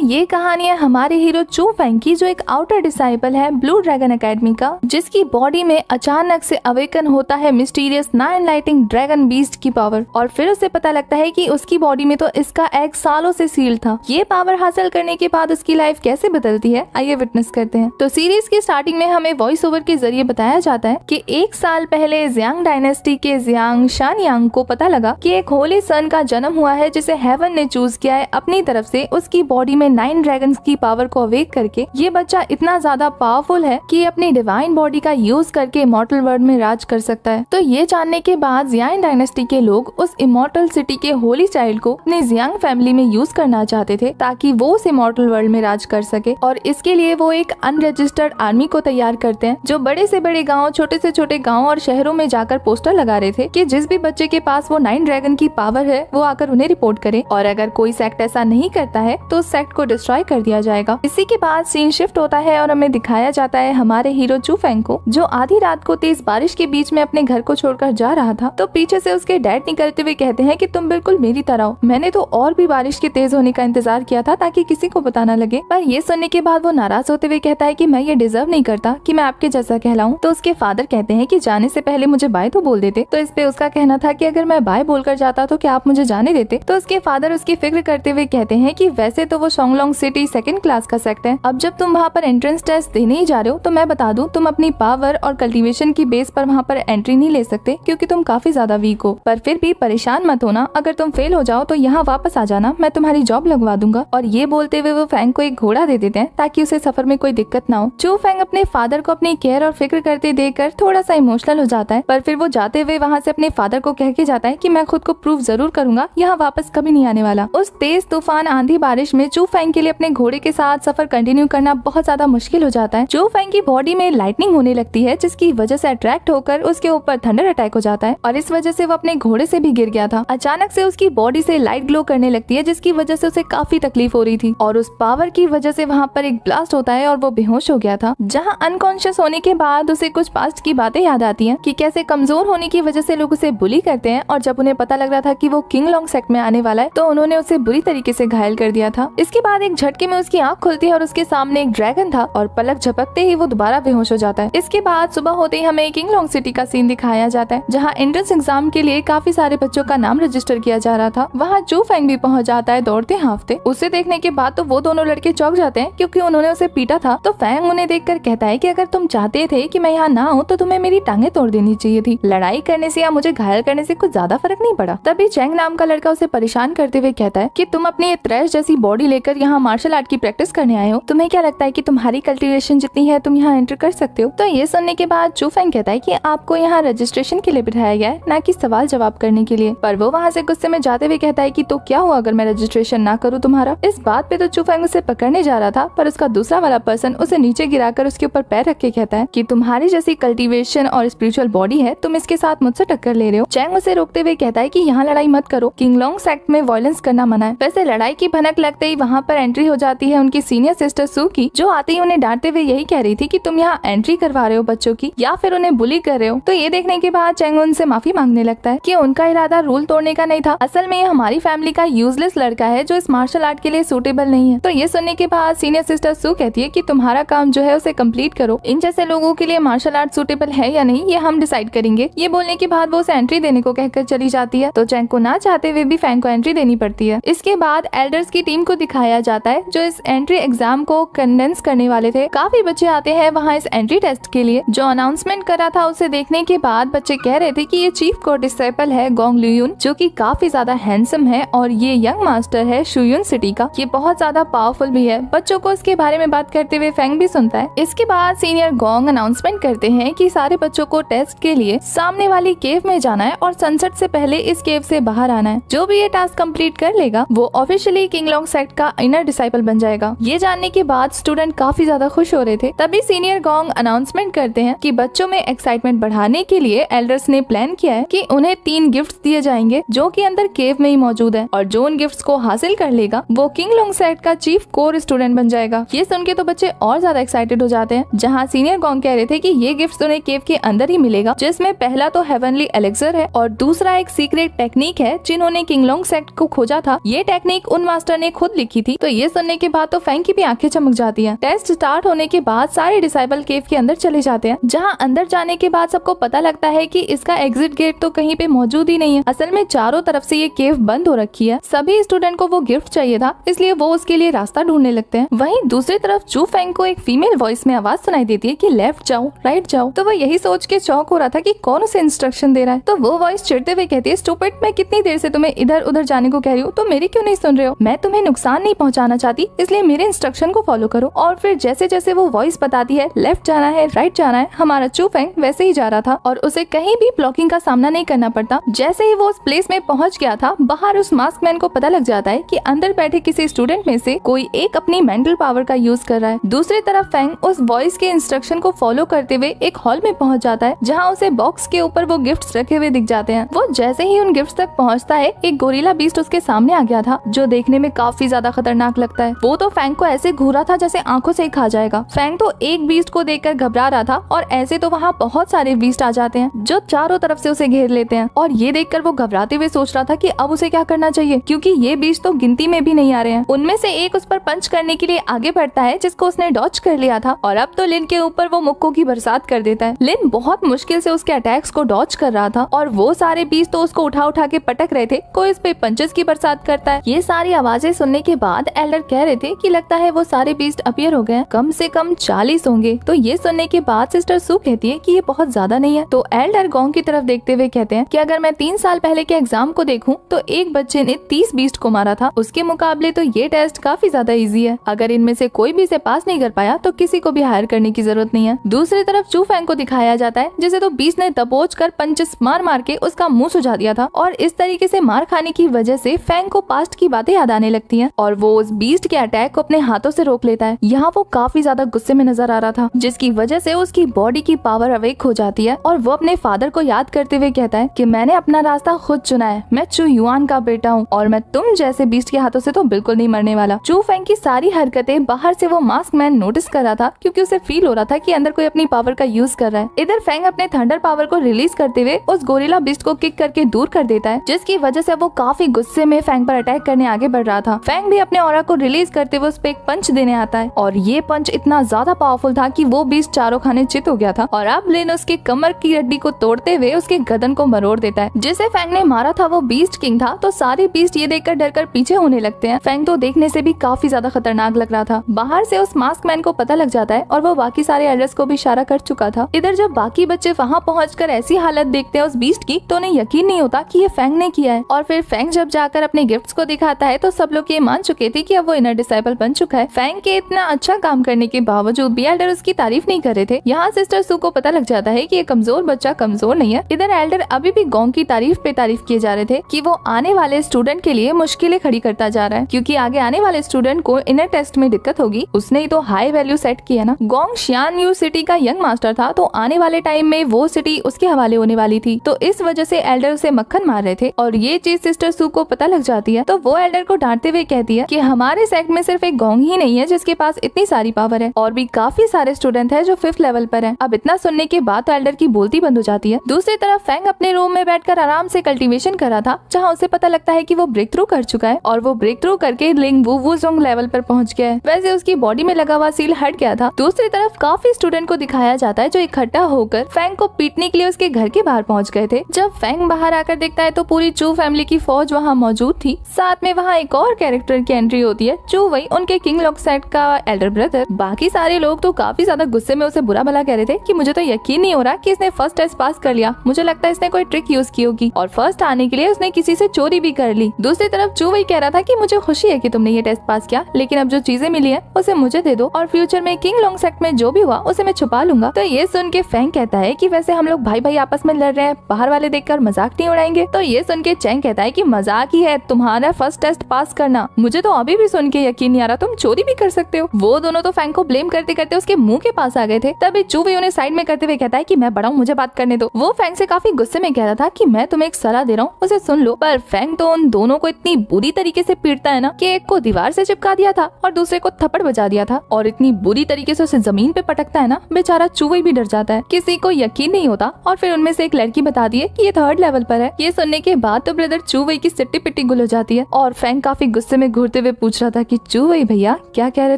ये कहानी है हमारे हीरो चू फेंग की, जो एक आउटर डिसाइपल है ब्लू ड्रैगन एकेडमी का, जिसकी बॉडी में अचानक से अवेकन होता है mysterious nine lighting dragon beast की पावर। और फिर उसे पता लगता है कि उसकी बॉडी में तो इसका एग सालों से सील था। ये पावर हासिल करने के बाद उसकी लाइफ कैसे बदलती है, आइए विटनेस करते हैं। तो सीरीज की स्टार्टिंग में हमें वॉइस ओवर के जरिए बताया जाता है कि 1 साल पहले जियांग डायनेस्टी के जियांग शानयांग को पता लगा कि एक होली सन का जन्म हुआ है जिसे हेवन ने चूज किया है अपनी तरफ से उसकी बॉडी में 9 ड्रैगन्स की पावर को अवेक करके। ये बच्चा इतना ज्यादा पावरफुल है कि अपनी डिवाइन बॉडी का यूज करके इमॉर्टल वर्ल्ड में राज कर सकता है। तो ये जानने के बाद जियांग डायनेस्टी के लोग उस इमॉर्टल सिटी के होली चाइल्ड को अपनी जियांग फैमिली में यूज करना चाहते थे ताकि वो उस इमॉर्टल वर्ल्ड में राज कर सके। और इसके लिए वो एक अनरजिस्टर्ड आर्मी को तैयार करते हैं जो बड़े से बड़े गाँव, छोटे से छोटे गाँव और शहरों में जाकर पोस्टर लगा रहे थे कि जिस भी बच्चे के पास वो 9 ड्रैगन की पावर है वो आकर उन्हें रिपोर्ट करे, और अगर कोई सेक्ट ऐसा नहीं करता है तो उस सेक्ट को डिस्ट्रॉय कर दिया जाएगा। इसी के बाद सीन शिफ्ट होता है और हमें दिखाया जाता है हमारे हीरो चू फेंग को, जो आधी रात को तेज बारिश के बीच में अपने घर को छोड़कर जा रहा था। तो पीछे से उसके डैड निकलते हुए कहते हैं कि तुम बिल्कुल मेरी तरह हो, मैंने तो और भी बारिश के तेज होने का इंतजार किया था ताकि किसी को पता न लगे। पर ये सुनने के बाद वो नाराज होते हुए कहता है कि मैं ये डिजर्व नहीं करता कि मैं आपके जैसा कहलाऊं। तो उसके फादर कहते हैं कि जाने से पहले मुझे बाय तो बोल देते। तो इस पे उसका कहना था कि अगर मैं बाय बोलकर जाता तो क्या आप मुझे जाने देते। तो उसके फादर उसकी फिक्र करते हुए कहते हैं कि वैसे तो वो शोंगलोंग सिटी 2nd क्लास का सेक्ट है, अब जब तुम वहाँ पर एंट्रेंस टेस्ट देने ही जा रहे हो तो मैं बता दूं तुम अपनी पावर और कल्टीवेशन की बेस पर वहाँ पर एंट्री नहीं ले सकते क्योंकि तुम काफी ज्यादा वीक हो। पर फिर भी परेशान मत होना, अगर तुम फेल हो जाओ तो यहाँ वापस आ जाना, मैं तुम्हारी जॉब लगवा दूंगा। और ये बोलते हुए वो फेंग को एक घोड़ा दे देते हैं ताकि उसे सफर में कोई दिक्कत ना हो। चू फेंग अपने फादर को अपनी केयर और फिक्र करते देखकर थोड़ा सा इमोशनल हो जाता है, पर फिर वो जाते हुए वहाँ से अपने फादर को कह के जाता है कि मैं खुद को प्रूव जरूर करूंगा, यहाँ वापस कभी नहीं आने वाला। उस तेज तूफान आंधी बारिश में चू फेंग के लिए अपने घोड़े के साथ सफर कंटिन्यू करना बहुत ज्यादा मुश्किल हो जाता है। चू फेंग की बॉडी में लाइटनिंग होने लगती है जिसकी वजह से अट्रैक्ट होकर उसके ऊपर थंडर अटैक हो जाता है और इस वजह से वो अपने घोड़े से भी गिर गया था। अचानक से उसकी बॉडी से लाइट ग्लो करने लगती है जिसकी वजह से उसे काफी तकलीफ हो रही थी, और उस पावर की वजह से वहाँ पर एक ब्लास्ट होता है और वो बेहोश हो गया था। जहाँ अनकॉन्शियस होने के बाद उसे कुछ पास्ट की बातें याद आती हैं कि कैसे कमजोर होने की वजह से लोग उसे बुली करते हैं, और जब उन्हें पता लग रहा था कि वो किंग लॉन्ग सेक्ट में आने वाला है तो उन्होंने उसे बुरी तरीके से घायल कर दिया था। इसके बाद एक झटके में उसकी आंख खुलती है और उसके सामने एक ड्रैगन था और पलक झपकते ही वो दोबारा बेहोश हो जाता है। इसके बाद सुबह होते ही हमें किंग लॉन्ग सिटी का सीन दिखाया जाता है जहाँ एंट्रेंस एग्जाम के लिए काफी सारे बच्चों का नाम रजिस्टर किया जा रहा था। वहाँ चू फेंग भी पहुँच जाता है दौड़ते हाफते। उसे देखने के बाद तो वो दोनों लड़के चौंक जाते हैं क्योंकि उन्होंने उसे पीटा था। तो फेंग उन्हें देखकर कहता है कि अगर तुम चाहते थे कि मैं यहाँ ना हूँ तो तुम्हें मेरी टांगे तोड़ देनी चाहिए थी, लड़ाई करने से या मुझे घायल करने से कुछ ज्यादा फर्क नहीं पड़ा। तभी चैंग नाम का लड़का उसे परेशान करते हुए कहता है कि तुम अपनी ट्रैश जैसी बॉडी लेकर यहाँ मार्शल आर्ट की प्रैक्टिस करने आए हो, तुम्हें क्या लगता है कि तुम्हारी कल्टीवेशन जितनी है तुम यहाँ एंटर कर सकते हो। तो ये सुनने के बाद चू फेंग कहता है कि आपको यहाँ रजिस्ट्रेशन के लिए बिठाया गया है, ना कि सवाल जवाब करने के लिए। पर वो वहाँ से गुस्से में जाते हुए कहता है कि तो क्या हुआ अगर मैं रजिस्ट्रेशन ना करूँ तुम्हारा। इस बात पे तो चू फेंग उसे पकड़ने जा रहा था, पर उसका दूसरा वाला पर्सन उसे नीचे गिराकर उसके ऊपर पैर रख के कहता है कि तुम्हारी जैसी कल्टीवेशन और स्पिरिचुअल बॉडी है, तुम इसके साथ मुझसे टक्कर ले रहे हो। चैंग उसे रोकते हुए कहता है कि यहाँ लड़ाई मत करो, किंग लॉन्ग सेक्ट में वायलेंस करना मना है। वैसे लड़ाई की भनक लगते ही वहाँ पर एंट्री हो जाती है उनकी सीनियर सिस्टर सू की, जो आते ही उन्हें डांटते हुए यही कह रही थी कि तुम यहाँ एंट्री करवा रहे हो बच्चों की या फिर उन्हें बुली कर रहे हो। तो ये देखने के बाद चैंग उनसे माफी मांगने लगता है कि उनका इरादा रूल तोड़ने का नहीं था, असल में ये हमारी फैमिली का यूजलेस लड़का है जो इस मार्शल आर्ट के लिए सूटेबल नहीं है। तो ये सुनने के बाद सीनियर सिस्टर सू कहती है कि तुम्हारा काम जो है उसे कंप्लीट करो, इन जैसे लोगों के लिए मार्शल आर्ट सूटेबल है या नहीं ये हम डिसाइड करेंगे। ये बोलने के बाद वो उसे एंट्री देने को कहकर चली जाती है। तो चैंग को ना चाहते हुए भी फेंग को एंट्री देनी पड़ती है। इसके बाद एल्डर्स की टीम को दिखाया जाता है जो इस एंट्री एग्जाम को कंडेंस करने वाले थे। काफी बच्चे आते हैं वहाँ इस एंट्री टेस्ट के लिए। जो अनाउंसमेंट करा था उसे देखने के बाद बच्चे कह रहे थे कि ये चीफ को डिसाइपल है गोंग ल्यूयुन, जो कि काफी ज्यादा हैंडसम है, और ये यंग मास्टर है शुयुन सिटी का, ये बहुत ज्यादा पावरफुल भी है। बच्चों को इसके बारे में बात करते हुए फेंग भी सुनता है। इसके बाद सीनियर गोंग अनाउंसमेंट करते हैं कि सारे बच्चों को टेस्ट के लिए सामने वाली केव में जाना है और सनसेट से पहले इस केव से बाहर आना है। जो भी ये टास्क कंप्लीट कर लेगा वो ऑफिशियली किंग लॉन्ग सेक्ट का इनर डिसाइपल बन जाएगा। ये जानने के बाद स्टूडेंट काफी ज्यादा खुश हो रहे थे। तभी सीनियर गोंग अनाउंसमेंट करते हैं कि बच्चों में एक्साइटमेंट बढ़ाने के लिए एल्डर्स ने प्लान किया है कि उन्हें 3 गिफ्ट्स दिए जाएंगे जो कि अंदर केव में ही मौजूद है, और जो उन गिफ्ट्स को हासिल कर लेगा वो किंग लॉन्ग सेक्ट का चीफ कोर स्टूडेंट बन जाएगा। ये सुन के तो बच्चे और ज्यादा एक्साइटेड हो जाते हैं। जहाँ सीनियर गोंग कह रहे थे कि ये गिफ्ट्स उन्हें केव के अंदर ही मिलेगा, जिसमें पहला तो हेवनली एलेक्सर है और दूसरा एक सीक्रेट टेक्निक है जिन्होंने किंग लॉन्ग सेक्ट को खोजा था। ये टेक्निक उन मास्टर ने खुद लिखी थी होगी। तो ये सुनने के बाद तो फैंग की भी आंखें चमक जाती हैं। टेस्ट स्टार्ट होने के बाद सारे डिसाइबल केव के अंदर चले जाते हैं, जहां अंदर जाने के बाद सबको पता लगता है कि इसका एग्जिट गेट तो कहीं पे मौजूद ही नहीं है। असल में चारों तरफ से ये केव बंद हो रखी है। सभी स्टूडेंट को वो गिफ्ट चाहिए था, इसलिए वो उसके लिए रास्ता ढूंढने लगते हैं। वहीं दूसरी तरफ चू फैंग को एक फीमेल वॉइस में आवाज सुनाई देती है कि लेफ्ट जाओ, राइट जाओ। तो वो यही सोच के चौंक हो रहा था कि कौन उसे इंस्ट्रक्शन दे रहा है। तो वो वॉइस चिढ़ते हुए कहती है, स्टूपिड, मैं कितनी देर से तुम्हें इधर उधर जाने को कह रही हूँ, तो मेरी क्यों नहीं सुन रहे हो? मैं तुम्हें नुकसान नहीं पहुँचाना चाहती, इसलिए मेरे इंस्ट्रक्शन को फॉलो करो। और फिर जैसे जैसे वो वॉइस बताती है लेफ्ट जाना है, राइट जाना है, हमारा चू फैंग वैसे ही जा रहा था और उसे कहीं भी ब्लॉकिंग का सामना नहीं करना पड़ता। जैसे ही वो उस प्लेस में पहुंच गया था, बाहर उस मास्क मैन को पता लग जाता है कि अंदर बैठे किसी स्टूडेंट में से कोई एक अपनी मेंटल पावर का यूज कर रहा है। दूसरी तरफ फैंग उस वॉइस के इंस्ट्रक्शन को फॉलो करते हुए एक हॉल में पहुंच जाता है, जहां उसे बॉक्स के ऊपर वो गिफ्ट्स रखे हुए दिख जाते हैं। वो जैसे ही उन गिफ्ट्स तक पहुंचता है, एक गोरिल्ला बीस्ट उसके सामने आ गया था, जो देखने में काफी ज्यादा खतरनाक लगता है। वो तो फैंग को ऐसे घूरा था जैसे आंखों से खा जाएगा। फैंग तो एक बीस्ट को देखकर घबरा रहा था और ऐसे तो वहाँ बहुत सारे बीस्ट आ जाते हैं जो चारों तरफ से उसे घेर लेते हैं। और ये देखकर वो घबराते हुए सोच रहा था कि अब उसे क्या करना चाहिए, क्योंकि ये बीस्ट तो गिनती में भी नहीं आ रहे हैं। उनमें से एक उस पर पंच करने के लिए आगे बढ़ता है, जिसको उसने डॉच कर लिया था, और अब तो लिन के ऊपर वो मुक्कों की बरसात कर देता है। लिन बहुत मुश्किल से उसके अटैक्स को डॉच कर रहा था और वो सारे बीस्ट तो उसको उठा उठा के पटक रहे थे। कोई इस पे पंचेस की बरसात करता है। ये सारी आवाजें सुनने के बाद एल्डर कह रहे थे कि लगता है वो सारे बीस्ट अपीयर हो गए, कम से कम 40 होंगे। तो ये सुनने के बाद सिस्टर सू कहती है कि ये बहुत ज्यादा नहीं है। तो एल्डर गोंग की तरफ देखते हुए कहते हैं कि अगर मैं 3 साल पहले के एग्जाम को देखूं तो एक बच्चे ने 30 बीस्ट को मारा था, उसके मुकाबले तो ये टेस्ट काफी ज्यादा इजी है। अगर इनमें से कोई भी इसे पास नहीं कर पाया तो किसी को भी हायर करने की जरूरत नहीं है। दूसरी तरफ चू फैंग को दिखाया जाता है, जिसे तो बीस्ट ने दबोच कर पंचेस मार मार के उसका मुंह सुझा दिया था, और इस तरीके से मार खाने की वजह से फैंग को पास्ट की बातें याद आने लगती हैं और वो उस बीस्ट के अटैक को अपने हाथों से रोक लेता है। यहाँ वो काफी ज्यादा गुस्से में नजर आ रहा था, जिसकी वजह से उसकी बॉडी की पावर अवेक हो जाती है और वो अपने फादर को याद करते हुए कहता है कि मैंने अपना रास्ता खुद चुना है, मैं चू युआन का बेटा हूँ और मैं तुम जैसे बीस्ट के हाथों से तो बिल्कुल नहीं मरने वाला। चू फैंग की सारी हरकतें बाहर से वो मास्क मैन नोटिस कर रहा था, क्योंकि उसे फील हो रहा था कि अंदर कोई अपनी पावर का यूज कर रहा है। इधर फैंग अपने थंडर पावर को रिलीज करते हुए उस गोरिल्ला बीस्ट को किक करके दूर कर देता है, जिसकी वजह से वो काफी गुस्से में फैंग पर अटैक करने आगे बढ़ रहा था। फैंग भी अपने ऑरा को रिलीज करते हुए उस पे एक पंच देने आता है और ये पंच इतना ज्यादा पावरफुल था कि वो बीस्ट चारों खाने चित हो गया था और अब लिन उसके कमर की हड्डी को तोड़ते हुए उसके गर्दन को मरोड़ देता है। जिसे फैंग ने मारा था वो बीस्ट किंग था, तो सारे बीस्ट ये देखकर डरकर पीछे होने लगते हैं। फैंग तो देखने से भी काफी ज्यादा खतरनाक लग रहा था। बाहर से उस मास्क मैन को पता लग जाता है और वो बाकी सारे एल्डर्स को भी इशारा कर चुका था। इधर जब बाकी बच्चे वहाँ पहुंचकर ऐसी हालत देखते हैं उस बीस्ट की, तो उन्हें यकीन नहीं होता कि ये फैंग ने किया है। और फिर फैंग जब जाकर अपने गिफ्ट्स को दिखाता है तो सब लोग ये मान चुके थे कि अब वो इनर डिसाइपल बन चुका है। फैंग के इतना अच्छा काम करने के बावजूद भी एल्डर उसकी तारीफ नहीं कर रहे थे। यहाँ सिस्टर सू को पता लग जाता है कि ये कमजोर बच्चा कमजोर नहीं है। इधर एल्डर अभी भी गोंग की तारीफ पे तारीफ किए जा रहे थे कि वो आने वाले स्टूडेंट के लिए मुश्किलें खड़ी करता जा रहा है, क्योंकि आगे आने वाले स्टूडेंट को इनर टेस्ट में दिक्कत होगी। उसने ही तो हाई वैल्यू सेट किया ना। गोंग शियान यू सिटी का यंग मास्टर था, तो आने वाले टाइम में वो सिटी उसके हवाले होने वाली थी, तो इस वजह से एल्डर उसे मक्खन मार रहे थे। और ये चीज सिस्टर सू को पता लग जाती है, तो वो एल्डर को डांटते हुए कहती है कि हमारे सेक्ट में सिर्फ एक गोंग ही नहीं है जिसके पास इतनी सारी पावर है, और भी काफी सारे स्टूडेंट है जो 5th लेवल पर है। अब इतना सुनने के बाद तो एल्डर की बोलती बंद हो जाती है। दूसरी तरफ फैंग अपने रूम में बैठकर आराम से कल्टीवेशन कर रहा था, जहाँ उसे पता लगता है कि वो ब्रेक थ्रू कर चुका है और वो ब्रेक थ्रू करके लिंग वुवुजोंग लेवल पर पहुंच गया है। वैसे उसकी बॉडी में लगा हुआ सील हट गया था। दूसरी तरफ काफी स्टूडेंट को दिखाया जाता है जो इकट्ठा होकर फैंग को पीटने के लिए उसके घर के बाहर पहुंच गए थे। जब फैंग बाहर आकर देखता है तो पूरी चू फैमिली की फौज वहाँ मौजूद थी। साथ में वहाँ एक और कैरेक्टर की एंट्री होती है, चू वही उनके किंग लॉकसेट का एल्डर ब्रदर। बाकी सारे लोग तो काफी ज्यादा गुस्से में उसे बुरा भला कह रहे थे कि मुझे तो यकीन नहीं हो रहा कि इसने फर्स्ट टेस्ट पास कर लिया, मुझे लगता है इसने कोई ट्रिक यूज की होगी और फर्स्ट आने के लिए उसने किसी से चोरी भी कर ली। दूसरी तरफ चू वही कह रहा था कि मुझे खुशी है कि तुमने ये टेस्ट पास किया, लेकिन अब जो चीजें मिली है उसे मुझे दे दो और फ्यूचर में किंग लॉन्गसेट में जो भी हुआ उसे मैं छुपा लूंगा। तो ये सुन के फैंग कहता है कि वैसे हम लोग भाई भाई आपस में लड़ रहे हैं, बाहर वाले देखकर मजाक नहीं उड़ाएंगे। तो ये सुन के चैंग कहता है कि मजाक ही है तुम्हारा फर्स्ट टेस्ट पास करना, मुझे तो अभी भी सुन के यकीन नहीं आ रहा तुम चोरी भी कर सकते हो। वो दोनों तो फैंग को ब्लेम करते करते उसके मुंह के पास आ गए थे। तभी चू वही उन्हें साइड में करते हुए कहता है कि मैं बड़ा हूँ, मुझे बात करने दो। वो फैंग से काफी गुस्से में कह रहा था कि मैं तुम्हें एक सलाह दे रहा हूँ, उसे सुन लो। पर फैंग तो उन दोनों को इतनी बुरी तरीके से पीटता है ना कि एक को दीवार से चिपका दिया था और दूसरे को थप्पड़ बजा दिया था, और इतनी बुरी तरीके से उसे जमीन पे पटकता है ना, बेचारा चू वही भी डर जाता है। किसी को यकीन नहीं होता और फिर उनमें से एक लड़की बता दी है कि ये 3rd लेवल पर है। ये सुनने के बाद तो ब्रदर चू वही की सिट्टी पिट्टी गुल हो जाती है और फैंग काफी गुस्से में घूरते हुए हुए पूछ रहा था कि चू वही भैया क्या कह रहे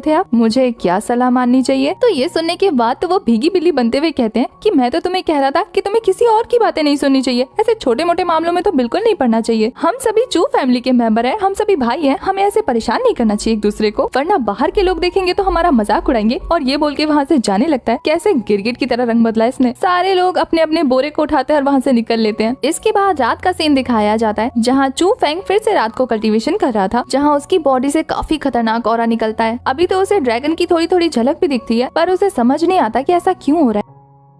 थे आप, मुझे क्या सलाह माननी चाहिए। तो ये सुनने के बाद तो वो भीगी बिल्ली बनते हुए कहते हैं कि मैं तो तुम्हें कह रहा था कि तुम्हें किसी और की बातें नहीं सुननी चाहिए, ऐसे छोटे मोटे मामलों में तो बिल्कुल नहीं पड़ना चाहिए। हम सभी चू फैमिली के मेंबर हैं, हम सभी भाई हैं, हमें ऐसे परेशान नहीं करना चाहिए एक दूसरे को, वरना बाहर के लोग देखेंगे तो हमारा मजाक उड़ाएंगे। और ये बोल के वहाँ से जाने लगता है। कैसे गिरगिट की तरह रंग बदला इसने। सारे लोग अपने अपने बोरे को उठाते हैं और वहाँ से निकल लेते हैं। इसके बाद रात का सीन दिखाया जाता है जहाँ चू फेंग फिर से रात को कल्टीवेशन कर रहा था, जहाँ उसकी बॉडी से काफी खतरनाक ऑरा निकलता है। अभी तो उसे ड्रैगन की थोड़ी थोड़ी झलक भी दिखती है, पर उसे समझ नहीं आता कि ऐसा क्यों हो रहा है।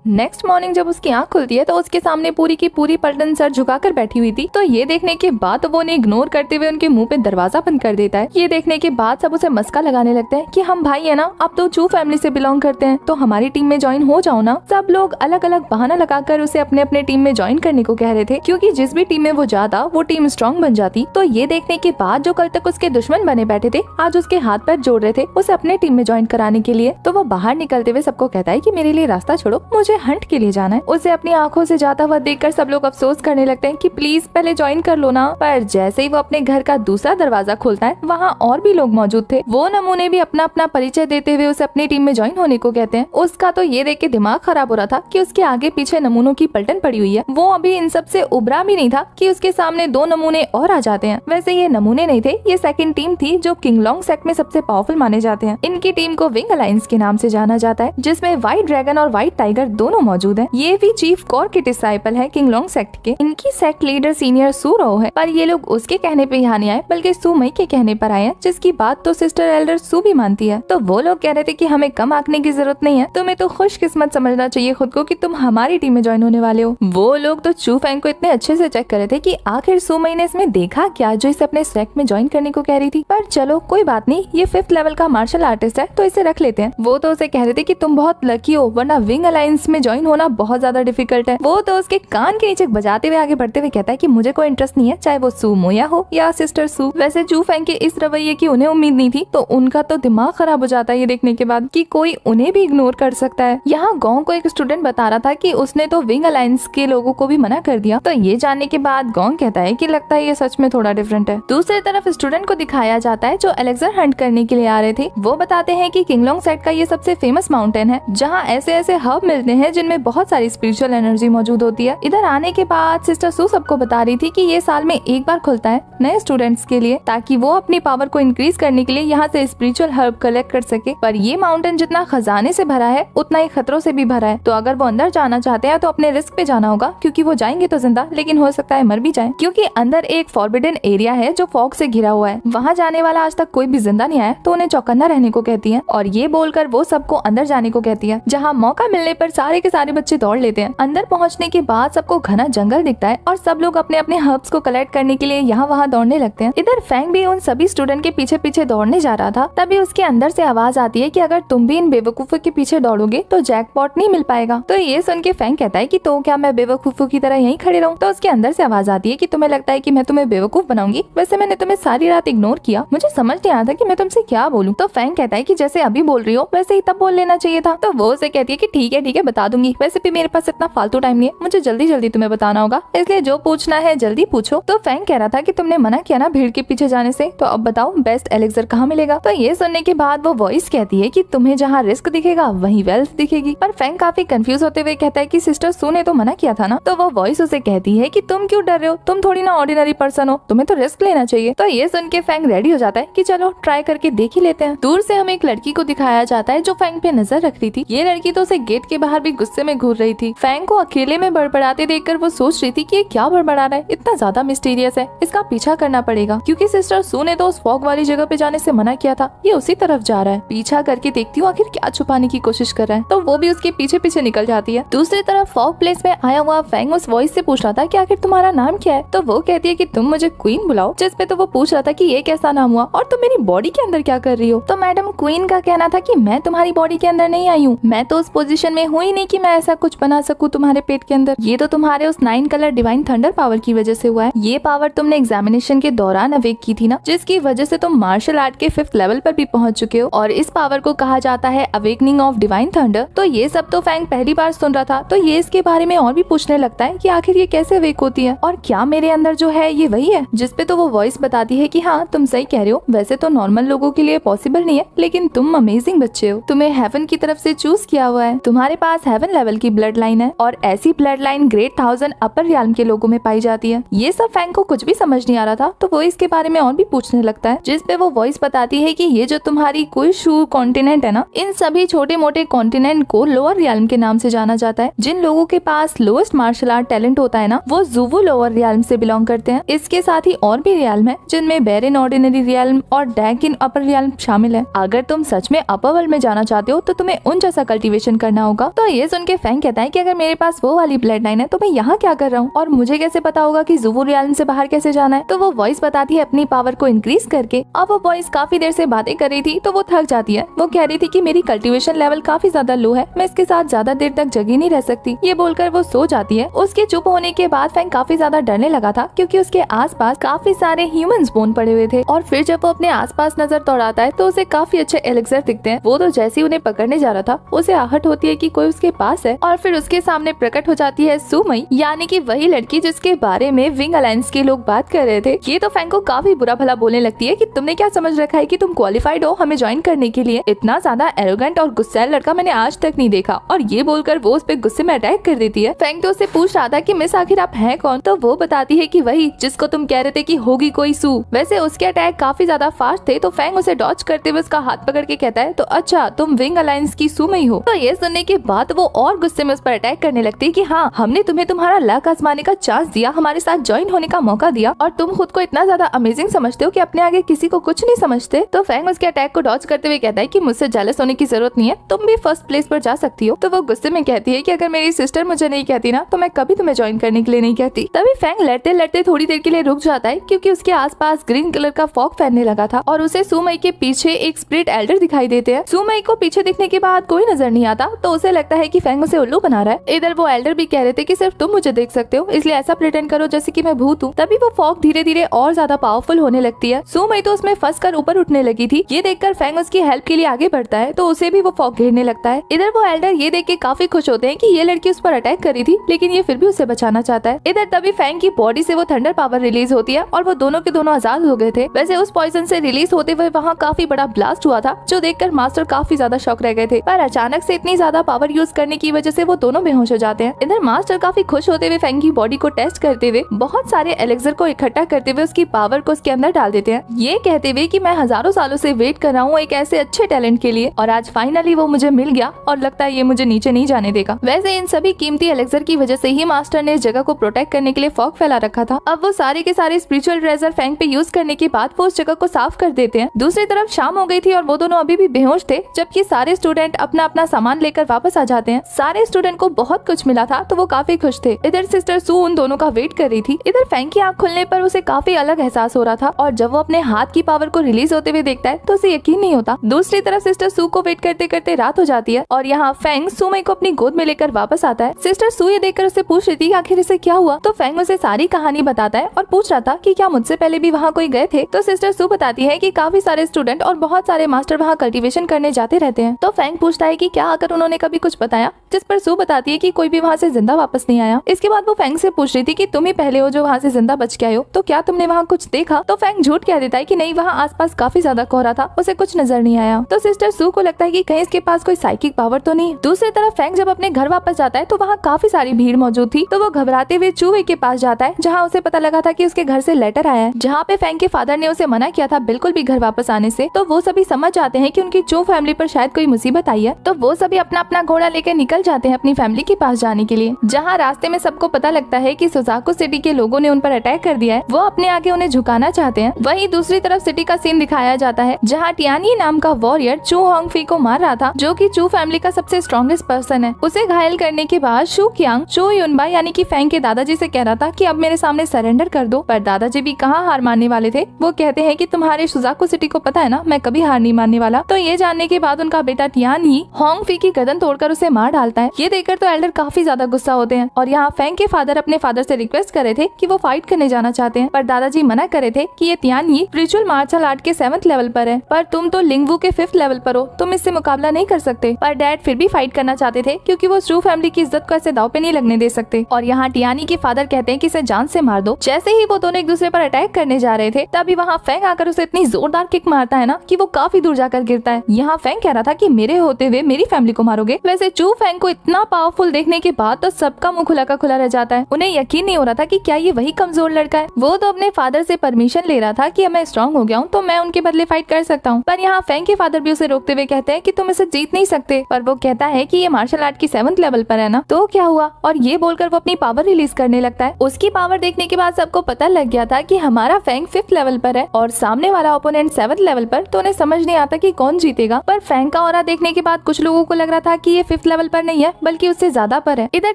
नेक्स्ट मॉर्निंग जब उसकी आंख खुलती है तो उसके सामने पूरी की पूरी पलटन सर झुकाकर बैठी हुई थी। तो ये देखने के बाद वो उन्हें इग्नोर करते हुए उनके मुंह पे दरवाजा बंद कर देता है। ये देखने के बाद सब उसे मस्का लगाने लगते हैं कि हम भाई है ना, अब तो चू फैमिली से बिलोंग करते हैं, तो हमारी टीम में ज्वाइन हो जाओ ना। सब लोग अलग अलग बहाना लगाकर उसे अपने अपने टीम में ज्वाइन करने को कह रहे थे, क्योंकि जिस भी टीम में वो जाता वो टीम स्ट्रॉन्ग बन जाती। तो ये देखने के बाद जो कल तक उसके दुश्मन बने बैठे थे आज उसके हाथ पैर जोड़ रहे थे उसे अपने टीम में ज्वाइन कराने के लिए। तो वो बाहर निकलते हुए सबको कहता है कि मेरे लिए रास्ता छोड़ो, मुझे हंट के लिए जाना है। उसे अपनी आंखों से जाता हुआ देखकर सब लोग अफसोस करने लगते हैं कि प्लीज पहले ज्वाइन कर लो ना। पर जैसे ही वो अपने घर का दूसरा दरवाजा खोलता है वहाँ और भी लोग मौजूद थे। वो नमूने भी अपना अपना परिचय देते हुए उसे अपनी टीम में ज्वाइन होने को कहते हैं। उसका तो ये देख के दिमाग खराब हो रहा था कि उसके आगे पीछे नमूनों की पलटन पड़ी हुई है। वो अभी इन सब से उबरा भी नहीं था कि उसके सामने 2 नमूने और आ जाते हैं। वैसे ये नमूने नहीं थे, ये सेकंड टीम थी जो किंगलोंग सेक्ट में सबसे पावरफुल माने जाते हैं। इनकी टीम को विंग अलायंस के नाम से जाना जाता है, जिसमें व्हाइट ड्रैगन और व्हाइट टाइगर दोनों मौजूद है। ये भी चीफ कॉर के डिसाइपल है किंगलोंग सेक्ट के। इनकी सेक्ट लीडर सीनियर सू रो है, पर ये लोग उसके कहने पे यहाँ नहीं आए बल्कि सू मई के कहने पर आए हैं, जिसकी बात तो सिस्टर एल्डर सू भी मानती है। तो वो लोग कह रहे थे कि हमें कम आंकने की जरूरत नहीं है, तुम्हें तो खुशकिस्मत समझना चाहिए खुद को कि तुम हमारी टीम में ज्वाइन होने वाले हो। वो लोग तो चू फेंग को इतने अच्छे से चेक कर रहे थे कि आखिर सू मई ने इसमें देखा क्या जो इसे अपने सेक्ट में ज्वाइन करने को कह रही थी। पर चलो कोई बात नहीं, ये 5th लेवल का मार्शल आर्टिस्ट है तो इसे रख लेते हैं। वो तो उसे कह रहे थे कि तुम बहुत लकी हो, वरना विंग अलायंस में ज्वाइन होना बहुत ज्यादा डिफिकल्ट है। वो तो उसके कान के नीचे बजाते हुए आगे बढ़ते हुए कहता है कि मुझे कोई इंटरेस्ट नहीं है, चाहे वो सू मोया हो या सिस्टर सू। वैसे चू फेंग के इस रवैये की उन्हें उम्मीद नहीं थी, तो उनका तो दिमाग खराब हो जाता है ये देखने के बाद कि कोई उन्हें भी इग्नोर कर सकता है। यहाँ गोंग को एक स्टूडेंट बता रहा था कि उसने तो विंग अलायंस के लोगों को भी मना कर दिया। तो ये जानने के बाद गोंग कहता है कि लगता है ये सच में थोड़ा डिफरेंट है। दूसरी तरफ स्टूडेंट को दिखाया जाता है जो एलेक्सर हंट करने के लिए आ रहे थे। वो बताते हैं कि किंगलोंग सेक्ट का ये सबसे फेमस माउंटेन है, जहाँ ऐसे ऐसे हब मिलते हैं जिनमें बहुत सारी स्पिरिचुअल एनर्जी मौजूद होती है। इधर आने के बाद सिस्टर सू सबको बता रही थी कि ये साल में एक बार खुलता है नए स्टूडेंट्स के लिए, ताकि वो अपनी पावर को इंक्रीज करने के लिए यहाँ से स्पिरिचुअल हर्ब कलेक्ट कर सके। पर ये माउंटेन जितना खजाने से भरा है उतना ही खतरों से भी भरा है। तो अगर वो अंदर जाना चाहते हैं तो अपने रिस्क पे जाना होगा, क्योंकि वो जाएंगे तो जिंदा, लेकिन हो सकता है मर भी जाए, क्योंकि अंदर एक फॉरबिडन एरिया है जो फॉग से घिरा हुआ है। वहाँ जाने वाला आज तक कोई भी जिंदा नहीं आया, तो उन्हें चौकन्ना रहने को कहती है। और ये बोलकर वो सबको अंदर जाने को कहती है, जहाँ मौका मिलने पर सारे के सारे बच्चे दौड़ लेते हैं। अंदर पहुँचने के बाद सबको घना जंगल दिखता है और सब लोग अपने अपने हर्ब्स को कलेक्ट करने के लिए यहाँ वहाँ दौड़ने लगते हैं। इधर फेंग भी उन सभी स्टूडेंट के पीछे पीछे दौड़ने जा रहा था। तभी उसके अंदर से आवाज आती है कि अगर तुम भी इन बेवकूफों के पीछे दौड़ोगे तो जैकपॉट नहीं मिल पाएगा। तो ये सुन के फेंग कहता है कि तो क्या मैं बेवकूफों की तरह यहीं खड़े रहूं? तो उसके अंदर से आवाज आती है कि तुम्हें लगता है कि मैं तुम्हें बेवकूफ बनाऊंगी, वैसे मैंने तुम्हें सारी रात इग्नोर किया, मुझे समझ नहीं आता कि मैं तुमसे क्या बोलूं। तो फेंग कहता है कि जैसे अभी बोल रही हो वैसे ही तब बोल लेना चाहिए था। तो वो उसे कहती है कि ठीक है बता दूंगी, वैसे भी मेरे पास इतना फालतू टाइम नहीं है, मुझे जल्दी जल्दी तुम्हें बताना होगा, इसलिए जो पूछना है जल्दी पूछो। तो फेंग कह रहा था कि तुमने मना किया ना भीड़ के पीछे जाने से, तो अब बताओ बेस्ट एलेक्सर कहाँ मिलेगा? तो ये सुनने के बाद वो वॉइस कहती है कि तुम्हें जहाँ रिस्क दिखेगा वहीं वेल्थ दिखेगी। पर फेंग काफी कंफ्यूज होते हुए कहता है कि सिस्टर सू ने तो मना किया था ना। तो वो वॉइस उसे कहती है कि तुम क्यों डर रहे हो, तुम थोड़ी ना ऑर्डिनरी पर्सन हो, तुम्हें तो रिस्क लेना चाहिए। तो ये सुन के फेंग रेडी हो जाता है कि चलो ट्राई करके देख ही लेते हैं। दूर से हमें एक लड़की को दिखाया जाता है जो फेंग पे नजर रख रही थी। ये लड़की तो उसे गेट के बाहर भी गुस्से में घूर रही थी। फेंग को अकेले में बड़बड़ाते देखकर वो सोच रही थी कि ये क्या बड़बड़ा रहा है, इतना ज्यादा मिस्टीरियस है, इसका पीछा करना पड़ेगा, क्योंकि सिस्टर सू ने तो उस फॉग वाली जगह पे जाने से मना किया था, ये उसी तरफ जा रहा है। पीछा करके देखती हूँ आखिर क्या छुपाने की कोशिश कर रहा है। तो वो भी उसके पीछे पीछे निकल जाती है। दूसरी तरफ फॉग प्लेस में आया हुआ फेंग उस वॉइस से पूछ रहा था कि आखिर तुम्हारा नाम क्या है? तो वो कहती है कि तुम मुझे क्वीन बुलाओ। जिस पे तो वो पूछ रहा था कि ये कैसा नाम हुआ और तुम मेरी बॉडी के अंदर क्या कर रही हो? तो मैडम क्वीन का कहना था कि मैं तुम्हारी बॉडी के अंदर नहीं आई हूँ, मैं तो उस पोजीशन में हुई नहीं कि मैं ऐसा कुछ बना सकूं तुम्हारे पेट के अंदर। ये तो तुम्हारे उस 9 कलर डिवाइन थंडर पावर की वजह से हुआ है। ये पावर तुमने एग्जामिनेशन के दौरान अवेक की थी ना, जिसकी वजह से तुम मार्शल आर्ट के 5th लेवल पर भी पहुंच चुके हो और इस पावर को कहा जाता है अवेकनिंग ऑफ डिवाइन थंडर। तो ये सब तो फैंग पहली बार सुन रहा था, तो ये इसके बारे में और भी पूछने लगता है कि आखिर ये कैसे अवेक होती है और क्या मेरे अंदर जो है ये वही है। जिसपे तो वो वॉइस बताती है कि हाँ तुम सही कह रहे हो, वैसे तो नॉर्मल लोगों के लिए पॉसिबल नहीं है, लेकिन तुम अमेजिंग बच्चे हो, तुम्हें हेवन की तरफ से चूज किया हुआ है, तुम्हारे पास हेवन लेवल की ब्लड लाइन है और ऐसी ब्लड लाइन ग्रेट 1000 अपर रियाल्म के लोगों में पाई जाती है। ये सब फैंग को कुछ भी समझ नहीं आ रहा था, तो वो इसके बारे में और भी पूछने लगता है, जिसपे वो वॉइस बताती है कि ये जो तुम्हारी कुशू कॉन्टिनेंट है ना, इन सभी छोटे मोटे कॉन्टिनेंट को लोअर रियाल्म के नाम से जाना जाता है। जिन लोगों के पास लोएस्ट मार्शल आर्ट टैलेंट होता है ना, वो जुवू लोअर रियाल्म से बिलोंग करते हैं। इसके साथ ही और भी रियाल्म है, जिनमें बेरिन ऑर्डिनरी रियाल्म और डैकिन अपर रियाल्म शामिल है। अगर तुम सच में अपर वर्ल्ड में जाना चाहते हो तो तुम्हें उन जैसा कल्टीवेशन करना होगा। तो ये सुन के फैंग कहता है कि अगर मेरे पास वो वाली ब्लड लाइन है तो मैं यहाँ क्या कर रहा हूँ और मुझे कैसे पता होगा कि जुवू रियाल्म से बाहर कैसे जाना है। तो वो वॉइस बताती है अपनी पावर को इंक्रीज करके। अब वो वॉइस काफी देर से बातें कर रही थी, तो वो थक जाती है। वो कह रही थी कि मेरी कल्टीवेशन लेवल काफी ज्यादा लो है, मैं इसके साथ ज्यादा देर तक जगी नहीं रह सकती। ये बोलकर वो सो जाती है। उसके चुप होने के बाद फैंग काफी ज्यादा डरने लगा था, क्योंकि उसके आसपास काफी सारे ह्यूमंस बोन पड़े हुए थे। और फिर जब वो अपने आसपास नजर दौड़ाता है तो उसे काफी अच्छे एलेक्सर दिखते हैं। वो तो जैसे ही उन्हें पकड़ने जा रहा था, उसे आहट होती है कि कोई उसके पास है और फिर उसके सामने प्रकट हो जाती है सुमई, यानी कि वही लड़की जिसके बारे में विंग अलायंस के लोग बात कर रहे थे। ये तो फैंग को काफी बुरा भला बोलने लगती है कि तुमने क्या समझ रखा है कि तुम क्वालिफाइड हो हमें ज्वाइन करने के लिए। इतना ज्यादा एरोगेंट और गुस्सैल लड़का मैंने आज तक नहीं देखा। और ये बोलकर वो उस पे गुस्से में अटैक कर देती है। फैंग तो उससे पूछ रहा था कि मिस आखिर आप हैं कौन, तो वो बताती है कि वही जिसको तुम कह रहे थे कि होगी कोई सू। वैसे उसके अटैक काफी ज्यादा फास्ट थे, तो फैंग उसे डॉज करते हुए उसका हाथ पकड़ के कहता है तो अच्छा तुम विंग अलायंस की सुमई हो। तो ये सुनने के बाद वो और गुस्से में उस पर अटैक करने लगती है कि हाँ हमने तुम्हें तुम्हारा लक आजमाने का चांस दिया, हमारे साथ ज्वाइन होने का मौका दिया और तुम खुद को इतना ज्यादा अमेजिंग समझते हो कि अपने आगे किसी को कुछ नहीं समझते। तो फैंग उसके अटैक को डॉज करते हुए कहता है कि मुझसे जेलस होने की जरूरत नहीं है, तुम भी फर्स्ट प्लेस पर जा सकती हो। तो वो गुस्से में कहती है कि अगर मेरी सिस्टर मुझे नहीं कहती ना तो मैं कभी तुम्हें ज्वाइन करने के लिए नहीं कहती। तभी फैंग लड़ते लड़ते थोड़ी देर के लिए रुक जाता है, क्योंकि उसके आसपास ग्रीन कलर का फॉग फैलने लगा था और उसे सुमई के पीछे एक स्पिरिट एल्डर दिखाई देते हैं। सुमई को पीछे दिखने के बाद कोई नजर नहीं आता, तो उसे लगता है कि फैंग उसे उल्लू बना रहा है। इधर वो एल्डर भी कह रहे थे कि सिर्फ तुम मुझे देख सकते हो, इसलिए ऐसा प्रिटेंड करो जैसे कि मैं भूत हूँ। तभी वो फॉग धीरे धीरे और ज्यादा पावरफुल होने लगती है। सुमई तो उसमें फंस कर ऊपर उठने लगी थी। ये देखकर फैंग उसकी हेल्प के लिए आगे बढ़ता है, तो उसे भी वो फॉग घेरने लगता है। इधर वो एल्डर ये देख के काफी खुश होते हैं कि ये लड़की उस पर अटैक करी थी, लेकिन ये फिर भी उसे बचाना चाहता है। इधर तभी फैंग की बॉडी से वो थंडर पावर रिलीज होती है और वो दोनों के दोनों आजाद हो गए थे। वैसे उस पॉइजन से रिलीज होते हुए वहाँ काफी बड़ा ब्लास्ट हुआ था, जो देखकर मास्टर काफी ज्यादा शॉक रह गए थे। पर अचानक से इतनी ज्यादा पावर यूज करने की वजह से वो दोनों बेहोश हो जाते हैं। इधर मास्टर काफी खुश होते हुए फैंग की बॉडी को टेस्ट करते हुए बहुत सारे एलेक्सर को इकट्ठा करते हुए उसकी पावर को उसके अंदर डाल देते हैं, ये कहते हुए कि मैं हजारों सालों से वेट कर रहा हूँ एक ऐसे अच्छे टैलेंट के लिए और आज फाइनली वो मुझे मिल गया और लगता है ये मुझे नीचे नहीं जाने देगा। वैसे इन सभी कीमती एलेक्सर की वजह से ही मास्टर ने इस जगह को प्रोटेक्ट करने के लिए फॉग फैला रखा था। अब वो सारे के सारे स्पिरिचुअल ट्रेजर फैंग पे यूज करने के बाद वो उस जगह को साफ कर देते हैं। दूसरी तरफ शाम हो गई थी और वो दोनों अभी भी बेहोश थे, जबकि सारे स्टूडेंट अपना अपना सामान लेकर वापस आ जाते हैं। सारे स्टूडेंट को बहुत कुछ मिला था, तो वो काफी खुश थे। इधर सिस्टर सू उन दोनों का वेट कर रही थी। इधर फैंग की आंख खुलने पर उसे काफी अलग एहसास हो रहा था और जब वो अपने हाथ की पावर को रिलीज होते हुए देखता है तो उसे यकीन नहीं होता। दूसरी तरफ सिस्टर सू को वेट करते करते रात हो जाती है और यहाँ फैंग सुमई को अपनी गोद में लेकर वापस आता है। सिस्टर सू ये देखकर उसे पूछ रही थी आखिर इसे क्या हुआ, तो फैंग उसे सारी कहानी बताता है और पूछ रहा था कि क्या मुझसे पहले भी वहाँ कोई गए थे। तो सिस्टर सू बताती है कि काफी सारे स्टूडेंट और बहुत सारे मास्टर वहाँ कल्टीवेशन करने जाते रहते हैं। तो फैंग पूछता है कि क्या आकर उन्होंने कभी कुछ बताया, जिस पर सू बताती है कि कोई भी वहाँ से जिंदा वापस नहीं आया। इसके बाद वो फैंग से पूछ रही थी कि तुम ही पहले हो जो वहाँ से जिंदा बच के आए हो, तो क्या तुमने वहाँ कुछ देखा। तो फैंग झूठ कह देता है कि नहीं, वहाँ आसपास काफी ज्यादा कोहरा था, उसे कुछ नजर नहीं आया। तो सिस्टर सू को लगता है कि कहीं इसके पास कोई साइकिक पावर तो नहीं। दूसरी तरफ फैंग जब अपने घर वापस जाता है तो वहाँ काफी सारी भीड़ मौजूद थी, तो वो घबराते हुए चूहे के पास जाता है, जहाँ उसे पता लगा था कि उसके घर से लेटर आया है, जहाँ पे फैंग के फादर ने उसे मना किया था बिल्कुल भी घर वापस आने से। तो वो सभी समझ जाते हैं कि उनकी चू फैमिली पर शायद कोई मुसीबत आई है, तो वो सभी अपना अपना घोड़ा लेकर निकल जाते हैं अपनी फैमिली के पास जाने के लिए। जहाँ रास्ते में सबको पता लगता है कि सुजाकू सिटी के लोगों ने उन पर अटैक कर दिया है, वो अपने आगे उन्हें झुकाना चाहते हैं। वहीं दूसरी तरफ सिटी का सीन दिखाया जाता है, जहाँ टियानी नाम का वॉरियर चू होंगफी को मार रहा था, जो कि चू फैमिली का सबसे स्ट्रॉन्गेस्ट पर्सन है। उसे घायल करने के बाद शू क्यांग चू युनबा यानी कि फैंग के दादाजी से कह रहा था कि अब मेरे सामने सरेंडर कर दो, पर दादाजी भी कहाँ हार मानने वाले थे। वो कहते हैं कि तुम्हारे सुजाकू सिटी को पता है ना, मैं कभी हार नहीं मानने वाला। तो ये जानने के बाद उनका बेटा टियानी होंगफी की गर्दन तोड़कर उसे मार डालता डालता है। ये देखकर तो एल्डर काफी ज्यादा गुस्सा होते हैं और यहाँ फेंग के फादर अपने फादर से रिक्वेस्ट करे थे कि वो फाइट करने जाना चाहते हैं, पर दादाजी मना करे थे कि ये तियानी रिचुअल मार्शल आर्ट के 7th लेवल पर है, पर तुम तो लिंगवू के 5th लेवल पर हो, तुम इससे मुकाबला नहीं कर सकते। पर डैड फिर भी फाइट करना चाहते थे क्योंकि वो चू फैमिली की इज्जत को ऐसे दाव पे नहीं लगने दे सकते। और यहाँ टियानी के फादर कहते हैं कि इसे जान से मार दो। जैसे ही वो दोनों एक दूसरे पर अटैक करने जा रहे थे तभी वहाँ फेंग आकर उसे इतनी जोरदार किक मारता है ना कि वो काफी दूर जाकर गिरता है। यहाँ फेंग कह रहा था कि मेरे होते हुए मेरी फैमिली को मारोगे। वैसे चू फेंग को इतना पावरफुल देखने के बाद तो सबका मुंह खुला का खुला रह जाता है। उन्हें यकीन नहीं हो रहा था कि क्या ये वही कमजोर लड़का है। वो तो अपने फादर से परमिशन ले रहा था कि मैं स्ट्रांग हो गया हूँ तो मैं उनके बदले फाइट कर सकता हूँ, पर यहाँ फेंग के फादर भी उसे रोकते हुए कहते हैं कि तुम इसे जीत नहीं सकते। पर वो कहता है कि ये मार्शल आर्ट की 7th लेवल पर है ना, तो क्या हुआ। और ये बोलकर वो अपनी पावर रिलीज करने लगता है। उसकी पावर देखने के बाद सबको पता लग गया था कि हमारा फेंग 5th लेवल पर है और सामने वाला ओपोनेंट 7th लेवल पर, तो उन्हें समझ नहीं आता कि कौन जीतेगा। पर फेंग का ऑरा देखने के बाद कुछ लोगों को लग रहा था कि ये 5th लेवल पर नहीं है बल्कि उससे ज्यादा पर है। इधर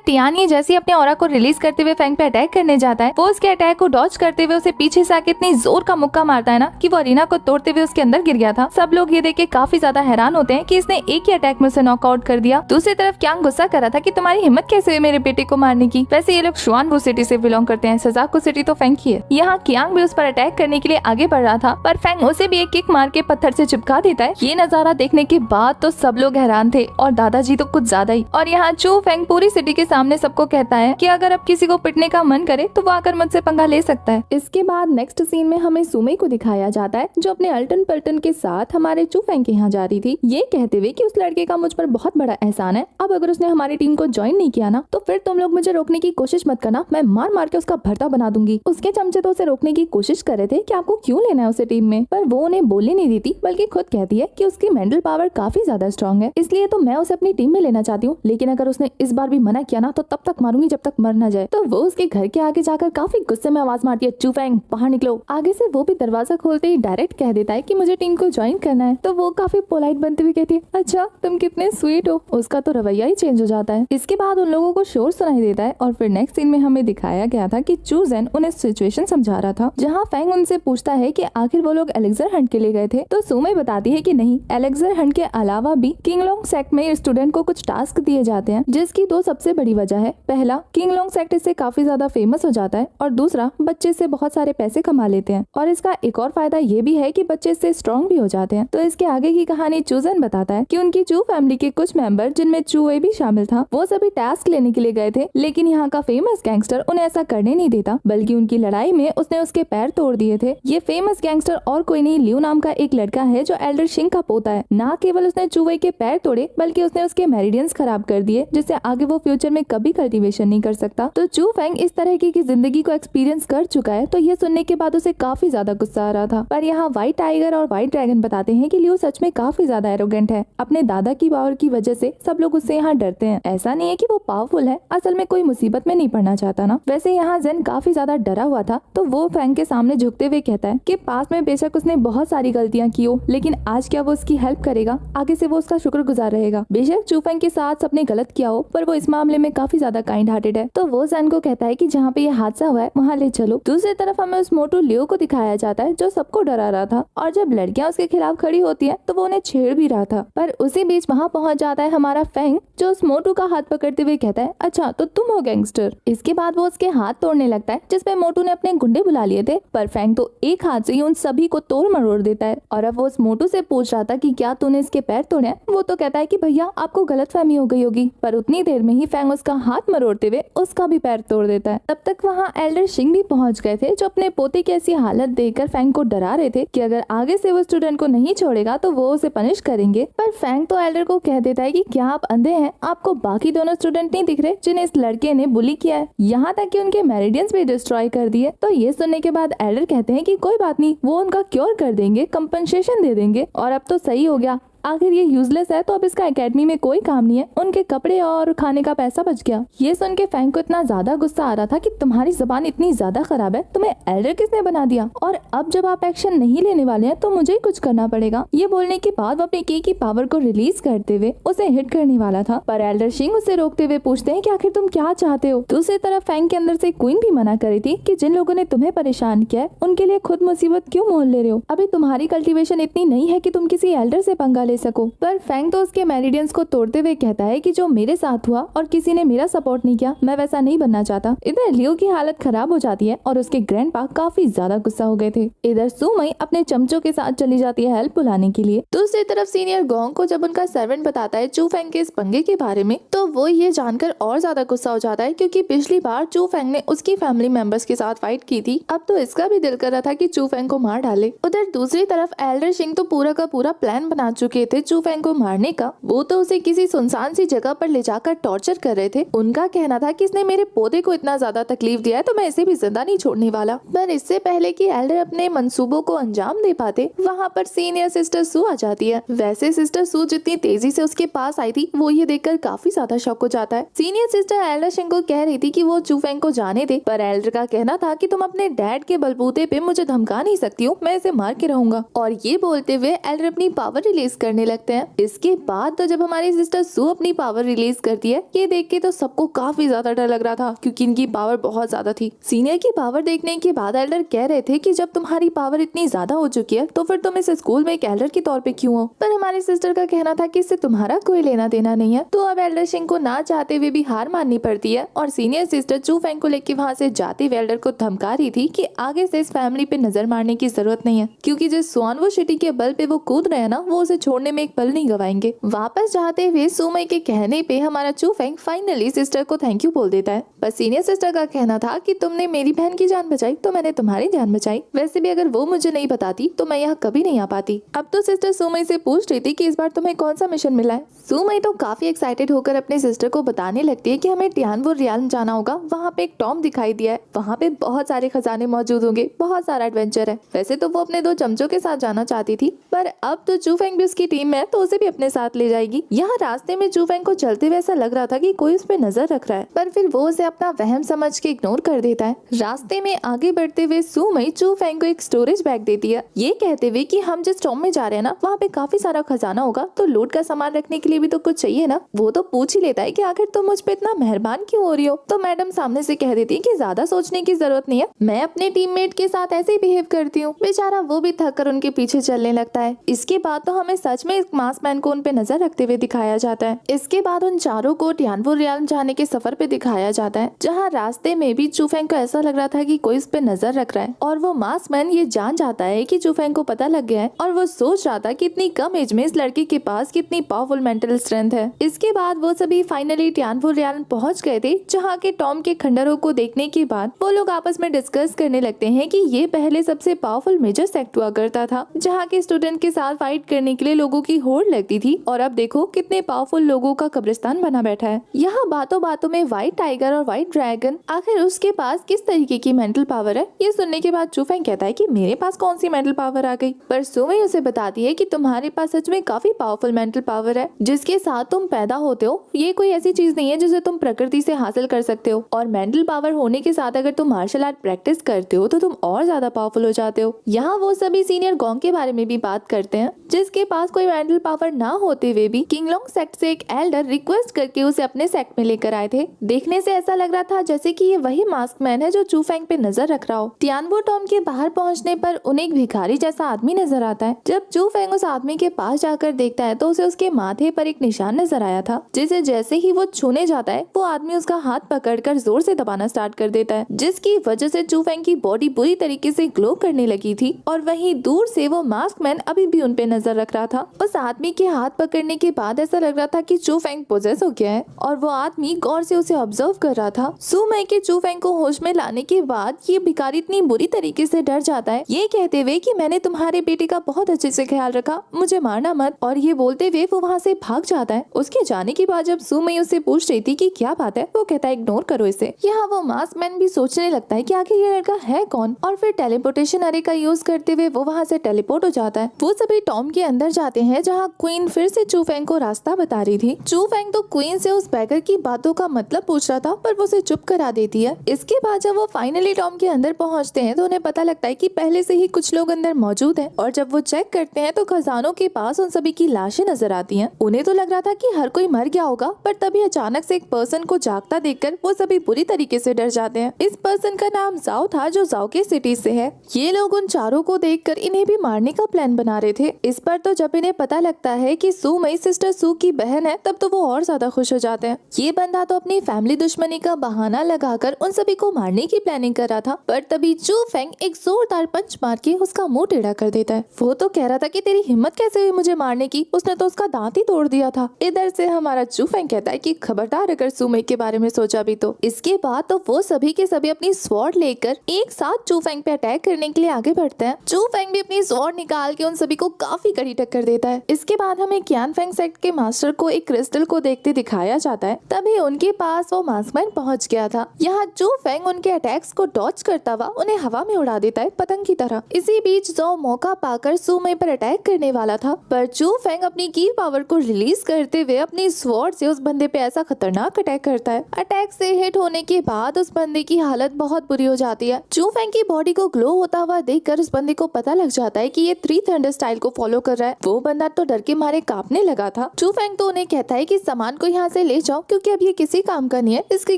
टियानी जैसे अपने ऑरा को रिलीज करते हुए फेंग पे अटैक करने जाता है, वो उसके अटैक को डॉज करते हुए उसे पीछे से आके इतनी जोर का मुक्का मारता है ना कि वो अरीना को तोड़ते हुए उसके अंदर गिर गया था। सब लोग ये देख के काफी ज्यादा हैरान होते हैं कि इसने एक ही अटैक में उसे नॉकआउट कर दिया। दूसरी तरफ क्यांग गुस्सा कर रहा था कि तुम्हारी हिम्मत कैसे हुई मेरे बेटे को मारने की। वैसे ये लोग शुआनवू सिटी से बिलोंग करते हैं, सजाकू सिटी तो फेंग की है। यहाँ क्यांग भी उस पर अटैक करने के लिए आगे बढ़ रहा था, पर फेंग उसे भी एक किक मार के पत्थर से चिपका देता है। ये नजारा देखने के बाद तो सब लोग हैरान थे और दादाजी तो कुछ ज्यादा ही। और यहाँ चू फेंग पूरी सिटी के सामने सबको कहता है कि अगर अब किसी को पिटने का मन करे तो वो आकर मुझसे पंगा ले सकता है। इसके बाद नेक्स्ट सीन में हमें सुमे को दिखाया जाता है जो अपने अल्टन पल्टन के साथ हमारे चू फेंग के यहाँ जा रही थी, ये कहते हुए कि उस लड़के का मुझ पर बहुत बड़ा एहसान है। अब अगर उसने हमारी टीम को ज्वाइन नहीं किया ना तो फिर तुम लोग मुझे रोकने की कोशिश मत करना, मैं मार मार के उसका भरता बना दूंगी। उसके चमचे तो उसे रोकने की कोशिश कर रहे थे कि आपको क्यों लेना है उसे टीम में, पर वो उन्हें बोलने नहीं देती बल्कि खुद कहती है कि उसकी मेंटल पावर काफी ज्यादा स्ट्रॉन्ग है, इसलिए तो मैं उसे अपनी टीम में लेना चाहती हूँ। लेकिन अगर उसने इस बार भी मना किया ना तो तब तक मारूंगी जब तक मर न जाए। तो वो उसके घर के आगे जाकर काफी गुस्से में आवाज मारती है, चू फेंग बाहर निकलो। आगे से वो भी दरवाजा खोलते ही डायरेक्ट कह देता है कि मुझे टीम को ज्वाइन करना है। तो वो काफी पोलाइट बनती हुई कहती है, अच्छा तुम कितने स्वीट हो। उसका तो रवैया ही चेंज हो जाता है। इसके बाद उन लोगों को शोर सुनाई देता है और फिर नेक्स्ट सीन में हमें दिखाया गया था कि चू जेन उन्हें सिचुएशन समझा रहा था, जहाँ फेंग उनसे पूछता है कि आखिर वो लोग एलेक्सर हंट के लिए गए थे। तो सुमे बताती है कि नहीं, एलेक्सर हंट के अलावा भी किंगलोंग सेक्ट में स्टूडेंट को कुछ टास्क दिए जाते हैं, जिसकी दो सबसे बड़ी वजह है। पहला, किंगलोंग सेक्ट इससे काफी ज्यादा फेमस हो जाता है और दूसरा, बच्चे से बहुत सारे पैसे कमा लेते हैं। और इसका एक और फायदा ये भी है कि बच्चे इससे स्ट्रॉन्ग भी हो जाते हैं। तो इसके आगे की कहानी चूजन बताता है कि उनकी चू फैमिली के कुछ मेंबर, जिनमें चूए भी शामिल था, वो सभी टास्क लेने के लिए गए थे, लेकिन यहाँ का फेमस गैंगस्टर उन्हें ऐसा करने नहीं देता, बल्कि उनकी लड़ाई में उसने उसके पैर तोड़ दिए थे। ये फेमस गैंगस्टर और कोई नहीं, लियो नाम का एक लड़का है जो एल्डर शिंग का पोता है। ना केवल उसने चूहे के पैर तोड़े बल्कि उसने उसके मेरिडियंस खराब कर दिए, जिससे आगे वो फ्यूचर में कभी कल्टीवेशन नहीं कर सकता। तो चू फेंग इस तरह की जिंदगी को एक्सपीरियंस कर चुका है, तो ये सुनने के बाद उसे काफी ज्यादा गुस्सा आ रहा था। पर यहाँ व्हाइट टाइगर और व्हाइट ड्रैगन बताते हैं कि लियो सच में काफी ज्यादा एरोगेंट है। अपने दादा की पावर की वजह से सब लोग उससे यहाँ डरते हैं। ऐसा नहीं है कि वो पावरफुल है, असल में कोई मुसीबत में नहीं पड़ना चाहता ना। वैसे यहाँ जेन काफी ज्यादा डरा हुआ था, तो वो फेंग के सामने झुकते हुए कहता है कि पास में बेशक उसने बहुत सारी गलतियाँ की हो, लेकिन आज क्या वो उसकी हेल्प करेगा, आगे से वो उसका शुक्रगुजार रहेगा। बेशक चू फेंग के साथ सबने गलत किया हो, पर वो इस मामले में काफी ज्यादा काइंड हार्टेड है। तो वो जेन को कहता है कि जहाँ पे ये हादसा हुआ है वहाँ ले चलो। दूसरी तरफ हमें उस मोटू लियो को दिखाया जाता है जो सबको डरा रहा था, और जब लड़कियां उसके खिलाफ खड़ी होती है तो वो उन्हें छेड़ भी रहा था। पर उसी बीच वहाँ पहुँच जाता है हमारा फेंग, जो उस मोटू का हाथ पकड़ते हुए कहता है, अच्छा तो तुम हो गैंगस्टर। इसके बाद वो उसके हाथ तोड़ने लगता है, जिसमें मोटू ने अपने गुंडे बुला लिए थे, पर फेंग तो एक हाथ से ही उन सभी को तोड़ मरोड़ देता है। और अब वो उस मोटू से पूछ रहा था कि क्या तूने इसके पैर तोड़े हैं? वो तो कहता है कि भैया आपको गलतफहमी हो गई होगी, पर उतनी देर में ही फेंग उसका हाथ मरोड़ते हुए उसका भी पैर तोड़ देता है। तब तक वहाँ एल्डर शिंग भी पहुंच गए थे, जो अपने पोते की ऐसी हालत देखकर फेंग को डरा रहे थे कि अगर आगे से वो स्टूडेंट को नहीं छोड़ेगा तो वो उसे पनिश करेंगे। पर फेंग तो एल्डर को कह देता है कि क्या आप अंधे हैं, आपको बाकी दोनों स्टूडेंट नहीं दिख रहे जिन्हें इस लड़के ने बुली किया है, यहाँ तक कि उनके मेरिडियंस भी डिस्ट्रॉय कर दिए। तो ये सुनने के बाद एल्डर कहते हैं कि कोई बात नहीं, वो उनका क्योर कर देंगे, कंपनसेशन दे देंगे, और अब तो सही हो गया। आखिर ये यूजलेस है तो अब इसका एकेडमी में कोई काम नहीं है, उनके कपड़े और खाने का पैसा बच गया। ये सुन के फेंग को इतना ज्यादा गुस्सा आ रहा था कि तुम्हारी जबान इतनी ज्यादा खराब है, तुम्हें एल्डर किसने बना दिया, और अब जब आप एक्शन नहीं लेने वाले हैं तो मुझे ही कुछ करना पड़ेगा। ये बोलने के बाद वो अपने की पावर को रिलीज करते हुए उसे हिट करने वाला था, पर एल्डर शिंग उसे रोकते हुए पूछते हैं कि आखिर तुम क्या चाहते हो। दूसरी तरफ फेंग के अंदर से क्वीन भी मना करी थी कि जिन लोगों ने तुम्हें परेशान किया है उनके लिए खुद मुसीबत क्यों मोल ले रहे हो। अभी तुम्हारी कल्टीवेशन इतनी नहीं है कि तुम किसी एल्डर से पंगा ले सको। पर फैंग तो उसके मेरिडियंस को तोड़ते हुए कहता है कि जो मेरे साथ हुआ और किसी ने मेरा सपोर्ट नहीं किया, मैं वैसा नहीं बनना चाहता। इधर लियो की हालत खराब हो जाती है और उसके ग्रैंडपा काफी ज्यादा गुस्सा हो गए थे। इधर सुमई अपने चमचों के साथ चली जाती है हेल्प बुलाने के लिए। दूसरी तरफ सीनियर गोंग को जब उनका सर्वेंट बताता है चू फेंग के इस पंगे के बारे में, तो वो ये जानकर और ज्यादा गुस्सा हो जाता है, क्योंकि पिछली बार चू फेंग ने उसकी फैमिली मेंबर्स के साथ फाइट की थी। अब तो इसका भी दिल कर रहा था कि चू फेंग को मार डाले। उधर दूसरी तरफ एल्डर शिंग तो पूरा का पूरा प्लान बना चुके थे चू फेंग को मारने का। वो तो उसे किसी सुनसान सी जगह पर ले जाकर टॉर्चर कर रहे थे। उनका कहना था कि इसने मेरे पौधे को इतना ज्यादा तकलीफ दिया है तो मैं इसे भी जिंदा नहीं छोड़ने वाला। पर इससे पहले कि एल्डर अपने मंसूबों को अंजाम दे पाते, वहाँ पर सीनियर सिस्टर सू आ जाती है। वैसे सिस्टर सू जितनी तेजी से उसके पास आई थी, वो ये देखकर काफी ज्यादा शॉक हो जाता है। सीनियर सिस्टर एल्डर शिंग को कह रही थी कि वो चू फेंग को जाने दे, पर एल्डर का कहना था कि तुम अपने डैड के बलबूते पे मुझे धमका नहीं सकती हो, मैं इसे मार के रहूंगा। और ये बोलते हुए एल्डर अपनी पावर रिलीज करने लगते हैं। इसके बाद तो जब हमारी सिस्टर सू अपनी पावर रिलीज करती है, ये देख के तो सबको काफी ज्यादा डर लग रहा था, क्योंकि इनकी पावर बहुत ज्यादा थी। सीनियर की पावर देखने के बाद एल्डर कह रहे थे कि जब तुम्हारी पावर इतनी ज्यादा हो चुकी है तो फिर तुम इस स्कूल में एक एल्डर के तौर पे क्यों हो। पर हमारी सिस्टर का कहना था कि इससे तुम्हारा कोई लेना देना नहीं है। तो अब एल्डर शिंग को ना चाहते हुए भी हार माननी पड़ती है और सीनियर सिस्टर चू फेंग को लेके वहाँ से जाते हुए एल्डर को धमका रही थी कि आगे से इस फैमिली पे नजर मारने की जरूरत नहीं है, क्योंकि जिस स्वानवो सिटी के बल पे वो कूद रहे हैं ना, वो उसे छोड़ने में एक पल नहीं गवाएंगे। वापस जाते हुए सुमई के कहने पे हमारा चू फेंग फाइनली सिस्टर को थैंक यू बोल देता है। बस सीनियर सिस्टर का कहना था कि तुमने मेरी बहन की जान बचाई तो मैंने तुम्हारी जान बचाई। वैसे भी अगर वो मुझे नहीं बताती तो मैं यहाँ कभी नहीं आ पाती। अब तो सिस्टर सुमई से पूछ रही थी कि इस बार तुम्हें कौन सा मिशन मिला है। सुमई तो काफी एक्साइटेड होकर अपने सिस्टर को बताने लगती है कि हमें टियानवो रियाल जाना होगा, वहाँ पे एक टॉम दिखाई दिया है, वहाँ पे बहुत सारे खजाने मौजूद होंगे, बहुत सारा एडवेंचर है। वैसे तो वो अपने दो चमचों के साथ जाना चाहती थी, पर अब तो चू फेंग भी उसकी टीम में है तो उसे भी अपने साथ ले जाएगी। यहाँ रास्ते में चू फेंग को चलते हुए ऐसा लग रहा था कि कोई उस पर नजर रख रहा है, पर फिर वो उसे अपना वहम समझ के इग्नोर कर देता है। रास्ते में आगे बढ़ते हुए सुमई चू फेंग को एक स्टोरेज बैग देती है, ये कहते हुए कि हम जिस टॉम में जा रहे हैं ना, वहाँ पे काफी सारा खजाना होगा, तो लूट का सामान रखने के लिए भी तो कुछ चाहिए ना। वो तो पूछ ही लेता है कि आखिर तुम मुझ पे इतना मेहरबान क्यों हो रही हो। तो मैडम सामने से कह देती है कि ज्यादा सोचने की जरूरत नहीं है, मैं अपने टीममेट के साथ ऐसे ही बिहेव करती हूँ। बेचारा वो भी थक कर उनके पीछे चलने लगता है। इसके बाद तो हमें सच में एक मास्क मैन को उन पे नजर रखते हुए दिखाया जाता है। इसके बाद उन चारों को टियानवो रियाल जाने के सफर पे दिखाया जाता है, जहाँ रास्ते में भी चू फेंग को ऐसा लग रहा था कि कोई इस पे नजर रख रहा है, और वो मास्क मैन ये जान जाता है कि चू फेंग को पता लग गया है, और वो सोच रहा था कि इतनी कम एज में इस लड़के के पास कितनी पावरफुल मेंटल स्ट्रेंथ है। इसके बाद वो सभी फाइनली टियानवो रियाल पहुंच गए थे, जहाँ के टॉम के खंडरों को देखने के बाद वो लोग आपस में डिस्कस करने लगते हैं कि ये पहले सबसे पावरफुल मेजर सेक्ट हुआ करता था, जहाँ के स्टूडेंट के साथ फाइट करने के लिए लोगों की होड़ लगती थी, और अब देखो कितने पावरफुल लोगों का कब्रिस्तान बना बैठा है। यहाँ बातों बातों में व्हाइट टाइगर और व्हाइट ड्रैगन आखिर उसके पास किस तरीके की मेंटल पावर है, ये सुनने के बाद चू फेंग कहता है कि मेरे पास कौन सी मेंटल पावर आ गई। पर सुमई उसे बताती है कि तुम्हारे पास सच में काफी पावरफुल मेंटल पावर है, जिसके साथ तुम पैदा होते हो। ये कोई ऐसी चीज नहीं है जिसे तुम प्रकृति से हासिल कर सकते हो, और मेंटल पावर होने के साथ अगर तुम मार्शल आर्ट प्रैक्टिस करते हो तो तुम और ज्यादा पावरफुल हो जाते हो। यहाँ वो सभी सीनियर गोंग के बारे में भी बात करते हैं, जिसके पास कोई मेंटल पावर ना होते हुए भी किंगलोंग सेक्ट से एक एल्डर रिक्वेस्ट करके उसे अपने सेक्ट में लेकर आए थे। देखने से ऐसा लग रहा था जैसे कि ये वही मास्क मैन है जो चू फेंग पे नजर रख रहा हो। टियानवो टॉम के बाहर पहुंचने पर उन्हें एक भिखारी जैसा आदमी नजर आता है। जब चू फेंग उस आदमी के पास जाकर देखता है तो उसे उसके माथे पर एक निशान नजर आया था, जिसे जैसे ही वो छूने जाता है वो आदमी उसका हाथ पकड़कर जोर से दबाना स्टार्ट कर देता है, जिसकी वजह से चू फेंग की बॉडी बुरी तरीके से ग्लो करने लगी थी। और वहीं दूर से वो मास्क मैन अभी भी उन पे नजर रख रहा था। उस आदमी के हाथ पकड़ने के बाद ऐसा लग रहा था कि चू फेंग पोजेस हो गया है, और वो आदमी गौर से उसे ऑब्जर्व कर रहा था। सुमई के चू फेंग को होश में लाने के बाद ये भिखारी इतनी बुरी तरीके से डर जाता है, ये कहते हुए कि मैंने तुम्हारे बेटे का बहुत अच्छे से ख्याल रखा, मुझे मारना मत। और ये बोलते हुए वो वहाँ से भाग जाता है। उसके जाने के बाद जब सुमई उससे पूछ रही थी कि क्या बात है, वो कहता है इग्नोर करो इसे। यहाँ वो मास्क मैन भी सोचने लगता है कि आखिर ये लड़का है कौन, और फिर टेलीपोर्टेशन अरे का यूज करते हुए वो वहाँ से टेलीपोर्ट हो जाता है। वो सभी टॉम के अंदर जाते हैं, जहाँ क्वीन फिर से चू फेंग को रास्ता बता रही थी। चू फेंग तो क्वीन से उस बैगर की बातों का मतलब पूछ रहा था, पर वो उसे चुप करा देती है। इसके बाद जब वो फाइनली टॉम के अंदर पहुँचते हैं तो उन्हें पता लगता है कि पहले से ही कुछ लोग अंदर मौजूद हैं, और जब वो चेक करते हैं तो खजानों के पास उन सभी की लाशें नजर आती हैं। उन्हें तो लग रहा था कि हर कोई मर गया होगा, पर तभी अचानक से एक पर्सन को जागता देखकर वो सभी बुरी तरीके से डर जाते हैं। इस पर्सन का नाम जाओ था, जो जाओ के सिटी से है। ये लोग उन चारों को देखकर इन्हें भी मारने का प्लान बना रहे थे। इस पर तो जब इन्हें पता लगता है कि सू मई सिस्टर सू की बहन है तब तो वो और ज्यादा खुश हो जाते हैं। ये बंदा तो अपनी फैमिली दुश्मनी का बहाना लगाकर उन सभी को मारने की प्लानिंग कर रहा था, पर तभी चू फेंग एक जोरदार पंच मार के उसका मुंह टेढ़ा कर देता है। वो तो कह रहा था कि तेरी हिम्मत कैसे हुई मुझे मारने की, उसने तो उसका दांत ही तोड़ दिया था। इधर से हमारा चू फेंग कहता है कि खबरदार अगर सू मई के बारे में सोचा भी तो। इसके बाद तो वो सभी के सभी अपनी स्वॉर्ड लेकर एक साथ चू फेंग पे अटैक करने के लिए आगे बढ़ते हैं। चू फेंग भी अपनी स्वॉर्ड निकाल के उन सभी को काफी कड़ी टक्कर देता है। इसके बाद हमें क्यान फेंग सेक्ट के मास्टर को एक क्रिस्टल को देखते दिखाया जाता है। तभी उनके पास वो मास्कमैन पहुंच गया था। यहाँ चू फेंग उनके अटैक्स को डॉज करता हुआ उन्हें हवा में उड़ा देता है पतंग की तरह। इसी बीच जो मौका पाकर सू मई पर अटैक करने वाला था, पर चू फेंग अपनी की पावर को रिलीज करते हुए अपनी स्वॉर्ड से उस बंदे पे ऐसा खतरनाक अटैक करता है। अटैक से हिट होने के बाद उस बंदे की हालत बहुत बुरी हो जाती है। चू फेंग की बॉडी को ग्लो होता हुआ देखकर उस बंदे को पता लग जाता है कि ये 3 थंडर स्टाइल को फॉलो कर रहा है। वो बंदा तो डर के मारे कांपने लगा था। चू फेंग तो उन्हें कहता है कि सामान को यहाँ से ले जाओ क्योंकि अब ये किसी काम का नहीं है, इसकी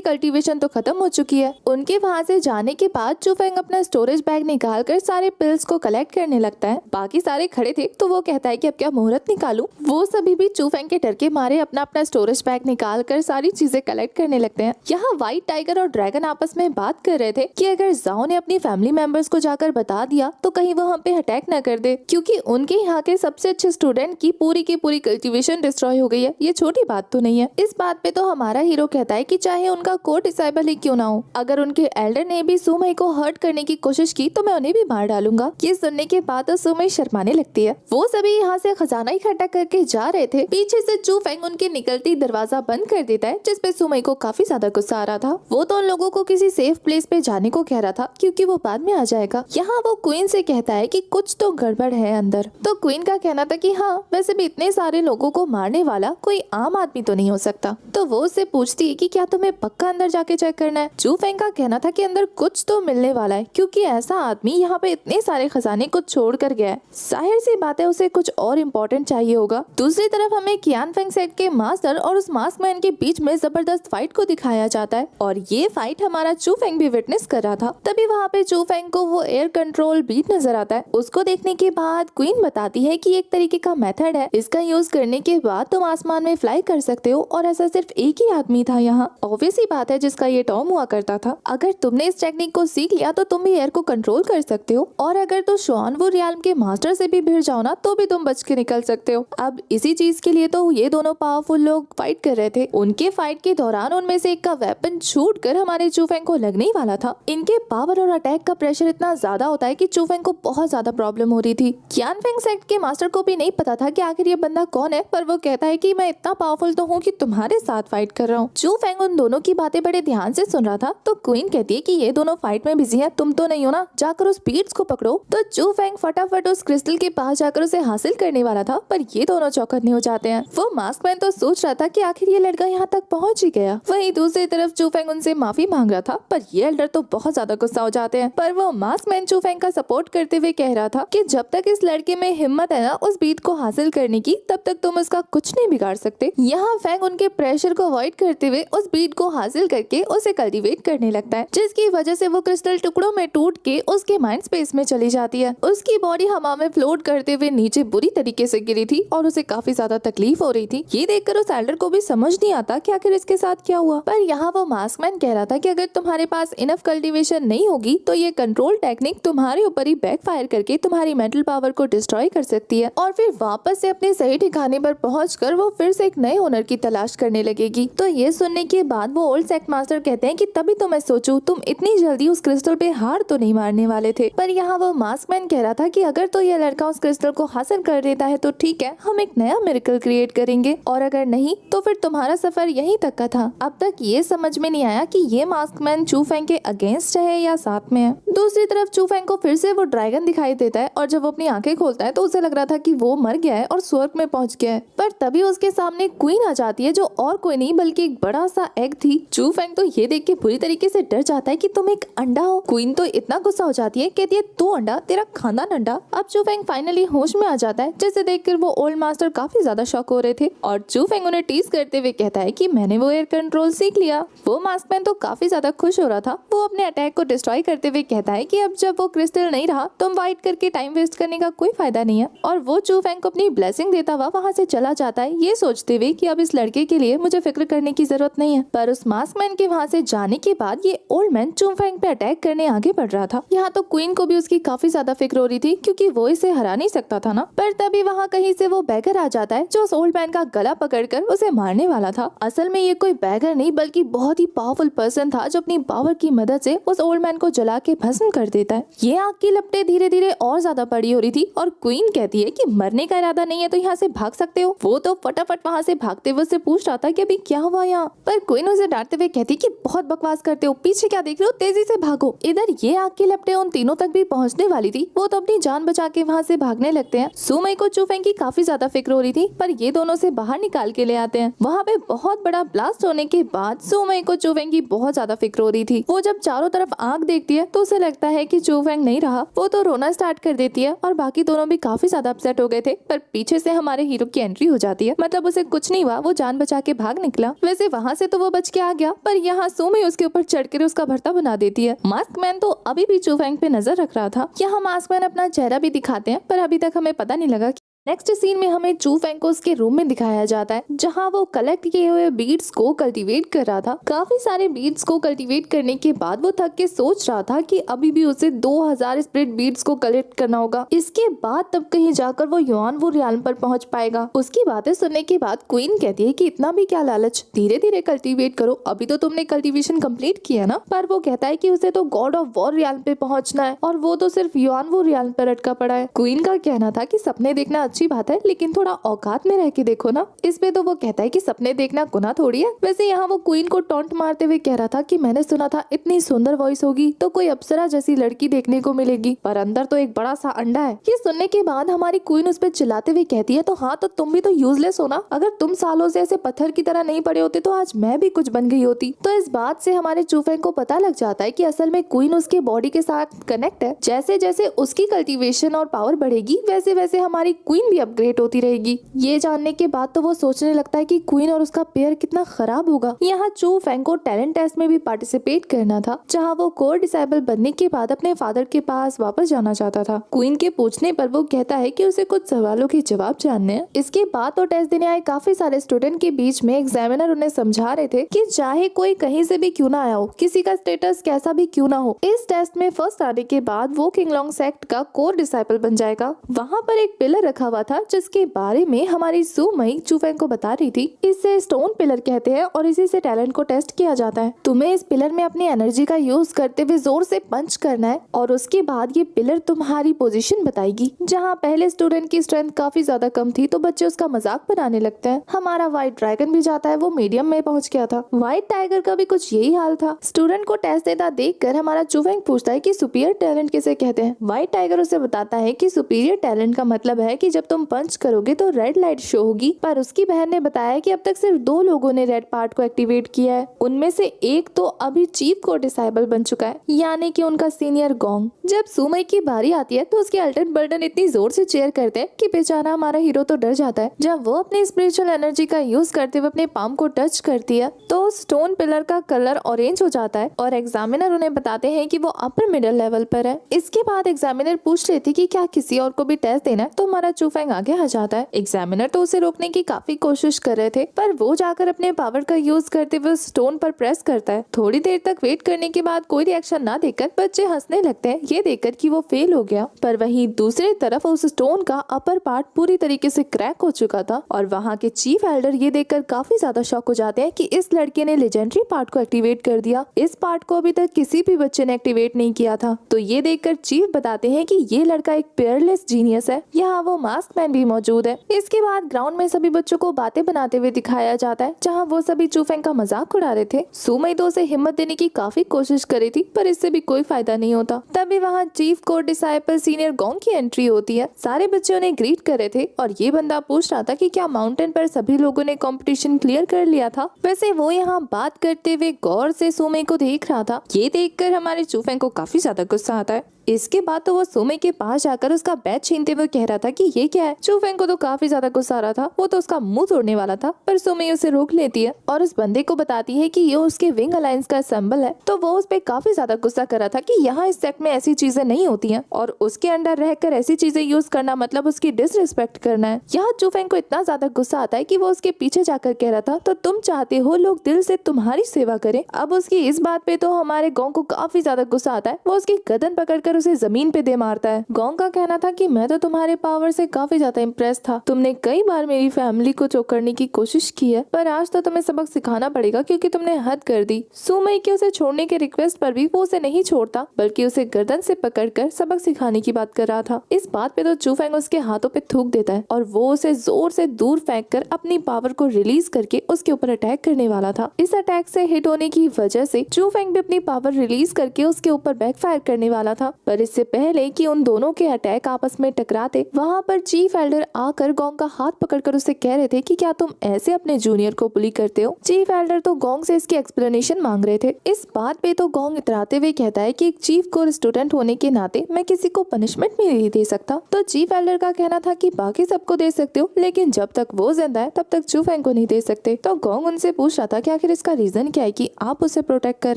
कल्टीवेशन तो खत्म हो चुकी है। उनके वहाँ से जाने के बाद चू फेंग अपना स्टोरेज बैग निकाल कर सारे पिल्स को कलेक्ट करने लगता है। बाकी सारे खड़े थे तो वो कहता है कि अब क्या मुहूर्त निकालूं। वो सभी भी चू फेंग के डर के मारे अपना अपना स्टोरेज बैग निकाल कर सारी चीजें कलेक्ट करने लगते हैं। यहाँ व्हाइट टाइगर और ड्रैगन आपस में बात कर रहे थे कि अगर जाओ ने अपनी फैमिली मेंबर्स को जाकर बता दिया तो कहीं वो हम पे अटैक न कर दे, क्योंकि उनके यहाँ के सबसे अच्छे स्टूडेंट की पूरी कल्टीवेशन डिस्ट्रॉय हो गई है। ये छोटी बात तो नहीं है। इस बात पे तो हमारा हीरो कहता है कि चाहे उनका कोर डिसाइबल ही क्यों ना हो, अगर उनके एल्डर ने भी सू मई को हर्ट करने की कोशिश की तो मैं उन्हें भी मार डालूंगा। ये सुनने के बाद तो सू मई शर्माने लगती है। वो सभी यहाँ से खजाना इकट्ठा करके जा रहे थे, पीछे से चू फेंग उनके निकलती दरवाजा बंद कर देता है, जिसपे सू मई को काफी ज्यादा गुस्सा आ रहा था। वो तो उन लोगों को किसी सेफ प्लेस पे जाने को कह रहा था क्योंकि वो बाद में आ जाएगा। यहाँ वो क्वीन से कहता है कि कुछ तो गड़बड़ है अंदर। तो क्वीन का कहना था कि हाँ, वैसे भी इतने सारे लोगों को मारने वाला कोई आम आदमी तो नहीं हो सकता। तो वो उससे पूछती है कि क्या तुम्हें पक्का अंदर जाके चेक करना है। चू फेंग का कहना था कि अंदर कुछ तो मिलने वाला है क्योंकि ऐसा आदमी यहाँ पे इतने सारे खजाने को छोड़ कर गया है, जाहिर सी बात है उसे कुछ और इम्पोर्टेंट चाहिए होगा। दूसरी तरफ हमें क्यान फेंग सेक्ट के मास्टर और उस मास्कमैन के बीच में जबरदस्त फाइट को दिखाया जाता है और ये फाइट हमारा चू फेंग भी विटनेस कर रहा था। तभी वहाँ पे चू फेंग को वो एयर कंट्रोल बीट नजर आता है। उसको देखने के बाद क्वीन बताती है कि एक तरीके का मेथड है, इसका यूज करने के बाद तुम आसमान में फ्लाई कर सकते हो और ऐसा सिर्फ एक ही आदमी था यहाँ। ऑब्वियस ही बात है जिसका ये टॉम हुआ करता था। अगर तुमने इस टेक्निक को सीख लिया तो तुम भी एयर को कंट्रोल कर सकते हो और अगर तो शॉन वो रियाल्म के मास्टर से भी भिड़ जाओ ना तो भी तुम बच के निकल सकते हो। अब इसी चीज के लिए तो ये दोनों पावरफुल लोग फाइट कर रहे थे। उनके फाइट के दौरान उनमें से एक का वेपन छूट कर हमारे चू फेंग को लगने ही वाला था। इनके पावर और अटैक का प्रेशर इतना ज्यादा होता है कि चू फेंग को बहुत ज्यादा प्रॉब्लम हो रही थी। क्यान फेंग सेक्ट के मास्टर को भी नहीं पता था कि आखिर ये बंदा कौन है, पर वो कहता है कि मैं इतना पावरफुल तो हूँ कि तुम्हारे साथ फाइट कर रहा हूँ। चू फेंग उन दोनों की बातें बड़े ध्यान से सुन रहा था। तो क्वीन कहती है कि ये दोनों फाइट में बिजी है, तुम तो नहीं हो ना, जाकर उस बीट्स को पकड़ो। तो चू फेंग फटाफट उस क्रिस्टल के पास जाकर उसे हासिल करने वाला था, पर ये दोनों चौकन्ने हो जाते हैं। वो मास्कमैन तो सोच रहा था कि आखिर ये लड़का यहाँ तक पहुँच ही गया। वहीं दूसरी तरफ चू फेंग उनसे माफी मांग रहा था, पर ये एल्डर तो बहुत ज्यादा गुस्सा हो जाते हैं। पर वो मास्कमैन चू फेंग का सपोर्ट करते हुए कह रहा था कि जब तक इस लड़के में हिम्मत है ना उस बीट को हासिल करने की, तब तक तुम उसका कुछ नहीं बिगाड़ सकते। यहाँ फेंग उनके प्रेशर को अवॉइड करते हुए उस बीट को हासिल करके उसे कल्टीवेट करने लगता है, जिसकी वजह से वो क्रिस्टल टुकड़ों में टूट के उसके माइंड स्पेस में चली जाती है। उसकी बॉडी हवा में फ्लोट करते हुए नीचे बुरी तरीके से गिरी थी और उसे काफी ज्यादा तकलीफ हो रही थी। ये देखकर उस एल्डर को भी समझ नहीं आता कि आखिर इसके साथ क्या हुआ। पर यहाँ वो मास्कमैन कह रहा था कि अगर तुम्हारे पास इनफ कल्टीवेशन नहीं होगी तो ये कंट्रोल टेक्निक तुम्हारे ऊपर ही बैकफायर करके तुम्हारी मेंटल पावर को डिस्ट्रॉय कर सकती है और फिर वापस से अपने सही ठिकाने पर पहुंचकर वो फिर से एक नए ओनर की तलाश करने लगेगी। तो ये सुनने के बाद वो ओल्ड सेक्ट मास्टर कहते हैं कि तभी तो मैं सोचूं तुम इतनी जल्दी उस क्रिस्टल पे हार तो नहीं मारने वाले थे। पर यहाँ वो मास्कमैन कह रहा था कि अगर तो ये लड़का उस क्रिस्टल को हासिल कर देता है तो ठीक है, हम एक नया मिरेकल क्रिएट करेंगे, और अगर नहीं तो फिर तुम्हारा सफर यहीं तक का था। अब तक ये समझ में नहीं आया कि ये मास्कमैन चू फेंग के अगेंस्ट है या साथ में है। दूसरी तरफ चू फेंग को फिर से वो ड्रैगन दिखाई देता है और जब वो अपनी आंखें खोलता है तो उसे लग रहा था कि वो मर गया है और स्वर्ग में पहुंच गया है। पर तभी उसके सामने क्वीन आ जाती है जो और कोई नहीं बल्कि एक बड़ा सा एग थी। चू फेंग तो ये देख के बुरी तरीके से डर जाता है कि तुम एक अंडा हो। क्वीन तो इतना गुस्सा हो जाती है, कहती है तू अंडा, तेरा खानदान अंडा। अब चू फेंग फाइनली होश में आ जाता है, जिसे देखकर वो ओल्ड मास्टर काफी ज्यादा शॉक हो रहे थे और चू फेंग उन्हें टीज करते हुए कहता है कि मैंने वो एयर कंट्रोल सीख लिया। वो मास्कमैन तो काफी ज्यादा खुश हो रहा था। वो अपने अटैक को डिस्ट्रॉय करते हुए कहता है कि अब जब वो क्रिस्टल नहीं रहा तो फाइट करके टाइम वेस्ट करने का कोई फायदा नहीं है। और वो चू चू फेंग को अपनी ब्लेसिंग देता हुआ वहाँ से चला जाता है, ये सोचते हुए कि अब इस लड़के के लिए मुझे फिक्र करने की जरूरत नहीं है। पर उस मास्क मैन के वहाँ से जाने के बाद ये ओल्ड मैन चू फेंग पे अटैक करने आगे बढ़ रहा था। यहाँ तो क्वीन को भी उसकी काफी ज्यादा फिक्र हो रही थी क्योंकि वो इसे हरा नहीं सकता था ना। पर तभी वहाँ कहीं से वो बैगर आ जाता है जो उस ओल्ड मैन का गला पकड़कर उसे मारने वाला था। असल में ये कोई बैगर नहीं बल्कि बहुत ही पावरफुल पर्सन था जो अपनी पावर की मदद से उस ओल्ड मैन को जला के भस्म कर देता है। ये आग की लपटें धीरे धीरे और ज्यादा बड़ी हो रही थी और क्वीन कहती है कि मरने का इरादा नहीं है तो यहाँ से भाग सकते हो। वो तो फटाफट वहाँ से भागते हुए उससे पूछ रहा था कि अभी क्या हुआ यहाँ, पर क्वीन उसे डांटते हुए कहती कि बहुत बकवास करते हो, पीछे क्या देख रहे हो, तेजी से भागो। इधर ये आग की लपटें उन तीनों तक भी पहुँचने वाली थी, वो तो अपनी जान बचा के वहाँ से भागने लगते हैं। सुमई को चू फेंग की काफी ज्यादा फिक्र हो रही थी पर ये दोनों से बाहर निकाल के ले आते हैं। वहाँ पे बहुत बड़ा ब्लास्ट होने के बाद सुमई को चू फेंग की बहुत ज्यादा फिक्र हो रही थी। वो जब चारों तरफ आग देखती है तो उसे लगता है कि चू फेंग नहीं रहा, वो तो रोना स्टार्ट कर देती है और बाकी दोनों भी काफी ज्यादा अपसेट हो गए थे। पर पीछे से हमारे हीरो की एंट्री हो जाती है, मतलब उसे कुछ नहीं हुआ, वो जान बचा के भाग निकला। वैसे वहाँ से तो वो बच के आ गया पर यहाँ सुमई उसके ऊपर चढ़कर उसका भर्ता बना देती है। मास्क मैन तो अभी भी चू फेंग पे नजर रख रहा था। यहाँ मास्क मैन अपना चेहरा भी दिखाते हैं पर अभी तक हमें पता नहीं लगा। नेक्स्ट सीन में हमें चू फेंग को उसके रूम में दिखाया जाता है जहां वो कलेक्ट किए हुए बीड्स को कल्टीवेट कर रहा था। काफी सारे बीड्स को कल्टीवेट करने के बाद वो थक के सोच रहा था कि अभी भी उसे 2000 स्पिरिट बीड्स को कलेक्ट करना होगा, इसके बाद तब कहीं जाकर वो युआन वो रियाल्म पर पहुंच पाएगा। उसकी बातें सुनने के बाद क्वीन कहती है कि इतना भी क्या लालच, धीरे धीरे कल्टीवेट करो, अभी तो तुमने कल्टीवेशन कंप्लीट किया ना। पर वो कहता है कि उसे तो गॉड ऑफ वॉर रियाल्म पे पहुंचना है और वो तो सिर्फ युआन वो रियाल्म पर अटका पड़ा है। क्वीन का कहना था कि सपने देखना अच्छी बात है लेकिन थोड़ा औकात में रह के देखो ना। इस पे तो वो कहता है कि सपने देखना गुनाह थोड़ी है। वैसे यहाँ वो क्वीन को टॉन्ट मारते हुए कह रहा था कि मैंने सुना था इतनी सुंदर वॉइस होगी तो कोई अप्सरा जैसी लड़की देखने को मिलेगी, पर अंदर तो एक बड़ा सा अंडा है। ये सुनने के बाद हमारी क्वीन उस पर चिल्लाते हुए कहती है तो हाँ, तो तुम भी तो यूजलेस हो ना, अगर तुम सालों से ऐसे पत्थर की तरह नहीं पड़े होते तो आज मैं भी कुछ बन गई होती। तो इस बात से हमारे चू फेंग को पता लग जाता है कि असल में क्वीन उसके बॉडी के साथ कनेक्ट है। जैसे जैसे उसकी कल्टीवेशन और पावर बढ़ेगी वैसे वैसे हमारी क्वीन भी अपग्रेड होती रहेगी। ये जानने के बाद तो वो सोचने लगता है कि क्वीन और उसका पेयर कितना खराब होगा। यहाँ चू फेंग को टैलेंट टेस्ट में भी पार्टिसिपेट करना था जहाँ वो कोर डिसेबल बनने के बाद अपने फादर के पास वापस जाना चाहता था। क्वीन के पूछने पर वो कहता है कि उसे कुछ सवालों के जवाब जानने हैं। इसके बाद तो टेस्ट देने आए काफी सारे स्टूडेंट के बीच में एग्जामिनर उन्हें समझा रहे थे कि चाहे कोई कहीं से भी क्यों ना आया हो, किसी का स्टेटस कैसा भी क्यों ना हो, इस टेस्ट में फर्स्ट आने के बाद वो किंगलोंग सेक्ट का कोर डिसाइपल बन जाएगा। वहाँ पर एक पिलर रखा हुआ था जिसके बारे में हमारी सुमई चू फेंग को बता रही थी। इसे स्टोन पिलर कहते हैं और इसी से टैलेंट को टेस्ट किया जाता है। तुम्हें इस पिलर में अपनी एनर्जी का यूज करते हुए जोर से पंच करना है और उसके बाद ये पिलर तुम्हारी पोजीशन बताएगी। जहाँ पहले स्टूडेंट की स्ट्रेंथ काफी ज्यादा कम थी तो बच्चे उसका मजाक बनाने लगते हैं। हमारा व्हाइट ड्रैगन भी जाता है, वो मीडियम में पहुँच गया था। व्हाइट टाइगर का भी कुछ यही हाल था। स्टूडेंट को टेस्ट देता देख कर हमारा चू फेंग पूछता है कि सुपीरियर टैलेंट किसे कहते हैं। व्हाइट टाइगर उसे बताता है कि सुपीरियर टैलेंट का मतलब है कि जब तुम पंच करोगे तो रेड लाइट शो होगी। पर उसकी बहन ने बताया कि अब तक सिर्फ 2 लोगों ने रेड पार्ट को एक्टिवेट किया है, उनमें से एक तो अभी चीफ को डिसेबल बन चुका है, यानी कि उनका सीनियर गोंग। जब सुमई की बारी आती है तो उसके अल्टन बर्टन इतनी जोर से चेयर करते हैं कि बेचारा हमारा हीरो तो डर जाता है। जब वो अपनी स्पिरिचुअल एनर्जी का यूज करते हुए अपने पाम को टच करती है तो स्टोन पिलर का कलर ऑरेंज हो जाता है और एग्जामिनर उन्हें बताते हैं कि वो अपर मिडिल लेवल पर है। इसके बाद एग्जामिनर पूछ रही थी कि क्या किसी और को भी टेस्ट देना है तो हमारा चू फेंग आगे आ जाता है। एग्जामिनर तो उसे रोकने की काफी कोशिश कर रहे थे पर वो जाकर अपने पावर का यूज करते हुए स्टोन पर प्रेस करता है। थोड़ी देर तक वेट करने के बाद कोई रिएक्शन ना देकर बच्चे हंसने लगते हैं ये देखकर कि वो फेल हो गया। पर वहीं दूसरी तरफ उस स्टोन का अपर पार्ट पूरी तरीके से क्रैक हो चुका था और वहाँ के चीफ एल्डर ये देखकर काफी ज्यादा शॉक हो जाते हैं कि इस लड़के ने लेजेंडरी पार्ट को एक्टिवेट कर दिया। इस पार्ट को अभी तक किसी भी बच्चे ने एक्टिवेट नहीं किया था। तो ये देखकर चीफ बताते हैं कि ये लड़का एक पेयरलेस जीनियस है। यहाँ वो मास्क मैन भी मौजूद है। इसके बाद ग्राउंड में सभी बच्चों को बातें बनाते हुए दिखाया जाता है जहाँ वो सभी चू फेंग का मजाक उड़ा रहे थे। सुमई तो उसे हिम्मत देने की काफी कोशिश करी थी पर इससे भी कोई फायदा नहीं होता। तभी वहाँ chief core disciple senior gong की एंट्री होती है। सारे बच्चे उन्हें ग्रीट कर रहे थे और ये बंदा पूछ रहा था कि क्या माउंटेन पर सभी लोगों ने कंपटीशन क्लियर कर लिया था। वैसे वो यहाँ बात करते हुए गौर से सुमई को देख रहा था। ये देखकर हमारे चू फेंग को काफी ज्यादा गुस्सा आता है। इसके बाद तो वो सुमे के पास जाकर उसका बैग छीनते हुए कह रहा था कि ये क्या है। चू फेंग को तो काफी ज्यादा गुस्सा आ रहा था, वो तो उसका मुंह तोड़ने वाला था, पर सुमे उसे रोक लेती है और उस बंदे को बताती है कि ये उसके विंग अलायंस का सिंबल है। तो वो उस पे काफी ज्यादा गुस्सा कर रहा था कि यहाँ इस सेट में ऐसी चीजें नहीं होती हैं और उसके अंडर रहकर ऐसी चीजें यूज करना मतलब उसकी डिसरिस्पेक्ट करना है। यहाँ चू फेंग को इतना ज्यादा गुस्सा आता है कि वो उसके पीछे जाकर कह रहा था, तो तुम चाहते हो लोग दिल से तुम्हारी सेवा करें। अब उसकी इस बात पे तो हमारे गोंग को काफी ज्यादा गुस्सा आता है, वो उसकी गर्दन पकड़कर उसे जमीन पे दे मारता है। गोंग का कहना था कि मैं तो तुम्हारे पावर से काफी ज्यादा इम्प्रेस था, तुमने कई बार मेरी फैमिली को चोक करने की कोशिश की है, पर आज तो तुम्हें सबक सिखाना पड़ेगा क्योंकि तुमने हद कर दी। सुमई के उसे छोड़ने के रिक्वेस्ट पर भी वो उसे नहीं छोड़ता, बल्कि उसे गर्दन से पकड़कर सबक सिखाने की बात कर रहा था। इस बात पे तो चू फेंग उसके हाथों पे थूक देता है और वो उसे जोर से दूर फेंक कर अपनी पावर को रिलीज करके उसके ऊपर अटैक करने वाला था। इस अटैक से हिट होने की वजह से चू फेंग भी अपनी पावर रिलीज करके उसके ऊपर बैकफायर करने वाला था, पर इससे पहले कि उन दोनों के अटैक आपस में टकराते, वहाँ पर चीफ एल्डर आकर गोंग का हाथ पकड़कर उसे कह रहे थे कि क्या तुम ऐसे अपने जूनियर को बुली करते हो। चीफ एल्डर तो गोंग से इसकी एक्सप्लेनेशन मांग रहे थे। इस बात पे तो गोंग इतराते हुए कहता है कि एक चीफ को स्टूडेंट होने के नाते मैं किसी को पनिशमेंट भी नहीं दे सकता। तो चीफ एल्डर का कहना था कि बाकी सबको दे सकते हो, लेकिन जब तक वो जिंदा है तब तक चू फेंग को नहीं दे सकते। तो गोंग उनसे पूछ रहा था कि आखिर इसका रीजन क्या है कि आप उसे प्रोटेक्ट कर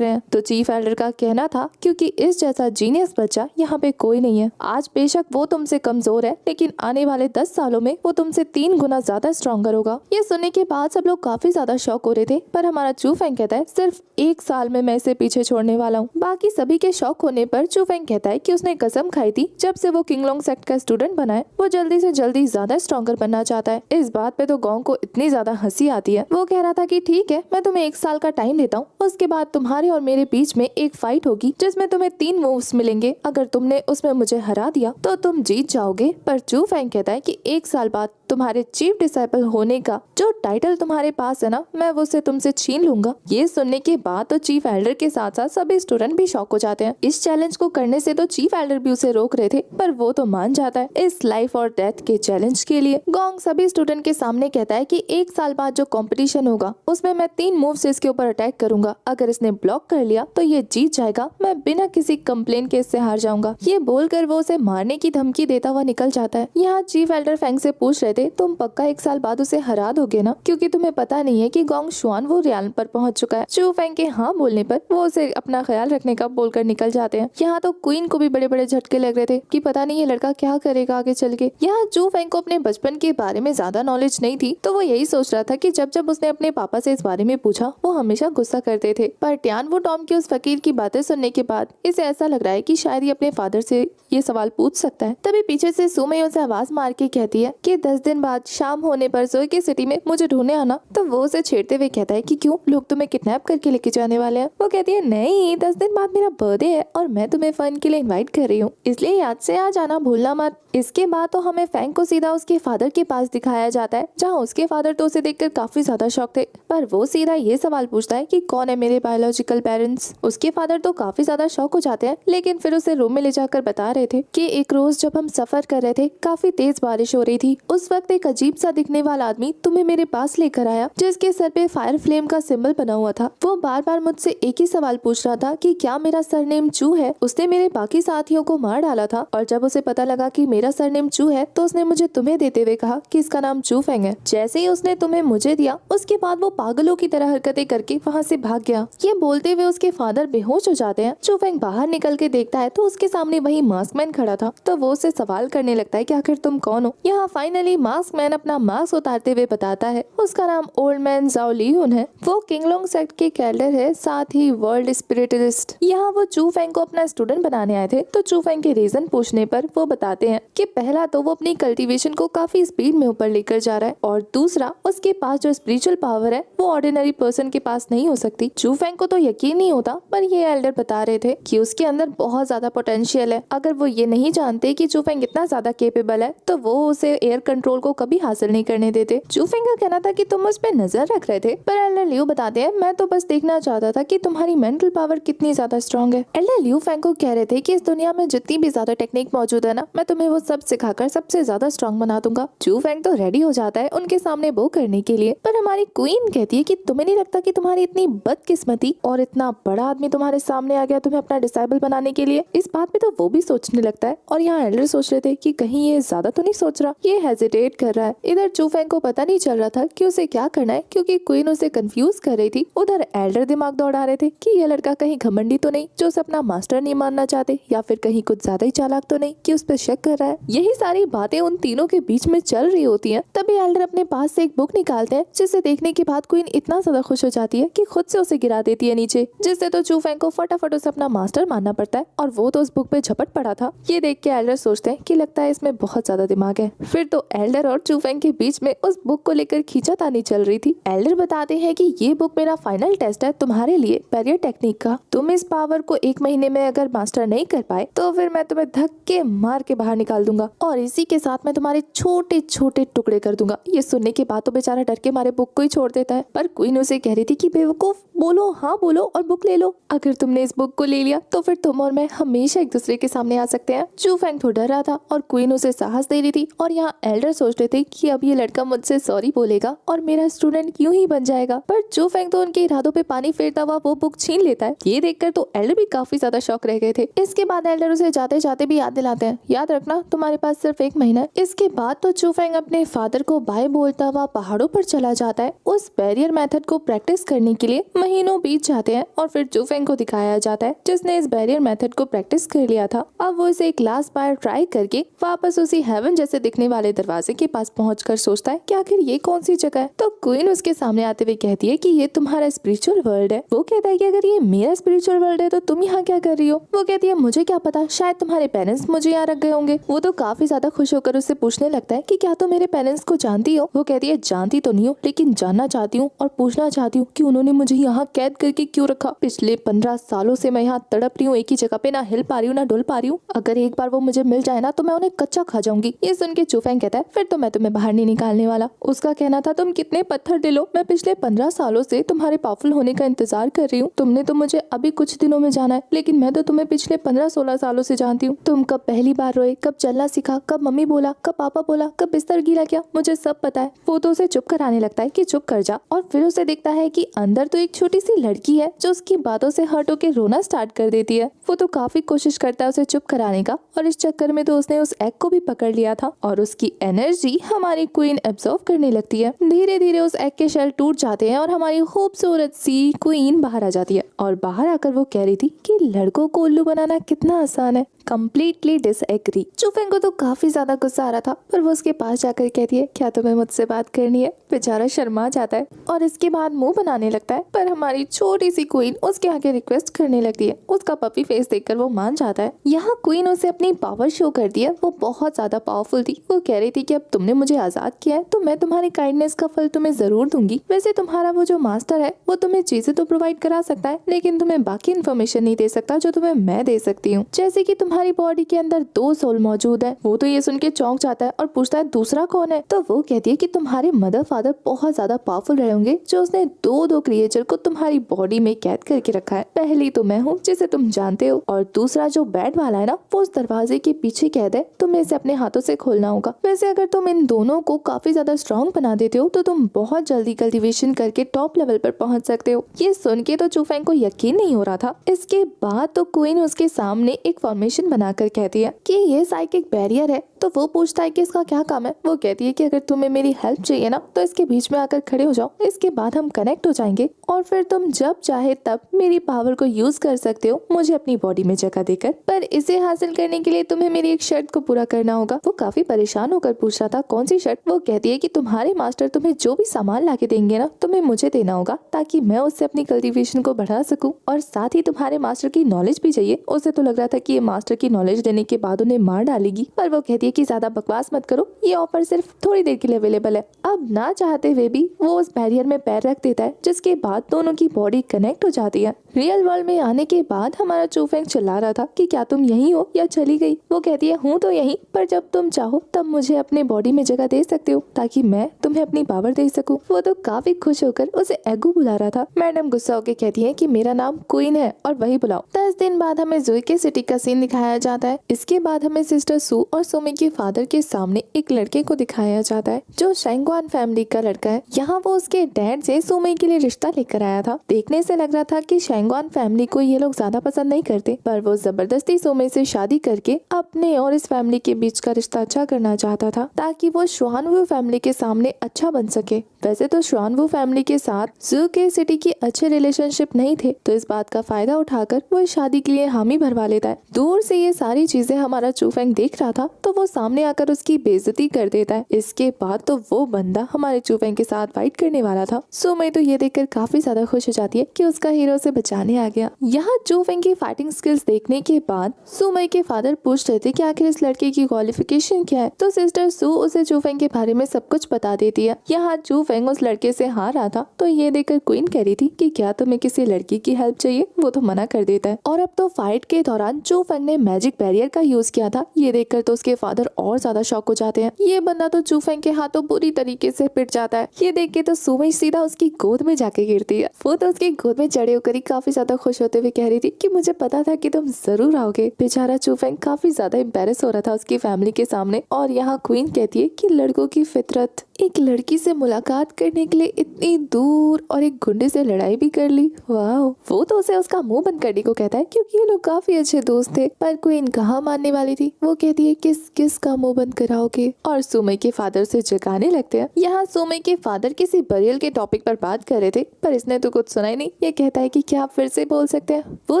रहे हैं। तो चीफ एल्डर का कहना था क्योंकि इस जैसा जीनियस बच्चा यहाँ पे कोई नहीं है। आज बेशक वो तुमसे कमजोर है, लेकिन आने वाले 10 सालों में वो तुमसे 3 गुना ज्यादा स्ट्रॉन्गर होगा। ये सुनने के बाद सब लोग काफी ज्यादा शॉक हो रहे थे, पर हमारा चू फेंग कहता है सिर्फ 1 साल में मैं इसे पीछे छोड़ने वाला हूँ। बाकी सभी के शॉक होने पर चू फेंग कहता है कि उसने कसम खाई थी जब से वो किंगलोंग सेक्ट का स्टूडेंट बना है, वो जल्दी से जल्दी ज्यादा स्ट्रॉन्गर बनना चाहता है। इस बात पे तो गोंग को इतनी ज्यादा हंसी आती है। वो कह रहा था कि ठीक है, मैं तुम्हें 1 साल का टाइम देता हूँ, उसके बाद तुम्हारे और मेरे बीच में एक फाइट होगी जिसमें तुम्हें 3 मूव्स मिलेंगे। अगर तुमने उसमें मुझे हरा दिया तो तुम जीत जाओगे। पर चू फेंग कहता है कि 1 साल बाद तुम्हारे चीफ डिसाइपल होने का जो टाइटल तुम्हारे पास है ना, मैं वो उसे तुमसे छीन लूंगा। ये सुनने के बाद तो चीफ एल्डर के साथ साथ सभी स्टूडेंट भी शॉक हो जाते हैं। इस चैलेंज को करने से तो चीफ एल्डर भी उसे रोक रहे थे, पर वो तो मान जाता है इस लाइफ और डेथ के चैलेंज के लिए। गोंग सभी स्टूडेंट के सामने कहता है कि 1 साल बाद जो कंपटीशन होगा उसमें मैं 3 मूव से इसके ऊपर अटैक करूंगा। अगर इसने ब्लॉक कर लिया तो ये जीत जाएगा, मैं बिना किसी कंप्लेन के इससे हार जाऊंगा। ये बोलकर वो उसे मारने की धमकी देता हुआ निकल जाता है। यहाँ चीफ एल्डर फेंग से पूछ रहे थे तुम पक्का 1 साल बाद उसे हरा दोगे ना, क्योंकि तुम्हें पता नहीं है कि गोंग शुआन वो रियाल पर पहुंच चुका है। चू फेंग के हाँ बोलने पर वो उसे अपना ख्याल रखने का बोलकर निकल जाते हैं। यहाँ तो क्वीन को भी बड़े बड़े झटके लग रहे थे कि पता नहीं ये लड़का क्या करेगा आगे चल के। यहाँ चू फेंग को अपने बचपन के बारे में ज्यादा नॉलेज नहीं थी, तो वो यही सोच रहा था कि जब जब उसने अपने पापा से इस बारे में पूछा वो हमेशा गुस्सा करते थे। पर ट्यान वो टॉम की उस फकीर की बातें सुनने के बाद इसे ऐसा लग रहा है कि शायद ये अपने फादर से ये सवाल पूछ सकता है। तभी पीछे से सुमई उसे आवाज मार के कहती है कि 10 दिन बाद शाम होने पर जोई की सिटी में मुझे ढूंढने आना। तो वो उसे छेड़ते हुए कहता है कि क्यों, लोग तुम्हें किडनैप करके लेके जाने वाले हैं। वो कहती है नहीं, 10 दिन बाद मेरा बर्थडे है और मैं तुम्हें फन के लिए इनवाइट कर रही हूँ, इसलिए याद से आ जाना भूलना मत। इसके बाद तो हमें फेंग को सीधा उसके फादर के पास दिखाया जाता है, जहाँ उसके फादर तो उसे देखकर काफी ज्यादा शॉक थे, पर वो सीधा ये सवाल पूछता है कि कौन है मेरे बायोलॉजिकल पेरेंट्स। उसके फादर तो काफी ज्यादा शॉक हो जाते हैं, लेकिन फिर उसे रूम में ले जाकर बता रहे थे कि एक रोज जब हम सफर कर रहे थे काफी तेज बारिश हो रही थी, उस वक्त एक अजीब सा दिखने वाला आदमी तुम्हें मेरे पास लेकर आया जिसके सर पे फायर फ्लेम का सिंबल बना हुआ था। वो बार बार मुझसे एक ही सवाल पूछ रहा था कि क्या मेरा सरनेम चू है। उसने मेरे बाकी साथियों को मार डाला था और जब उसे पता लगा कि मेरा सरनेम चू है तो उसने मुझे तुम्हें देते हुए कहा कि इसका नाम चू फेंग है। जैसे ही उसने तुम्हें मुझे दिया उसके बाद वो पागलों की तरह हरकतें करके वहाँ से भाग गया। ये बोलते हुए उसके फादर बेहोश हो जाते हैं। चू फेंग बाहर निकल के देखता है तो उसके सामने वही मास्कमैन खड़ा था, तो वो उससे सवाल करने लगता है कि आखिर तुम कौन हो। यहाँ फाइनली मास्कमैन अपना मास्क उतारते हुए बताता है उसका नाम ओल्ड मैन जाओ लियून है। वो किंगलोंग सेक्ट के कैल्डर है, साथ ही वर्ल्ड स्पिरिटिस्ट। यहाँ वो चू फेंग को अपना स्टूडेंट बनाने आए थे। तो चू फेंग के रीजन पूछने पर वो बताते हैं कि पहला तो वो अपनी कल्टीवेशन को काफी स्पीड में ऊपर लेकर जा रहा है और दूसरा उसके पास जो स्पिरिचुअल पावर है वो ऑर्डिनरी पर्सन के पास नहीं हो सकती। चू फेंग को तो यकीन नहीं होता, पर ये एल्डर बता रहे थे कि उसके अंदर बहुत ज्यादा पोटेंशियल है। अगर वो ये नहीं जानते कि चू फेंग इतना ज्यादा केपेबल है तो वो उसे एयर कंट्रोल को कभी हासिल नहीं करने देते। चू फेंग का कहना था कि तुम उस पे नजर रख रहे थे, पर एल्डर लियू बताते हैं मैं तो बस देखना चाहता था कि तुम्हारी मेंटल पावर कितनी ज्यादा स्ट्रॉन्ग है। एल्डर लियू फेंग को कह रहे थे कि इस दुनिया में जितनी भी ज्यादा टेक्निक मौजूद है ना, मैं तुम्हें वो सब सिखाकर सबसे ज्यादा स्ट्रॉन्ग बना दूंगा। चू फेंग तो रेडी हो जाता है उनके सामने वो करने के लिए, पर हमारी क्वीन कहती है कि तुम्हें नहीं लगता कि तुम्हारी इतनी बदकिस्मती और इतना बड़ा आदमी तुम्हारे सामने आ गया तुम्हें अपना डिसाइबल बनाने के लिए। इस बात में तो वो भी सोचने लगता है और यहाँ एल्डर सोच रहे थे कि कहीं ये ज्यादा तो नहीं सोच रहा, ये हेजिटेट कर रहा है। इधर चू फेंग को पता नहीं चल रहा था कि उसे क्या करना है, क्योंकि क्वीन उसे कंफ्यूज कर रही थी। उधर एल्डर दिमाग दौड़ा रहे थे कि ये लड़का कहीं घमंडी तो नहीं जो उसे अपना मास्टर नहीं मानना चाहते, या फिर कहीं कुछ ज्यादा ही चालाक तो नहीं कि उस पर शक कर रहा है। यही सारी बातें उन तीनों के बीच में चल रही होती हैं। तभी एल्डर अपने पास से एक बुक निकालते हैं, जिसे देखने के बाद क्वीन इतना ज्यादा खुश हो जाती है कि खुद से उसे गिरा देती है नीचे, जिससे तो चू फेंग को फटाफट उसे अपना मास्टर मानना पड़ता है और वो तो उस बुक पे झपट पड़ा था। ये देख के एल्डर सोचते हैं कि लगता है इसमें बहुत ज्यादा दिमाग है। फिर तो एल्डर और चू फेंग के बीच में उस बुक को लेकर खींचातानी चल रही थी। एल्डर बताते हैं कि ये बुक मेरा फाइनल टेस्ट है तुम्हारे लिए बैरियर टेक्निक का। तुम इस पावर को 1 महीने में अगर मास्टर नहीं कर पाए तो फिर मैं तुम्हें धक्के मार के बाहर निकाल दूंगा और इसी के साथ मैं तुम्हारे छोटे छोटे टुकड़े कर दूंगा। ये सुनने के बाद तो बेचारा डर के मारे बुक को ही छोड़ देता है, पर क्वीन उसे कह रही थी कि बेवकूफ, बोलो हाँ बोलो और बुक ले लो। अगर तुमने इस बुक को ले लिया तो फिर तुम और मैं हमेशा एक दूसरे के सामने आ सकते हैं। चू फेंग तो डर रहा था और क्वीन उसे साहस दे रही थी और यहाँ एल्डर सोच रहे थे कि अब ये लड़का मुझसे सॉरी बोलेगा और मेरा स्टूडेंट क्यों ही बन जाएगा, पर चू फेंग तो उनके इरादों पे पानी फेरता हुआ वो बुक छीन लेता है। ये देखकर तो एल्डर भी काफी ज्यादा शॉक रह गए थे। इसके बाद एल्डर उसे जाते जाते भी याद दिलाते हैं, याद रखना तुम्हारे पास सिर्फ 1 महीना है। इसके बाद तो चू फेंग अपने फादर को बाय बोलता हुआ पहाड़ों पर चला जाता है। उस बैरियर मेथड को प्रैक्टिस करने के लिए महीनों बीत जाते हैं और फिर चू फेंग को दिखाया जाता है जिसने इस बैरियर मेथड को प्रैक्टिस कर लिया था। अब वो इसे एक लास्ट बार ट्राई करके वापस उसी हेवन जैसे दिखने वाले दरवाजे के पास पहुंचकर सोचता है कि आखिर ये कौन सी जगह है। तो क्वीन उसके सामने आते हुए कहती है कि ये तुम्हारा स्पिरिचुअल वर्ल्ड है। वो कहता है कि अगर ये मेरा स्पिरिचुअल वर्ल्ड है तो तुम यहाँ क्या कर रही हो। वो कहती है मुझे क्या पता, शायद तुम्हारे पेरेंट्स मुझे यहाँ रख गए होंगे। वो तो काफी ज्यादा खुश होकर उससे पूछने लगता है कि क्या तुम मेरे पेरेंट्स को जानती हो। वो कहती है जानती तो नहीं हो, लेकिन जानना चाहती हूँ और पूछना चाहती हूँ कि उन्होंने मुझे यहाँ कैद करके क्यों रखा। पिछले 15 सालों से मैं यहाँ तड़प रही हूँ, एक ही जगह पे ना हिल पा रही हूँ ना डुल पा रही हूँ। अगर एक बार वो मुझे मिल जाए ना तो मैं उन्हें कच्चा खा जाऊंगी। ये सुन के चू फेंग कहता है फिर तो मैं तुम्हें बाहर नहीं निकालने वाला। उसका कहना था तुम कितने पत्थर दिल हो, मैं पिछले 15 सालों से तुम्हारे पावरफुल होने का इंतजार कर रही हूँ। तुमने तो मुझे अभी कुछ दिनों में जाना है, लेकिन मैं तो तुम्हें पिछले 15-16 सालों से जानती हूँ। तुम कब पहली बार रोए, कब चलना सीखा, कब मम्मी बोला, कब पापा बोला, कब बिस्तर गीला किया, मुझे सब पता है। वो तो उसे चुप कराने लगता है कि चुप कर जा और फिर उसे दिखता है कि अंदर तो एक छोटी सी लड़की है जो उसकी बातों से हर्ट होकर रोना स्टार्ट कर देती है। वो तो काफी कोशिश करता है उसे चुप कराने का और इस चक्कर में तो उसने उस एग को भी पकड़ लिया था और उसकी एनर्जी हमारी क्वीन एब्जॉर्व करने लगती है। धीरे धीरे उस एग के शेल टूट जाते हैं और हमारी खूबसूरत सी क्वीन बाहर आ जाती है और बाहर आकर वो कह रही थी कि लड़कों को उल्लू बनाना कितना आसान है। Completely disagree. चू फेंग को तो काफी ज्यादा गुस्सा आ रहा था, पर वो उसके पास जाकर कहती है क्या तुम्हें मुझसे बात करनी है। बेचारा शर्मा जाता है और इसके बाद मुंह बनाने लगता है, पर हमारी छोटी सी क्वीन उसके आगे रिक्वेस्ट करने लगती है। उसका पपी फेस देखकर वो मान जाता है। यहाँ क्वीन उसे अपनी पावर शो कर दी है। वो बहुत ज्यादा पावरफुल थी। वो कह रही थी कि अब तुमने मुझे आजाद किया है तो मैं तुम्हारी काइंडनेस का फल तुम्हें जरूर दूंगी। वैसे तुम्हारा वो जो मास्टर है वो तुम्हें चीजें तो प्रोवाइड करा सकता है, लेकिन तुम्हें बाकी इन्फॉर्मेशन नहीं दे सकता जो तुम्हें मैं दे सकती हूँ। जैसे कि तुम्हारी बॉडी के अंदर 2 सोल मौजूद है। वो तो ये सुन के चौंक जाता है और पूछता है दूसरा कौन है। तो वो कहती है कि तुम्हारे मदर फादर बहुत ज्यादा पावरफुल रहे होंगे जो उसने 2 क्रिएचर को तुम्हारी बॉडी में कैद करके रखा है। पहली तो मैं हूँ जिसे तुम जानते हो, और दूसरा जो बेड वाला है ना वो उस दरवाजे के पीछे कैद है। तुम्हें इसे अपने हाथों से खोलना होगा। वैसे अगर तुम इन दोनों को काफी ज्यादा स्ट्रॉन्ग बना देते हो तो तुम बहुत जल्दी कल्टीवेशन करके टॉप लेवल पर पहुंच सकते हो। ये सुन के तो चू फेंग को यकीन नहीं हो रहा था। इसके बाद तो क्वीन उसके सामने एक फॉर्मेशन बनाकर कहती है कि ये साइकिक बैरियर है। तो वो पूछता है कि इसका क्या काम है। वो कहती है कि अगर तुम्हें मेरी हेल्प चाहिए ना तो इसके बीच में आकर खड़े हो जाओ, इसके बाद हम कनेक्ट हो जाएंगे और फिर तुम जब चाहे तब मेरी पावर को यूज कर सकते हो मुझे अपनी बॉडी में जगह देकर। पर इसे हासिल करने के लिए तुम्हें मेरी एक शर्त को पूरा करना होगा। वो काफी परेशान होकर पूछ रहा था कौन सी शर्त। वो कहती है कि तुम्हारे मास्टर तुम्हें जो भी सामान लाके देंगे ना तुम्हें मुझे देना होगा ताकि मैं उससे अपनी कल्टीवेशन को बढ़ा सकूं, और साथ ही तुम्हारे मास्टर की नॉलेज भी चाहिए। उसे तो लग रहा था कि ये मास्टर की नॉलेज देने के बाद उन्हें मार डालेगी, पर वो कहती है कि ज्यादा बकवास मत करो, ये ऑफर सिर्फ थोड़ी देर के लिए अवेलेबल है। अब ना चाहते हुए भी वो उस बैरियर में पैर रख देता है, जिसके बाद दोनों की बॉडी कनेक्ट हो जाती है। रियल वर्ल्ड में आने के बाद हमारा चू फेंग चिल्ला रहा था कि क्या तुम यहीं हो या चली गई। वो कहती है हूँ तो यहीं, पर जब तुम चाहो तब मुझे अपने बॉडी में जगह दे सकते हो ताकि मैं तुम्हें अपनी पावर दे सकूं। वो तो काफी खुश होकर उसे एगू बुला रहा था। मैडम गुस्सा होकर कहती है कि मेरा नाम क्वीन है और वही बुलाओ। 10 दिन बाद हमें जुई के सिटी का सीन दिखाया जाता है। इसके बाद हमें सिस्टर सू और सोमी के फादर के सामने एक लड़के को दिखाया जाता है जो शेंगवान फैमिली का लड़का है। यहाँ वो उसके डैड से सुमई के लिए रिश्ता लेकर आया था। देखने से लग रहा था कि शेंगवान फैमिली को ये लोग ज्यादा पसंद नहीं करते, पर वो जबरदस्ती सुमई से शादी करके अपने और इस फैमिली के बीच का रिश्ता अच्छा करना चाहता था ताकि वो शुआनवू फैमिली के सामने अच्छा बन सके। वैसे तो शुआनवू फैमिली के साथ जू के सिटी की अच्छे रिलेशनशिप नहीं थे, तो इस बात का फायदा उठाकर वो इस शादी के लिए हामी भरवा लेता है। दूर से ये सारी चीजें हमारा चूफेंग देख रहा था तो वो सामने आकर उसकी बेइज्जती कर देता है। इसके बाद तो वो बंदा हमारे चूफेंग के साथ फाइट करने वाला था। सुमई तो ये देखकर काफी ज्यादा खुश हो जाती है कि उसका हीरो से बचाने आ गया। यहाँ चूफेंग की फाइटिंग स्किल्स देखने के बाद सुमई के फादर पूछ रहे थे कि आखिर इस लड़के की क्वालिफिकेशन क्या है, तो सिस्टर सू उसे चूफेंग के बारे में सब कुछ बता देती है। यहाँ चूफेंग उस लड़के से हार रहा था तो ये देखकर क्वीन कह रही थी कि क्या तुम्हें किसी लड़की की हेल्प चाहिए, वो तो मना कर देता है। और अब तो फाइट के दौरान चूफेंग ने मैजिक बैरियर का यूज किया था। ये देखकर तो उसके फादर और ज्यादा शॉक हो जाते हैं। ये बंदा तो चूफेंग के हाथों बुरी तरीके से पिट जाता है। ये देख के तो सुमई सीधा उसकी गोद में जाके गिरती है। वो तो उसकी गोद में चढ़े होकर ही काफी ज्यादा खुश होते हुए कह रही थी कि मुझे पता था कि तुम जरूर आओगे। बेचारा चूफेंग काफी ज्यादा एम्बेरस हो रहा था उसकी फैमिली के सामने। और यहाँ क्वीन कहती है कि लड़कों की फितरत, एक लड़की से मुलाकात करने के लिए इतनी दूर और एक गुंडे से लड़ाई भी कर ली। वाह। वो तो उसे उसका मुंह बंद करने को कहता है क्योंकि ये लोग काफी अच्छे दोस्त थे, पर क्वीन कहाँ मानने वाली थी। वो कहती है किस किस का मुंह बंद कराओगे, और सुमई के फादर से जगाने लगते हैं। यहाँ सुमई के फादर किसी बरियल के टॉपिक पर बात कर रहे थे, पर इसने तो कुछ सुना ही नहीं। ये कहता है कि क्या आप फिर से बोल सकते हैं। वो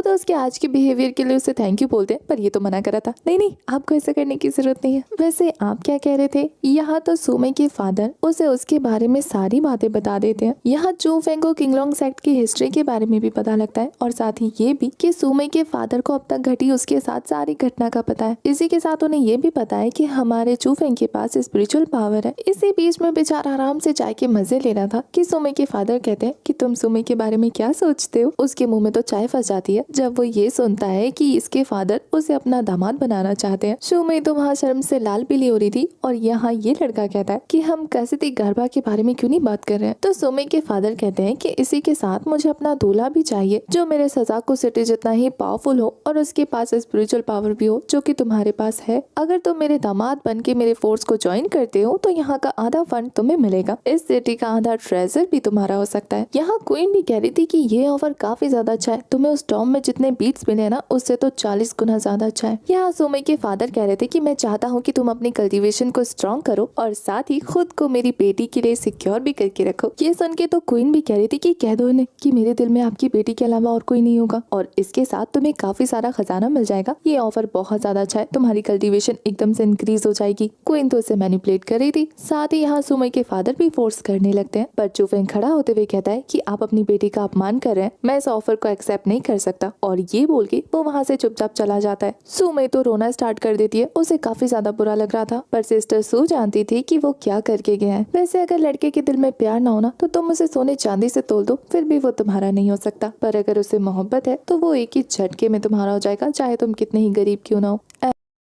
तो उसके आज के बिहेवियर के लिए उसे थैंक यू बोलते हैं, पर ये तो मना करा था। नहीं, आपको ऐसा करने की जरूरत नहीं है। वैसे आप क्या कह रहे थे। यहाँ तो सुमई के फादर उसे उसके बारे में सारी बातें बता देते हैं। यहाँ चूफेंग को किंगलोंग सेक्ट की हिस्ट्री के बारे में भी पता लगता है, और साथ ही ये भी कि सुमई के फादर को अब तक घटी उसके साथ सारी घटना का पता है। इसी के साथ उन्हें ये भी पता है कि हमारे चूफेंग के पास स्पिरिचुअल पावर है। इसी बीच में बेचारा आराम से चाय के मजे ले रहा था कि सुमई के फादर कहते हैं कि तुम सुमई के बारे में क्या सोचते हो। उसके मुंह में तो चाय फंस जाती है जब वो ये सुनता है कि इसके फादर उसे अपना दामाद बनाना चाहते हैं। सुमई तो वहाँ शर्म से लाल पीली हो रही थी, और यहाँ ये लड़का कहता है कि हम कैसे गरबा के बारे में क्यों नहीं बात कर रहे हैं। तो सुमई के फादर कहते हैं कि इसी के साथ मुझे अपना दूल्हा भी चाहिए जो मेरे सजाको सिटी जितना ही पावरफुल हो और उसके पास स्पिरिचुअल पावर भी हो जो कि तुम्हारे पास है। अगर तुम मेरे दामाद बन के मेरे फोर्स को ज्वाइन करते हो तो यहाँ का आधा फंड तुम्हें मिलेगा, इस सिटी का आधा ट्रेजर भी तुम्हारा हो सकता है। यहाँ क्वीन भी कह रही थी कि ये ऑफर काफी ज्यादा अच्छा है, तुम्हें उस टॉम में जितने बीट्स मिले ना उससे तो 40 गुना ज्यादा अच्छा है। यहाँ सुमई के फादर कह रहे थे कि मैं चाहता हूँ कि तुम अपनी कल्टीवेशन को स्ट्रॉन्ग करो और साथ ही खुद को मेरी बेटी के लिए सिक्योर भी करके रखो। ये सुन के तो क्वीन भी कह रही थी कि कह दो इन्हें कि मेरे दिल में आपकी बेटी के अलावा और कोई नहीं होगा, और इसके साथ तुम्हें काफी सारा खजाना मिल जाएगा। ये ऑफर बहुत ज्यादा अच्छा है, तुम्हारी कल्टीवेशन एकदम से इंक्रीज हो जाएगी। क्वीन तो उसे मैनिपुलेट कर रही थी। साथ ही यहाँ सुमई के फादर भी फोर्स करने लगते हैं, पर चूफेंग खड़ा होते हुए कहता है कि आप अपनी बेटी का अपमान कर रहे हैं, मैं इस ऑफर को एक्सेप्ट नहीं कर सकता। और ये बोल के वो वहाँ से चुपचाप चला जाता है। सुमई तो रोना स्टार्ट कर देती है, उसे काफी ज्यादा बुरा लग रहा था, पर सिस्टर सू जानती थी कि वो क्या करके गया है। वैसे अगर लड़के के दिल में प्यार ना होना तो तुम उसे सोने चांदी से तोल दो, फिर भी वो तुम्हारा नहीं हो सकता, पर अगर उसे मोहब्बत है तो वो एक ही झटके में तुम्हारा हो जाएगा, चाहे तुम कितने ही गरीब क्यों ना हो।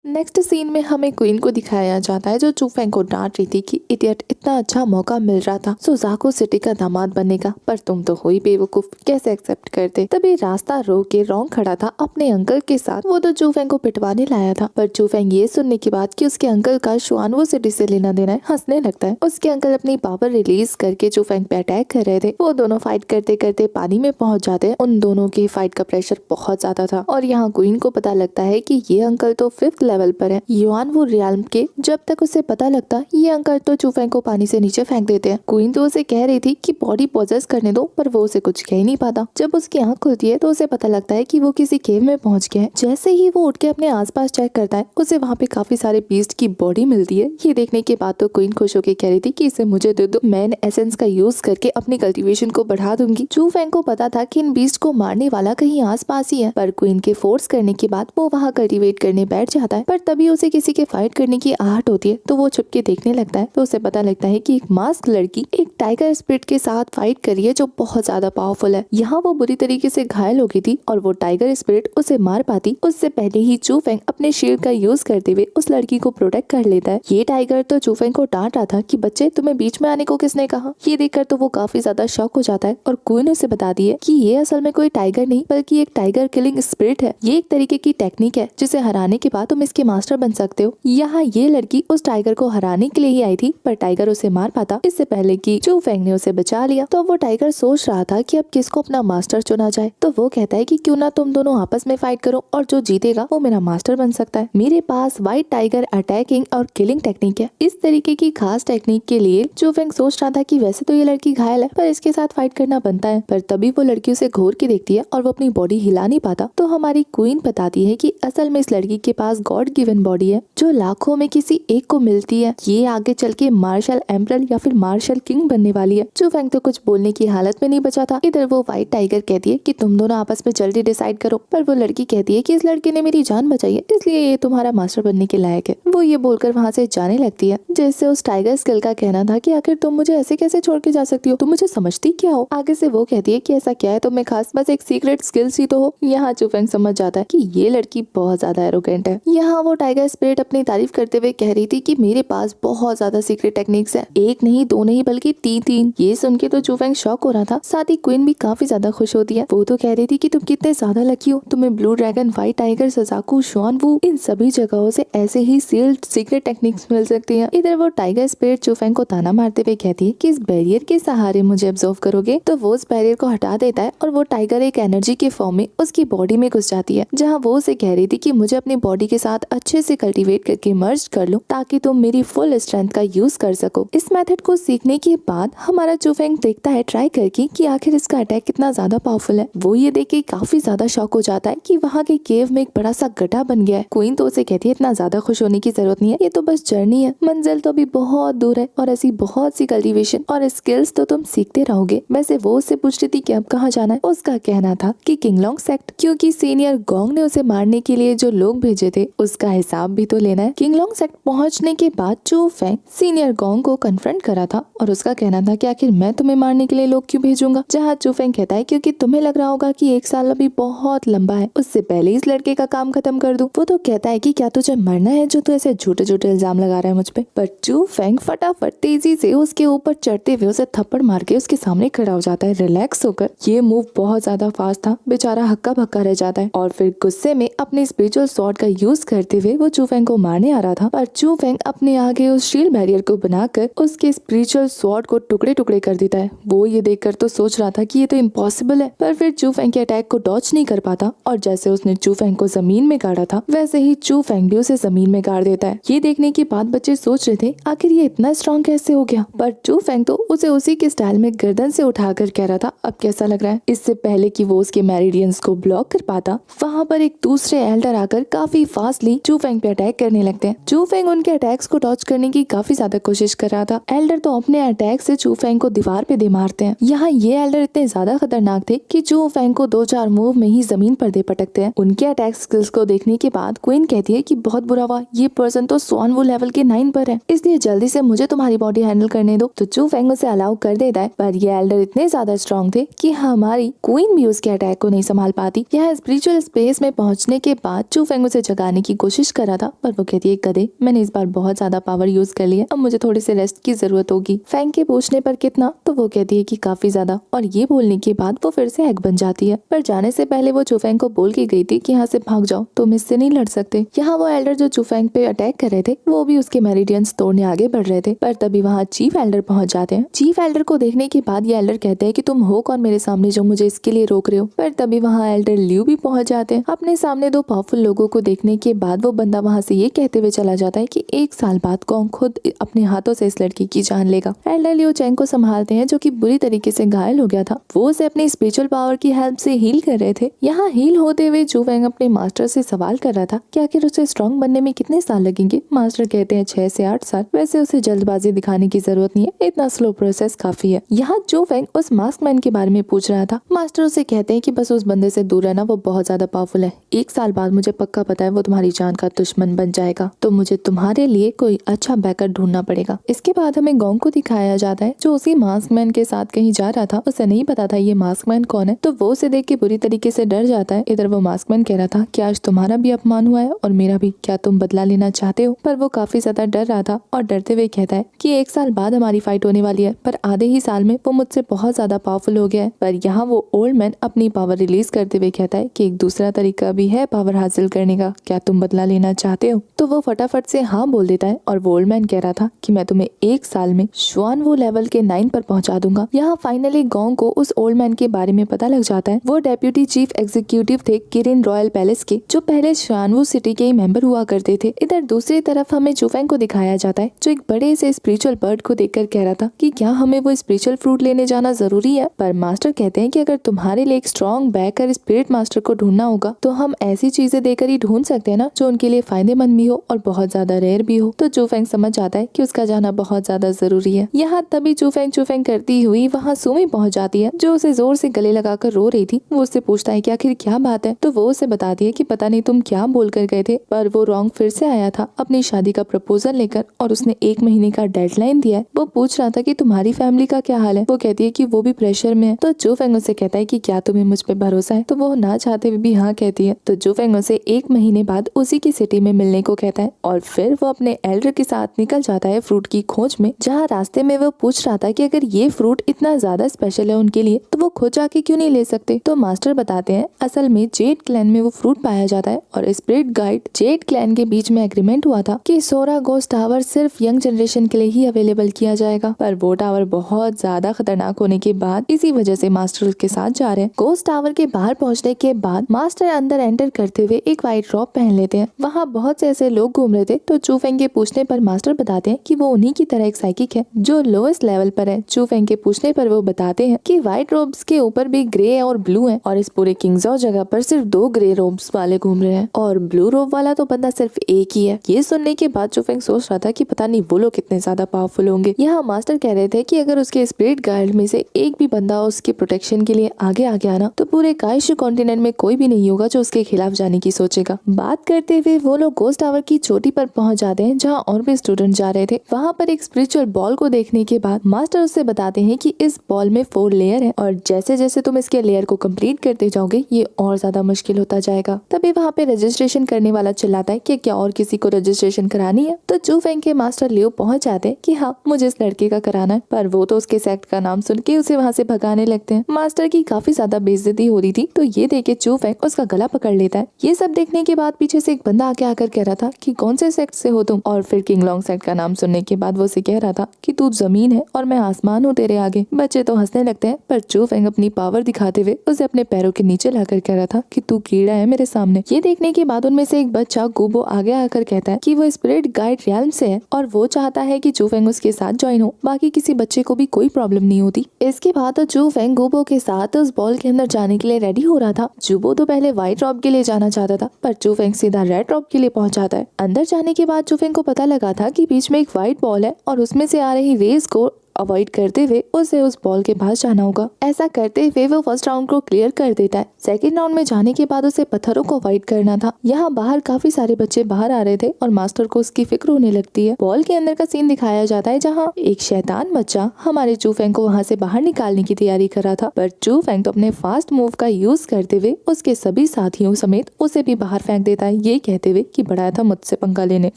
नेक्स्ट सीन में हमें क्वीन को दिखाया जाता है जो चूफेंग को डांट रही थी कि इडियट, इतना अच्छा मौका मिल रहा था सुजाको सिटी का दामाद बनने का, पर तुम तो हो ही बेवकूफ, कैसे एक्सेप्ट करते। तभी रास्ता रोक के रॉन्ग खड़ा था अपने अंकल के साथ, वो तो चूफेंग को पिटवाने लाया था, पर चूफेंग ये सुनने के बाद कि उसके अंकल का शुआनवो सिटी से लेना देना है, हंसने लगता है। उसके अंकल अपनी पावर रिलीज करके चूफेंग पे अटैक कर रहे थे। वो दोनों फाइट करते करते पानी में पहुंच जाते हैं। उन दोनों की फाइट का प्रेशर बहुत ज्यादा था, और यहाँ क्वीन को पता लगता है कि ये अंकल तो 5th लेवल पर है, युआनवू रियल्म के। जब तक उसे पता लगता ये अंकल तो चूफेंग को पानी से नीचे फेंक देते हैं। क्वीन तो उसे कह रही थी कि बॉडी पोजेस करने दो, पर वो उसे कुछ कह ही नहीं पाता। जब उसकी आंख खुलती है तो उसे पता लगता है कि वो किसी केव में पहुंच गया है। जैसे ही वो उठ के अपने आसपास चेक करता है उसे वहाँ पे काफी सारे बीस्ट की बॉडी मिलती है। ये देखने के बाद तो क्वीन खुश होकर कह रही थी कि इसे मुझे दे दो, मैं इन एसेंस का यूज करके अपनी कल्टीवेशन को बढ़ा दूंगी। चूफेंग को पता था कि इन बीस्ट को मारने वाला कहीं आसपास ही है, पर क्वीन के फोर्स करने के बाद वो वहाँ कल्टीवेट करने बैठ जाता है। पर तभी उसे किसी के फाइट करने की आहट होती है, तो वो छुप के देखने लगता है। तो उसे पता लगता है कि एक मास्क लड़की एक टाइगर स्पिरिट के साथ फाइट कर रही है जो बहुत ज्यादा पावरफुल है। यहाँ वो बुरी तरीके से घायल हो गई थी, और वो टाइगर स्पिरिट उसे मार पाती उससे पहले ही चूफेंग अपने शील्ड का यूज करते हुए उस लड़की को प्रोटेक्ट कर लेता है। ये टाइगर तो चूफेंग को डांट रहा था कि बच्चे, तुम्हें बीच में आने को किसने कहा। ये देखकर तो वो काफी ज्यादा शॉक हो जाता है, और क्वीन उसे बताती है कि ये असल में कोई टाइगर नहीं बल्कि एक टाइगर किलिंग स्पिरिट है। ये एक तरीके की टेक्निक है जिसे हराने के बाद तुम इस इसके मास्टर बन सकते हो। यहाँ ये लड़की उस टाइगर को हराने के लिए ही आई थी, पर टाइगर उसे मार पाता इससे पहले कि चू फेंग ने उसे बचा लिया। तो वो टाइगर सोच रहा था कि अब किसको अपना मास्टर चुना जाए। तो वो कहता है कि क्यों ना तुम दोनों आपस में फाइट करो और जो जीतेगा वो मेरा मास्टर बन सकता है। मेरे पास व्हाइट टाइगर अटैकिंग और किलिंग टेक्निक है। इस तरीके की खास टेक्निक के लिए चू फेंग सोच रहा था कि वैसे तो ये लड़की घायल है, पर इसके साथ फाइट करना बनता है। पर तभी वो लड़की उसे घूर के देखती है और वो अपनी बॉडी हिला नहीं पाता। तो हमारी क्वीन बताती है कि असल में इस लड़की के पास गॉड गिवन बॉडी है जो लाखों में किसी एक को मिलती है। ये आगे चल के मार्शल एम्परर या फिर मार्शल किंग बनने वाली है। चू फेंग तो कुछ बोलने की हालत में नहीं बचा था। इधर वो व्हाइट टाइगर कहती है कि तुम दोनों आपस में जल्दी डिसाइड करो, पर वो लड़की कहती है कि इस लड़के ने मेरी जान बचाई है इसलिए ये तुम्हारा मास्टर बनने के लायक है। वो ये बोलकर वहाँ से जाने लगती है, जैसे उस टाइगर स्किल का कहना था कि आखिर तुम मुझे ऐसे कैसे छोड़ के जा सकती हो, तुम मुझे समझती क्या हो। आगे से वो कहती है कि ऐसा क्या है तुम में खास, बस एक सीक्रेट स्किल्स ही तो हो। यहाँ चू फेंग समझ जाता है कि ये लड़की बहुत ज्यादा एरोगेंट है। यहाँ वो टाइगर स्पिरिट अपनी तारीफ करते हुए कह रही थी कि मेरे पास बहुत ज्यादा सीक्रेट टेक्निक्स है, एक नहीं दो नहीं बल्कि तीन। ये सुन के तो चू फेंग शॉक हो रहा था, साथ ही क्वीन भी काफी ज्यादा खुश होती है। वो तो कह रही थी कि तुम कितने ज्यादा लकी हो, तुम्हें ब्लू ड्रैगन, व्हाइट टाइगर, सजाकू, श्वान वू इन सभी जगहों से ऐसे ही सील्ड सीक्रेट टेक्निक्स मिल सकती है। इधर वो टाइगर स्पिरिट चू फेंग को ताना मारते हुए कहती है कि इस बैरियर के सहारे मुझे ऑब्जर्व करोगे। तो वो उस बैरियर को हटा देता है और वो टाइगर एक एनर्जी के फॉर्म में उसकी बॉडी में घुस जाती है, जहाँ वो उसे कह रही थी कि मुझे अपनी बॉडी के साथ अच्छे से कल्टीवेट करके मर्ज कर लो ताकि तुम मेरी फुल स्ट्रेंथ का यूज कर सको। इस मेथड को सीखने के बाद हमारा चू फेंग देखता है ट्राई करके कि आखिर इसका अटैक कितना ज्यादा पावरफुल है। वो ये देख के काफी ज्यादा शॉक हो जाता है कि वहाँ के केव में एक बड़ा सा गड्ढा बन गया है। क्वीन तो उसे कहती है इतना ज्यादा खुश होने की जरूरत नहीं है, ये तो बस जर्नी है, मंजिल तो अभी बहुत दूर है और ऐसी बहुत सी कल्टीवेशन और स्किल्स तो तुम सीखते रहोगे। वैसे वो उससे पूछ रही थी कि अब कहाँ जाना है। उसका कहना था कि किंगलोंग सेक्ट, क्योंकि सीनियर गोंग ने उसे मारने के लिए जो लोग भेजे थे उसका हिसाब भी तो लेना है। किंगलोंग सेक्ट पहुँचने के बाद चू फेंग सीनियर गोंग को कन्फ्रंट करा था और उसका कहना था कि आखिर मैं तुम्हें मारने के लिए लोग क्यों भेजूंगा। जहाँ चू फेंग कहता है क्योंकि तुम्हें लग रहा होगा कि एक साल अभी बहुत लंबा है, उससे पहले इस लड़के का काम खत्म कर दूं। वो तो कहता है कि क्या तुझे मरना है जो तू ऐसे झूठे झूठे इल्जाम लगा रहा है मुझ पे। पर चू फेंग फटाफट तेजी से उसके ऊपर चढ़ते हुए उसे थप्पड़ मार के उसके सामने खड़ा हो जाता है रिलैक्स होकर। ये मूव बहुत ज्यादा फास्ट था, बेचारा हक्का बक्का रह जाता है और फिर गुस्से में अपने स्पिरिचुअल स्वॉर्ड का यूज करते हुए वो चू फेंग को मारने आ रहा था। पर चू फेंग अपने आगे उस शील्ड बैरियर को बनाकर उसके स्पिरिचुअल स्वॉर्ड को टुकड़े टुकड़े कर देता है। वो ये देखकर तो सोच रहा था कि ये तो इम्पॉसिबल है, पर फिर चू फेंग के अटैक को डॉच नहीं कर पाता और जैसे उसने चू फेंग को जमीन में गाड़ा था वैसे ही चू फेंग भी उसे जमीन में गाड़ देता है। ये देखने के बाद बच्चे सोच रहे थे आखिर ये इतना स्ट्रॉन्ग कैसे हो गया, पर चू फेंग तो उसे उसी के स्टाइल में गर्दन से उठाकर कह रहा था अब कैसा लग रहा है। इससे पहले कि वो उसके मेरिडियंस को ब्लॉक कर पाता, वहाँ पर एक दूसरे एल्डर आकर काफी फास्टली चू फेंग पे अटैक करने लगते हैं। चू फेंग उनके अटैक्स को डॉच करने की काफी ज्यादा कोशिश कर रहा था। एल्डर तो अपने अटैक से चू फेंग को दीवार पे दे मारते हैं। यहाँ ये एल्डर इतने ज्यादा खतरनाक थे कि चू फेंग को 2-4 मूव में ही जमीन पर दे पटकते हैं। उनके अटैक स्किल्स को देखने के बाद क्वीन कहती है कि बहुत बुरा हुआ, ये पर्सन तो स्वान वू लेवल के 9 पर है, इसलिए जल्दी से मुझे तुम्हारी बॉडी हैंडल करने दो। तो चू फेंग उसे अलाउ कर देता है, पर ये एल्डर इतने ज्यादा स्ट्रॉन्ग थे कि हमारी क्वीन भी उसके अटैक को नहीं संभाल पाती। यहाँ स्पिरिचुअल स्पेस में पहुंचने के बाद चू फेंग उसे जगाने की कोशिश कर रहा था, पर वो कहती है गधे, मैंने इस बार बहुत ज्यादा पावर यूज कर लिया, अब मुझे थोड़ी सी रेस्ट की जरूरत होगी। फेंग के पूछने पर कितना, तो वो कहती है कि काफी ज्यादा, और ये बोलने के बाद वो फिर से एग बन जाती है। पर जाने से पहले वो चू फेंग को बोल के गई थी कि यहाँ से भाग जाओ, तुम इससे नहीं लड़ सकते। यहाँ वो एल्डर जो चू फेंग पे अटैक कर रहे थे वो भी उसके मेरिडियंस तोड़ने आगे बढ़ रहे थे, पर तभी वहाँ चीफ एल्डर पहुंच जाते हैं। चीफ एल्डर को देखने के बाद ये एल्डर कहते हैं कि तुम हो कौन मेरे सामने जो मुझे इसके लिए रोक रहे हो। पर तभी वहाँ एल्डर ल्यू भी पहुंच जाते हैं। अपने सामने 2 पावरफुल लोगों को देखने के बाद वो बंदा वहाँ से ये कहते हुए चला जाता है कि 1 साल बाद कौन खुद अपने हाथों से इस लड़की की जान लेगा। एल्डर लियो चैंग को संभालते हैं जो कि बुरी तरीके से घायल हो गया था। वो उसे अपनी स्पिरिचुअल पावर की हेल्प से हील कर रहे थे। यहाँ हील होते हुए चू फेंग अपने मास्टर से सवाल कर रहा था कि आखिर उसे स्ट्रॉन्ग बनने में कितने साल लगेंगे। मास्टर कहते हैं 6 से 8 साल। वैसे उसे जल्दबाजी दिखाने की जरूरत नहीं है, इतना स्लो प्रोसेस काफी है। यहाँ चू फेंग उस मास्क मैन के बारे में पूछ रहा था। मास्टर उसे कहते हैं कि बस उस बंदे से दूर रहना, वो बहुत ज्यादा पावरफुल है। 1 साल बाद मुझे पक्का पता है वो तुम्हारी जान का दुश्मन बन जाएगा, तो मुझे तुम्हारे लिए कोई अच्छा बैकअप ढूंढना पड़ेगा। इसके बाद हमें गोंग को दिखाया जाता है जो उसी मास्क मैन के साथ कहीं जा रहा था। उसे नहीं पता था ये मास्क मैन कौन है, तो वो उसे देख के बुरी तरीके से डर जाता है। इधर वो मास्क मैन कह रहा था कि आज तुम्हारा भी अपमान हुआ है और मेरा भी, क्या तुम बदला लेना चाहते हो। पर वो काफी ज्यादा डर रहा था और डरते हुए कहता है कि 1 साल बाद हमारी फाइट होने वाली है, पर आधे ही साल में वो मुझसे बहुत ज्यादा पावरफुल हो गया है। पर यहाँ वो ओल्ड मैन अपनी पावर रिलीज करते हुए कहता है कि एक दूसरा तरीका भी है पावर हासिल करने का, क्या तुम तुम बदला लेना चाहते हो? तो वो फटाफट से हाँ बोल देता है और वो ओल्ड मैन कह रहा था कि मैं तुम्हें 1 साल में श्वानवू लेवल के 9 पर पहुंचा दूंगा। यहाँ फाइनली गोंग को उस ओल्ड मैन के बारे में पता लग जाता है। वो डेप्यूटी चीफ एग्जीक्यूटिव थे किरिन रॉयल पैलेस के, जो पहले श्वानवू सिटी के ही मेंबर हुआ करते थे। इधर दूसरी तरफ हमें चूफेंग को दिखाया जाता है, जो एक बड़े से स्पिरिचुअल बर्ड को देखकर कह रहा था कि क्या हमें वो स्पिरिचुअल फ्रूट लेने जाना जरूरी है। पर मास्टर कहते हैं कि अगर तुम्हारे लिए एक स्ट्रॉन्ग बैकर स्पिरिट मास्टर को ढूंढना होगा तो हम ऐसी चीजें देकर ही ढूंढ सकते हैं ना, जो उनके लिए फायदेमंद भी हो और बहुत ज्यादा रेयर भी हो। तो चूफेंग समझ जाता है कि उसका जाना बहुत ज्यादा जरूरी है। यहाँ तभी चूफेंग करती हुई वहाँ सुमी पहुँच जाती है, जो उसे जोर से गले लगाकर रो रही थी। वो उससे पूछता है कि आखिर क्या बात है। तो वो उसे बताती है कि पता नहीं तुम क्या बोल कर गए थे, पर वो रॉन्ग फिर से आया था अपनी शादी का प्रपोजल लेकर और उसने 1 महीने का डेडलाइन दिया है। वो पूछ रहा था कि तुम्हारी फैमिली का क्या हाल है। वो कहती है कि वो भी प्रेशर में है। तो चूफेंग उसे कहता है कि क्या तुम्हें मुझ पे भरोसा है। तो वो ना चाहते हुए भी हाँ कहती है। तो चूफेंग उसे 1 महीने बाद उसी की सिटी में मिलने को कहता है और फिर वो अपने एल्डर के साथ निकल जाता है फ्रूट की खोज में। जहाँ रास्ते में वो पूछ रहा था कि अगर ये फ्रूट इतना ज्यादा स्पेशल है उनके लिए तो वो खुद जाके क्यों नहीं ले सकते। तो मास्टर बताते हैं असल में जेड क्लैन में वो फ्रूट पाया जाता है और स्पिरिट गाइड जेड क्लैन के बीच में एग्रीमेंट हुआ था कि सोरा गोस्ट टावर सिर्फ यंग जनरेशन के लिए ही अवेलेबल किया जाएगा। पर वो टावर बहुत ज्यादा खतरनाक होने के बाद इसी वजह से मास्टर उसके साथ जा रहे हैं। गोस्ट टावर के बाहर पहुंचने के बाद मास्टर अंदर एंटर करते हुए एक व्हाइट रॉब पहन लेते हैं। वहाँ बहुत से ऐसे लोग घूम रहे थे। तो चूफेंग के पूछने पर मास्टर बताते हैं कि वो उन्हीं की तरह एक साइकिक है जो लोएस्ट लेवल पर है। चूफेंग के पूछने पर वो बताते हैं कि व्हाइट रोब्स के ऊपर भी ग्रे और ब्लू है और इस पूरे किंग्सॉ जगह पर सिर्फ 2 ग्रे रोब्स वाले घूम रहे हैं और ब्लू रोब वाला तो बंदा सिर्फ एक ही है। ये सुनने के बाद चूफेंग सोच रहा था कि पता नहीं वो लोग कितने ज्यादा पावरफुल होंगे। यहाँ मास्टर कह रहे थे कि अगर उसके स्पिरिट गाइड में से एक भी बंदा उसके प्रोटेक्शन के लिए आगे आ गया ना तो पूरे काइशु कॉन्टिनेंट में कोई भी नहीं होगा जो उसके खिलाफ जाने की सोचेगा। बात करते हुए वो लोग गोस्ट टावर की चोटी पर पहुंच जाते हैं जहाँ और भी स्टूडेंट जा रहे थे। वहाँ पर एक स्पिरिचुअल बॉल को देखने के बाद मास्टर उससे बताते हैं कि इस बॉल में 4 लेयर है और जैसे जैसे तुम इसके लेयर को कंप्लीट करते जाओगे ये और ज्यादा मुश्किल होता जाएगा। तभी वहाँ पे रजिस्ट्रेशन करने वाला चिल्लाता है कि क्या और किसी को रजिस्ट्रेशन करानी है। तो चूफेंग के मास्टर लियो पहुंच जाते हैं कि हाँ मुझे इस लड़के का कराना है। पर वो तो उसके सेक्ट का नाम सुन के उसे वहाँ से भगाने लगते हैं। मास्टर की काफी ज्यादा बेइज्जती हो रही थी तो ये देख के चूफेंग उसका गला पकड़ लेता है। ये सब देखने के बाद पीछे से एक बंदा आके आकर कह रहा था कि कौन से सेक्ट से हो तुम। और फिर किंगलोंग सेक्ट का नाम सुनने के बाद वो उसे कह रहा था कि तू जमीन है और मैं आसमान हूँ तेरे आगे। बच्चे तो हंसने लगते हैं पर चूफेंग अपनी पावर दिखाते हुए उसे अपने पैरों के नीचे लाकर कह रहा था कि तू कीड़ा है मेरे सामने। ये देखने के बाद उनमें से एक बच्चा गुबो आगे आकर कहता है कि वो स्पिरिट गाइड रियल्म से है और वो चाहता है कि चूफेंग उसके साथ ज्वाइन हो, बाकी किसी बच्चे को भी कोई प्रॉब्लम नहीं होती। इसके बाद तो चूफेंग गुबो के साथ उस बॉल के अंदर जाने के लिए रेडी हो रहा था। जुबो तो पहले व्हाइट रॉब के लिए जाना चाहता था पर चूफेंग सीधा रेड रॉब के लिए पहुंच जाता है। अंदर जाने के बाद चूफेंग को पता लगा था कि बीच में एक व्हाइट बॉल है और उसमें से आ रही रेस को अवॉइड करते हुए उसे उस बॉल के पास जाना होगा। ऐसा करते हुए वो फर्स्ट राउंड को क्लियर कर देता है। सेकंड राउंड में जाने के बाद उसे पत्थरों को अवॉइड करना था। यहाँ बाहर काफी सारे बच्चे बाहर आ रहे थे और मास्टर को उसकी फिक्र होने लगती है। बॉल के अंदर का सीन दिखाया जाता है जहाँ एक शैतान बच्चा हमारे चूफेंग को वहाँ से बाहर निकालने की तैयारी कर रहा था पर चूफेंग तो अपने फास्ट मूव का यूज करते हुए उसके सभी साथियों समेत उसे भी बाहर फेंक देता है, ये कहते हुए कि बड़ा था मुझसे पंगा लेने।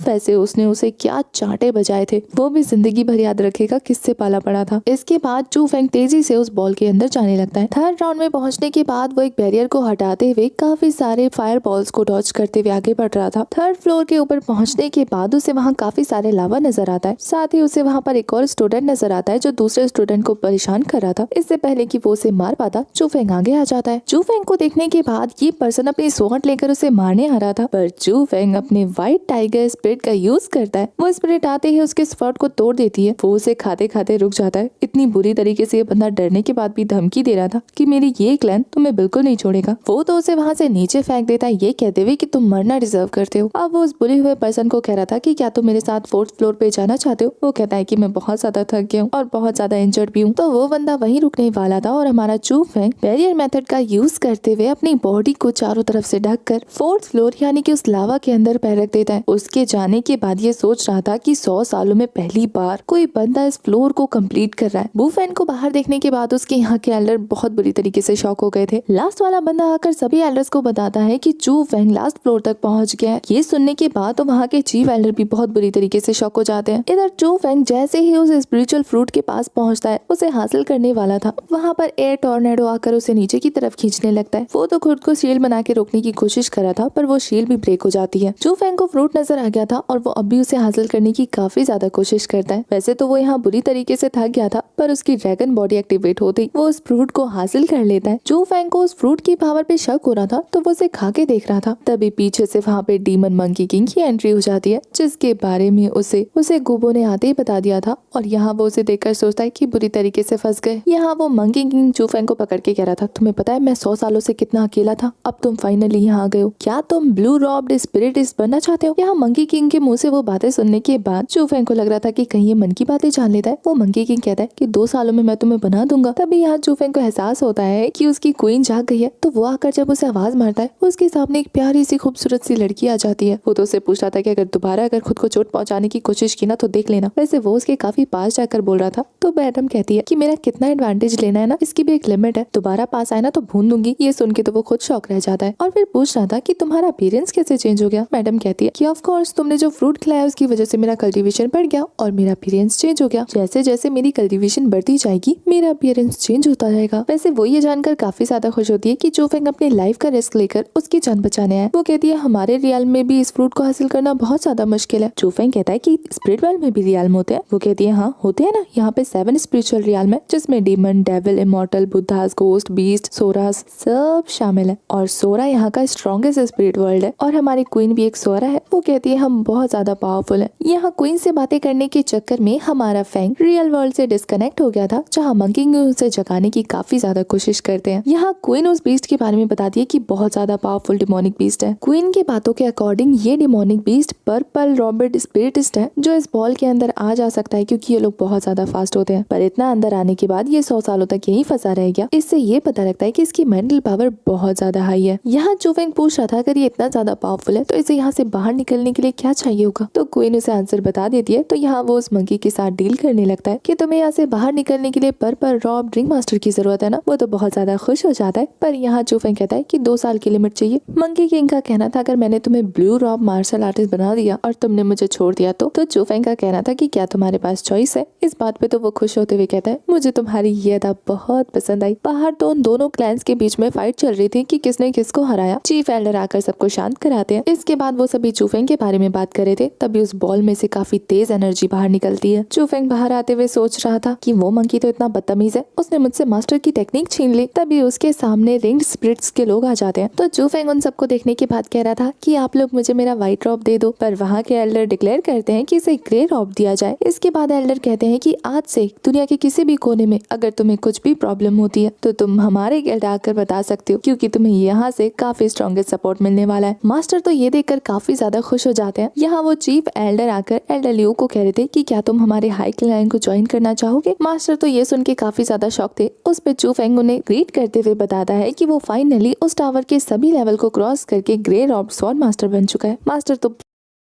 वैसे उसने उसे क्या चांटे बजाए थे वो भी जिंदगी भर याद रखेगा किससे पाला पड़ा था। इसके बाद चूफेंग तेजी से उस बॉल के अंदर जाने लगता है। थर्ड राउंड में पहुंचने के बाद वो एक बैरियर को हटाते हुए काफी सारे फायर बॉल्स को डॉज करते हुए आगे बढ़ रहा था। थर्ड फ्लोर के ऊपर पहुंचने के बाद उसे वहाँ काफी सारे लावा नजर आता है। साथ ही उसे वहाँ पर एक और स्टूडेंट नजर आता है जो दूसरे स्टूडेंट को परेशान कर रहा था। इससे पहले कि वो उसे मार पाता चूफेंग आगे आ जाता है। चूफेंग को देखने के बाद ये पर्सन अपनी स्वॉर्ड लेकर उसे मारने आ रहा था पर चूफेंग अपने व्हाइट टाइगर स्पिरिट का यूज करता है। वो स्पिरिट आते ही उसके स्वॉर्ड को तोड़ देती है। वो उसे खाते खाते रुक जाता है। इतनी बुरी तरीके से ये बंदा डरने के बाद भी धमकी दे रहा था कि मेरी ये क्लैन तुम्हें बिल्कुल नहीं छोड़ेगा। वो तो उसे वहाँ से नीचे फेंक देता है ये कहते हुए कि तुम मरना डिजर्व करते हो। अब वो उस बुरे हुए पर्सन को कह रहा था कि क्या तुम मेरे साथ 4th फ्लोर पे जाना चाहते हो। वो कहता है कि मैं बहुत ज्यादा थक गया हूँ और बहुत ज्यादा इंजर्ड भी हूँ। तो वो बंदा वहीं रुकने वाला था और हमारा चूफेंग बैरियर मेथड का यूज करते हुए अपनी बॉडी को चारों तरफ से ढककर 4th फ्लोर यानी कि उस लावा के अंदर पैर रख देता है। उसके जाने के बाद ये सोच रहा था कि 100 सालों में पहली बार कोई बंदा इस फ्लोर को कंप्लीट कर रहा है। वू फैंग को बाहर देखने के बाद उसके यहाँ के एल्डर बहुत बुरी तरीके से शॉक हो गए थे। लास्ट वाला बंदा आकर सभी एल्डर्स को बताता है कि चू फैंग लास्ट फ्लोर तक पहुंच गया है। ये सुनने के बाद तो वहाँ के चीफ एल्डर भी बहुत बुरी तरीके से शॉक हो जाते हैं। इधर चू फैंग जैसे ही उस स्पिरिचुअल फ्रूट के पास पहुंचता है, उसे हासिल करने वाला था, वहाँ पर एयर टॉर्नेडो आकर उसे नीचे की तरफ खींचने लगता है। वो तो खुद को शील्ड बना के रोकने की कोशिश करा था, पर वो शील्ड भी ब्रेक हो जाती है। चू फैंग को फ्रूट नजर आ गया था और वो अब भी उसे हासिल करने की काफी ज्यादा कोशिश करता है। वैसे तो वो यहाँ बुरी तरीके से थक गया था, पर उसकी ड्रैगन बॉडी एक्टिवेट होती वो उस फ्रूट को हासिल कर लेता है। चू फैंग को उस फ्रूट की पावर पे शक हो रहा था, तो वो उसे खा के देख रहा था। तभी पीछे से वहाँ पे डीमन मंकी किंग की एंट्री हो जाती है, जिसके बारे में उसे गुबो ने आते ही बता दिया था। और यहाँ वो उसे देखकर सोचता है कि बुरी तरीके से फंस गए। यहाँ वो मंकी किंग चू फैंग को पकड़ के कह रहा था, तुम्हें पता है मैं 100 सालों से कितना अकेला था, अब तुम फाइनली यहाँ आ गए हो, क्या तुम ब्लू रॉब्ड स्पिरिटिस्ट बनना चाहते हो? यहाँ मंकी किंग के मुंह से वो बातें सुनने के बाद चू फैंग को लग रहा था कि कहीं ये मन की बातें जान लेता है। वो मंकी किंग कहता है कि 2 सालों में मैं तुम्हें बना दूंगा। तभी यहाँ चू फैंग को एहसास होता है कि उसकी क्वीन जाग गई है, तो वो आकर जब उसे आवाज मारता है, उसके सामने एक प्यारी सी खूबसूरत सी लड़की आ जाती है। वो तो उसे पूछ रहा था कि अगर दोबारा अगर खुद को चोट पहुंचाने की कोशिश की ना तो देख लेना। वैसे वो उसके काफी पास जाकर बोल रहा था, तो मैडम कहती है कि मेरा कितना एडवांटेज लेना है ना, इसकी भी एक लिमिट है, दोबारा पास आए ना तो भून दूंगी। ये सुन के तो वो खुद शॉक रह जाता है और फिर पूछ रहा था कि तुम्हारा अपीयरेंस कैसे चेंज हो गया। मैडम कहती है कि ऑफ कोर्स तुमने जो फ्रूट खिलाया उसकी वजह से मेरा कल्टीवेशन बढ़ गया और मेरा अपीयरेंस चेंज हो गया। जैसे जैसे मेरी कल्टीवेशन बढ़ती जाएगी मेरा अपीयरेंस चेंज होता जाएगा। वैसे वो ये जानकर काफी ज्यादा खुश होती है कि चू फैंग अपने लाइफ का रिस्क लेकर उसकी जान बचाने आए। वो कहती है हमारे रियल में भी इस फ्रूट को हासिल करना बहुत ज्यादा मुश्किल है। चू फैंग कहता है कि स्पिरिट वर्ल्ड में भी रियल होते हैं। वो कहती है हाँ होते हैं ना, यहाँ पे 7 स्पिरिचुअल रियल में, जिसमें demon, devil, immortal, Buddhas, ghost, beast, सोरास सब शामिल है। और सोरा यहाँ का स्ट्रॉन्गेस्ट स्पिरिट वर्ल्ड है और हमारी क्वीन भी एक सोरा है। वो कहती है हम बहुत ज्यादा पावरफुल है। यहाँ क्वीन से बातें करने के चक्कर में हमारा फैंग रियल वर्ल्ड से डिस्कनेक्ट हो गया था, जहाँ मंकी किंग उसे जगाने की काफी ज्यादा कोशिश करते हैं। यहाँ क्वीन उस बीस्ट के बारे में बताती है कि बहुत ज्यादा पावरफुल डिमोनिक बीस्ट है। क्वीन की बातों के अकॉर्डिंग ये डिमोनिक बीस्ट पर्पल रॉबर्ट स्पिरिटिस्ट है, जो इस बॉल के अंदर आ जा सकता है क्योंकि ये लोग बहुत ज्यादा फास्ट होते हैं। पर इतना अंदर आने के बाद ये 100 सालों तक यही फंसा रह गया। इससे ये पता लगता है कि इसकी मेंटल पावर बहुत ज्यादा हाई है। यहाँ चू फैंग पूछ रहा था अगर ये इतना ज्यादा पावरफुल है तो इसे यहाँ से बाहर निकलने के लिए क्या चाहिए होगा, तो क्वीन उसे आंसर बता देती है। तो यहाँ वो उस मंकी के साथ डील करने लगता है कि तुम्हें यहाँ से बाहर निकलने के लिए पर्पल रॉब ड्रिंक मास्टर की जरूरत है ना। वो तो बहुत ज्यादा खुश हो जाता है, पर यहाँ चू फैंग कहता है कि 2 साल की लिमिट चाहिए। मंकी किंग का कहना था अगर मैंने तुम्हें ब्लू रॉब मार्शल आर्टिस्ट बना दिया और तुमने मुझे छोड़ दिया तो चू फैंग का कहना था कि क्या तुम्हारे पास चॉइस है। इस बात पे तो वो खुश होते हुए कहता है मुझे तुम्हारी ये अदा बहुत पसंद आई। बाहर तो उन दोनों क्लैंस के बीच में फाइट चल रही थी कि किसने किसको हराया। चीफ एल्डर आकर सबको शांत कराते हैं। इसके बाद वो सभी चू फैंग के बारे में बात कर रहे थे। तभी उस बॉल में से काफी तेज एनर्जी बाहर निकलती है। चू फैंग बाहर आते हुए सोच रहा था कि वो मंकी तो इतना बदतमीज है, उसने मुझसे मास्टर की टेक्निक छीन ली। तभी उसके सामने रिंग्ड स्पिरिट्स के लोग आ जाते हैं। तो चू फैंग उन सबको देखने के बाद कह रहा था कि आप लोग मुझे मेरा व्हाइट रॉब दे दो, पर वहाँ के एल्डर डिक्लेयर करते हैं कि इसे ग्रे रॉब दिया जाए। इसके बाद एल्डर कहते हैं कि आज से दुनिया के किसी भी कोने में अगर तुम्हें कुछ भी प्रॉब्लम होती है तो तुम हमारे गिल्ड आकर बता सकते हो, क्योंकि तुम्हें यहाँ से काफी स्ट्रॉन्गेस्ट सपोर्ट मिलने वाला है। मास्टर तो ये देखकर काफी ज्यादा खुश हो जाते हैं। यहाँ वो चीफ एल्डर आकर एल्डर लियो को कह रहे थे कि क्या तुम हमारे हाई क्लाइन को ज्वाइन करना चाहोगे। मास्टर तो ये सुन के काफी ज्यादा शॉक थे। उस पे चू फैंग उन्हें ग्रीट करते हुए बताता है कि वो फाइनली उस टावर के सभी लेवल को क्रॉस करके ग्रे रॉब स्वॉर्ड मास्टर बन चुका है। मास्टर तो